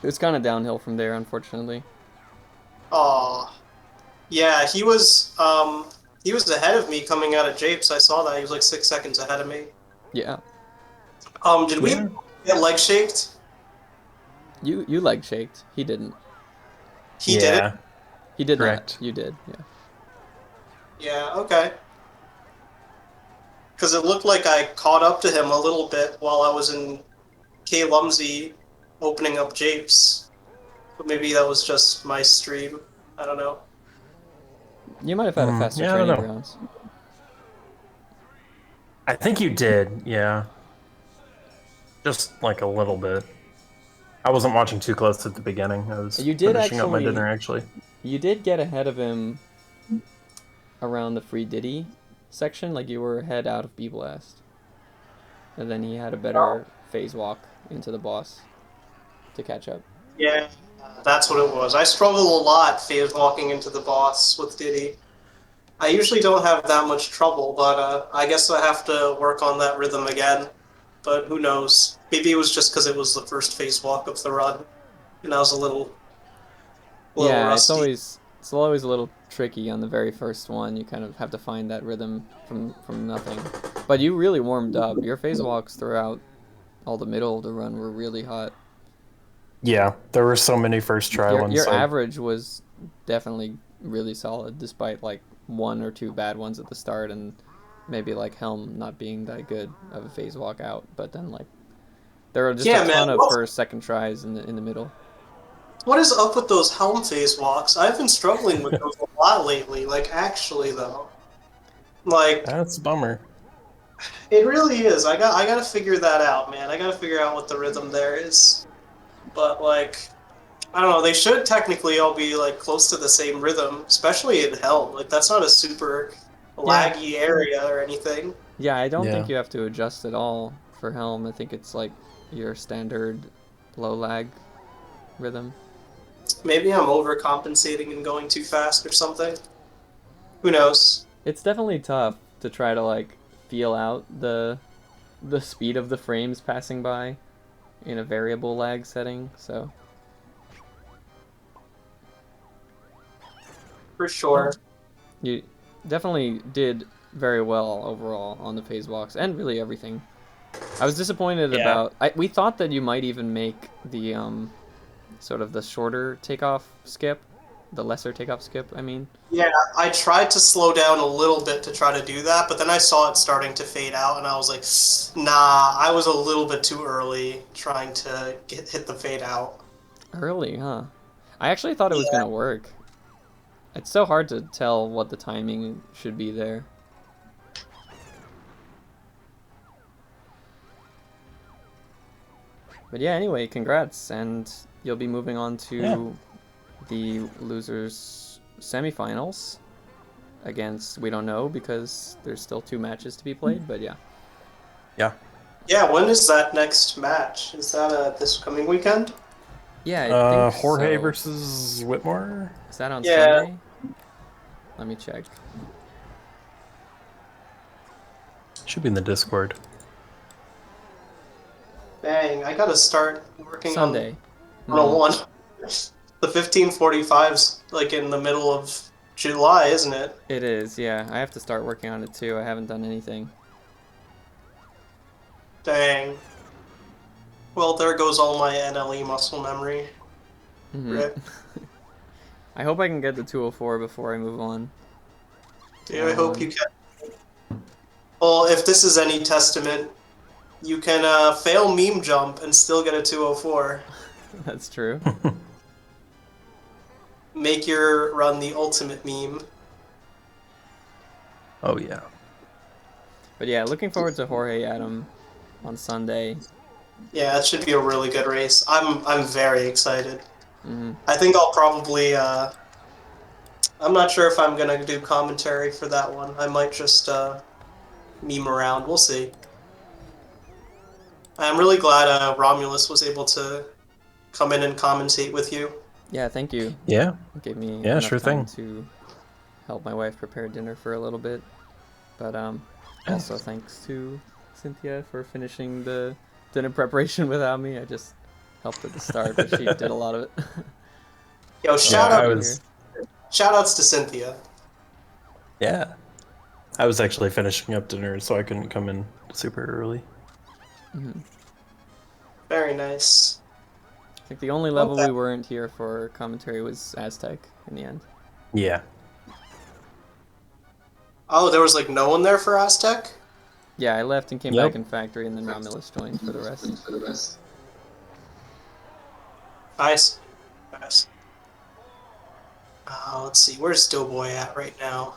it was kind of downhill from there, unfortunately. Aw. Yeah, he was ahead of me coming out of Japes. I saw that. He was like 6 seconds ahead of me. Yeah. Did we get leg shaked? You leg shaked. He didn't. He did it? He did Correct. not. You did, yeah. Yeah, okay. Because it looked like I caught up to him a little bit while I was in K Lumsey opening up Japes. But maybe that was just my stream. I don't know. You might have had a faster yeah, I don't training know. grounds. I think you did, yeah. Just like a little bit. I wasn't watching too close at the beginning. I was You did finishing up my actually- dinner, actually. You did get ahead of him around the free Diddy section, like you were ahead out of B Blast. And then he had a better phase walk into the boss to catch up. Yeah, that's what it was. I struggle a lot phase walking into the boss with Diddy. I usually don't have that much trouble, but I guess I have to work on that rhythm again. But who knows? Maybe it was just because it was the first phase walk of the run, and I was a little Yeah, rusty. it's always a little tricky on the very first one. You kind of have to find that rhythm from nothing. But you really warmed up. Your phase walks throughout all the middle of the run were really hot. Yeah, there were so many first try ones. Your average was definitely really solid, despite like 1 or 2 bad ones at the start, and maybe like Helm not being that good of a phase walk out. But then like there were just a ton of first, second tries in the middle. What is up with those Helm phase walks? I've been struggling with those a lot lately. Like actually though, like that's a bummer. It really is. I gotta figure that out, man. I gotta figure out what the rhythm there is. But like, I don't know. They should technically all be like close to the same rhythm, especially in Helm. Like that's not a super laggy area or anything. Yeah, I don't think you have to adjust at all for Helm. I think it's like your standard low lag rhythm. Maybe I'm overcompensating and going too fast or something. Who knows? It's definitely tough to try to like feel out the speed of the frames passing by in a variable lag setting, so For sure. you definitely did very well overall on the phase walks and really everything. I was disappointed about we thought that you might even make the sort of the shorter takeoff skip, the lesser takeoff skip, I mean. Yeah, I tried to slow down a little bit to try to do that, but then I saw it starting to fade out, and I was like, nah, I was a little bit too early trying to hit the fade out. Early, huh? I actually thought it was going to work. It's so hard to tell what the timing should be there. But yeah, anyway, congrats, and you'll be moving on to the losers semifinals against, we don't know because there's still 2 matches to be played, but yeah. Yeah, when is that next match? Is that this coming weekend? Yeah, I think Jorge so. versus Whitmore? Is that on Sunday? Let me check. Should be in the Discord. Dang, I gotta start working Sunday. on 101. The 1545's like in the middle of July, isn't it? It is, yeah. I have to start working on it too. I haven't done anything. Dang. Well, there goes all my NLE muscle memory. Rip. I hope I can get the 204 before I move on. Dude, I hope you can. Well, if this is any testament, you can fail meme jump and still get a 204. That's true. Make your run the ultimate meme. Oh yeah. But yeah, looking forward to Jorge Adam on Sunday. Yeah, it should be a really good race. I'm very excited. I think I'll probably I'm not sure if I'm gonna do commentary for that one. I might just meme around. We'll see. I'm really glad Romulus was able to come in and commentate with you. Yeah, thank you. Yeah. It gave me Yeah, enough sure time thing. to help my wife prepare dinner for a little bit. But also thanks to Cynthia for finishing the dinner preparation without me. I just helped at the start, but she did a lot of it. Yo, shoutouts to Cynthia. Yeah. I was actually finishing up dinner, so I couldn't come in super early. Very nice. I think the only level we weren't here for commentary was Aztec in the end. Yeah. Oh, there was like no one there for Aztec? Yeah, I left and came back in factory, and then Romulus joined for the rest. Nice. Nice. Let's see, where's Doughboy at right now?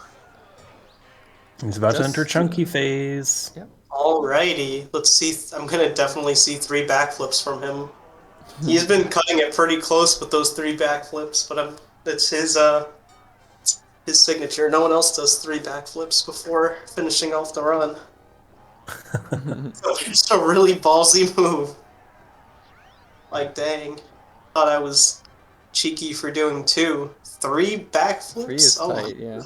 He's about to enter chunky phase. Yep. Alrighty, let's see. I'm gonna definitely see 3 backflips from him. He's been cutting it pretty close with those 3 backflips, but it's his his signature. No one else does 3 backflips before finishing off the run. So it's a really ballsy move. Like, dang. Thought I was cheeky for doing 2. 3 backflips? 3 is tight, yeah.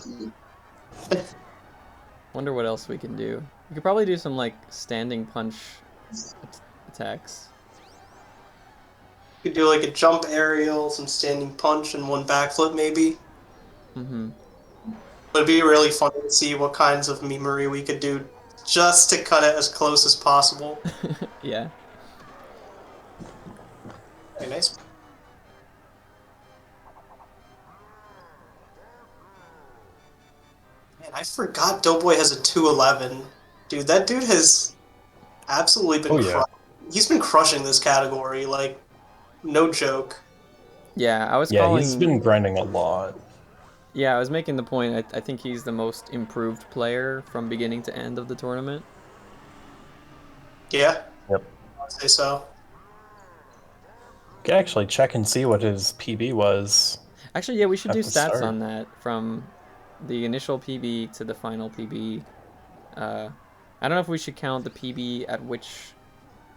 Wonder what else we can do. We could probably do some, like, standing punch attacks. Could do like a jump aerial, some standing punch, and 1 backflip maybe. Mm-hmm. But it'd be really fun to see what kinds of memery we could do just to cut it as close as possible. Yeah. Very nice. Man, I forgot Doughboy has a 211. Dude, that dude has absolutely been he's been crushing this category, like, no joke. Yeah, I was Yeah, calling... he's been grinding a lot. Yeah, I was making the point, I think he's the most improved player from beginning to end of the tournament. Yeah? Yep. I'd say so. You can actually check and see what his PB was. Actually, yeah, we should At do the stats start. on that from the initial PB to the final PB. I don't know if we should count the PB at which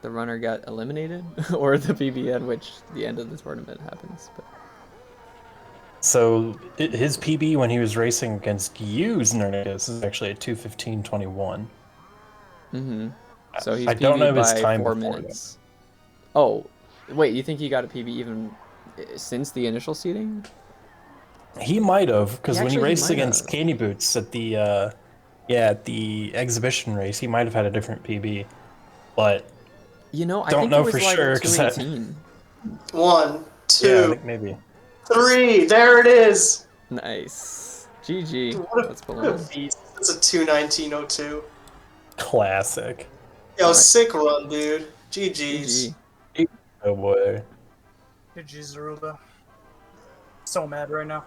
the runner got eliminated or the PB at which the end of the tournament happens. But... So his PB when he was racing against you, Znernicus, is actually a 2:15:21. Mm-hmm. So he's I don't know PB'd his by time 4 before minutes. Oh, wait, you think he got a PB even since the initial seeding? He might have, because when he Actually, he raced might against have. Candy Boots at the at the exhibition race, he might have had a different PB, but You know, I don't think know it was for like sure, 'cause that- 218. 1, 2, yeah, I think maybe. 3. There it is. Nice. GG. Dude, what That's a below. beast. It's a 2:19:02. Classic. Yo, Alright. sick run, dude. GG's. GG. Oh boy. GG Zorulda. So mad right now.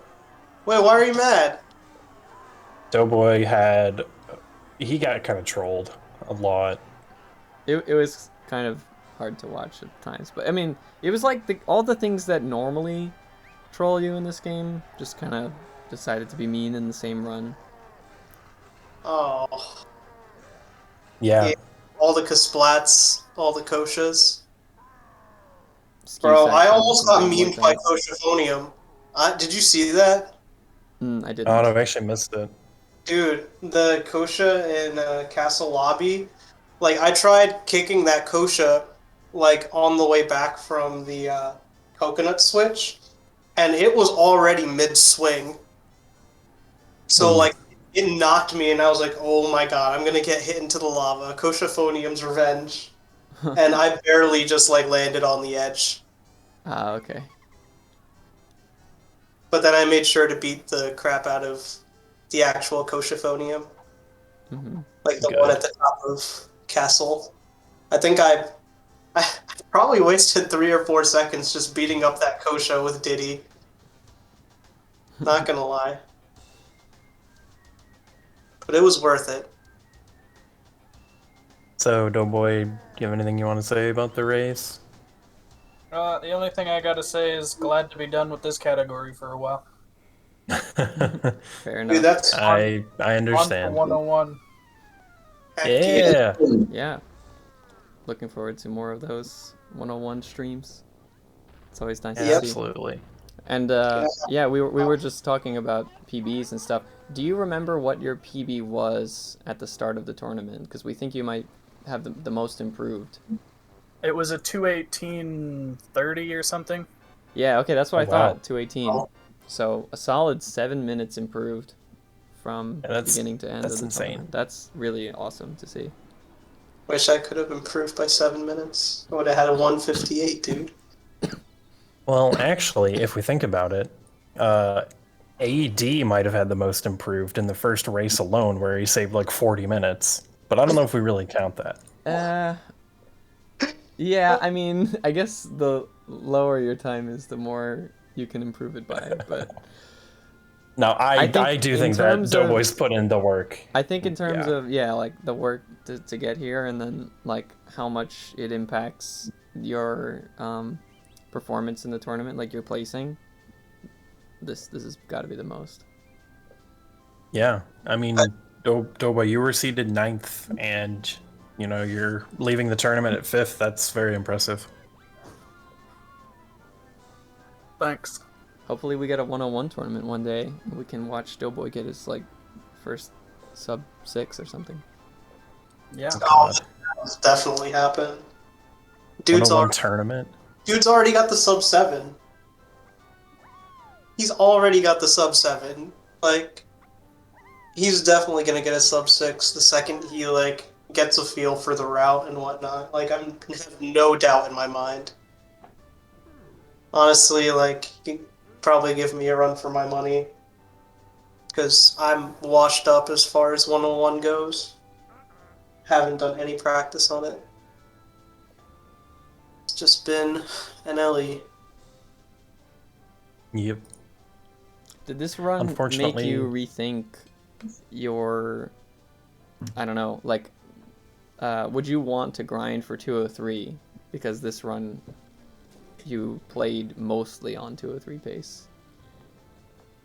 Wait, why are you mad? Doughboy he got kind of trolled a lot. It was kind of hard to watch at times, but I mean, it was like all the things that normally troll you in this game just kind of decided to be mean in the same run. Oh. Yeah. All the Kasplats, all the Koshas. Skew Bro, I sections almost and got things memed like by that. Koshaphonium. Did you see that? I didn't. Oh, I've actually missed it. Dude, the Kosha in Castle Lobby, like, I tried kicking that Kosha, like, on the way back from the coconut switch, and it was already mid-swing. So, like, it knocked me, and I was like, oh my god, I'm gonna get hit into the lava. Koshaphonium's revenge. And I barely just, like, landed on the edge. Ah, okay. But then I made sure to beat the crap out of the actual Koshaphonium. Like the one at the top of Castle. I think I probably wasted 3 or 4 seconds just beating up that Kosha with Diddy. Not gonna lie. But it was worth it. So, Doughboy, do you have anything you want to say about the race? The only thing I gotta say is glad to be done with this category for a while. Fair enough. Dude, that's I understand. On for 101. Yeah. Yeah. Looking forward to more of those 101 streams. It's always nice to see. Absolutely. And yeah, we were just talking about PBs and stuff. Do you remember what your PB was at the start of the tournament? Because we think you might have the most improved. It was a 2:18:30 or something. Yeah, okay, that's what I wow. thought. 218. So a solid 7 minutes improved from beginning to end of the insane. tournament. That's really awesome to see. Wish I could have improved by 7 minutes. I would have had a 158, dude. Well, actually, if we think about it, AD might have had the most improved in the first race alone, where he saved like 40 minutes. But I don't know if we really count that. Yeah, I mean, I guess the lower your time is, the more you can improve it by. But No, I do think that terms Doughboy's of- put in the work. I think in terms Yeah. of like the work to get here, and then like how much it impacts your performance in the tournament, like your placing. This has got to be the most. Yeah, I mean, Doughboy, you were seeded 9th, and you know you're leaving the tournament at 5th. That's very impressive. Thanks. Hopefully we get a 101 tournament one day and we can watch Doughboy get his like first sub 6 or something. Yeah. Oh, that's definitely happen. Dude's 101 already, tournament. dude's already got the sub 7. He's already got the sub 7. Like, he's definitely gonna get a sub 6 the second he like gets a feel for the route and whatnot. Like, I have no doubt in my mind. Honestly, like, he'd probably give me a run for my money because I'm washed up as far as 101 goes. Haven't done any practice on it. It's just been an Ellie. Yep. Did this run make Unfortunately- you rethink your, I don't know, like, would you want to grind for 203? Because this run, you played mostly on 203 pace.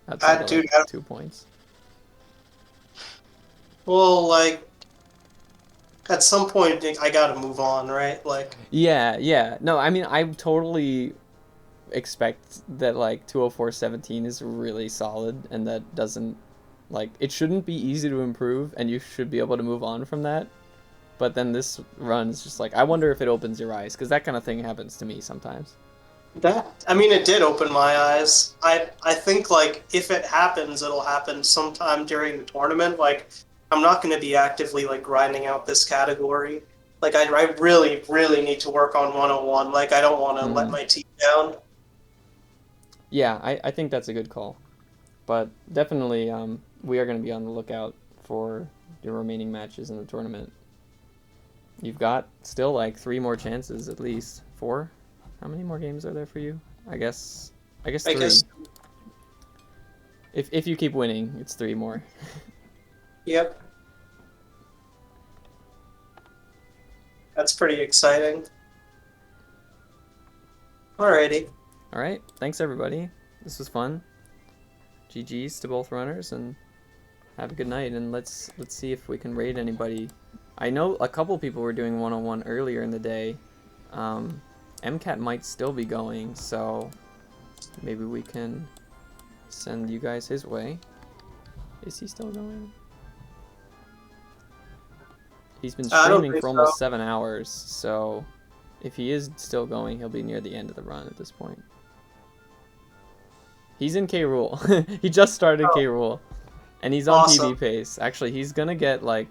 Outside of, Dude, like, 2 points. Well, like, at some point, I gotta move on, right? Like, Yeah. No, I mean, I totally expect that, like, 204.17 is really solid, and that doesn't, like, it shouldn't be easy to improve, and you should be able to move on from that. But then this run is just like, I wonder if it opens your eyes, because that kind of thing happens to me sometimes. I mean, it did open my eyes. I think, like, if it happens, it'll happen sometime during the tournament. Like, I'm not going to be actively, like, grinding out this category. Like, I really, really need to work on 101. Like, I don't want to let my team down. Yeah, I think that's a good call. But definitely, we are going to be on the lookout for your remaining matches in the tournament. You've got still, like, 3 more chances at least. 4? How many more games are there for you? I guess 3. If you keep winning, it's 3 more. Yep. That's pretty exciting. Alrighty. All right, thanks everybody. This was fun. GG's to both runners, and have a good night. And let's see if we can raid anybody. I know a couple people were doing 101 earlier in the day. MCAT might still be going, so maybe we can send you guys his way. Is he still going? He's been streaming for almost 7 hours, so if he is still going, he'll be near the end of the run at this point. He's in K. Rool. He just started K. Rool, and he's on PB pace. Actually, he's gonna get like,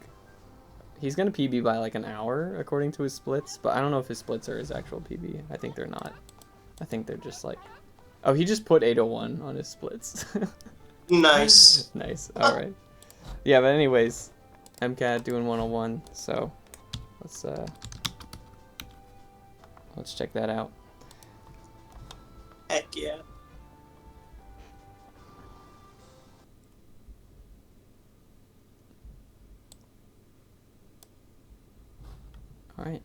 he's gonna PB by like an hour according to his splits, but I don't know if his splits are his actual PB. I think they're not. I think they're just like, oh, he just put 801 on his splits. Nice. Nice. All right. Yeah, but anyways, MCAT doing 101, so let's check that out. Heck yeah. All right.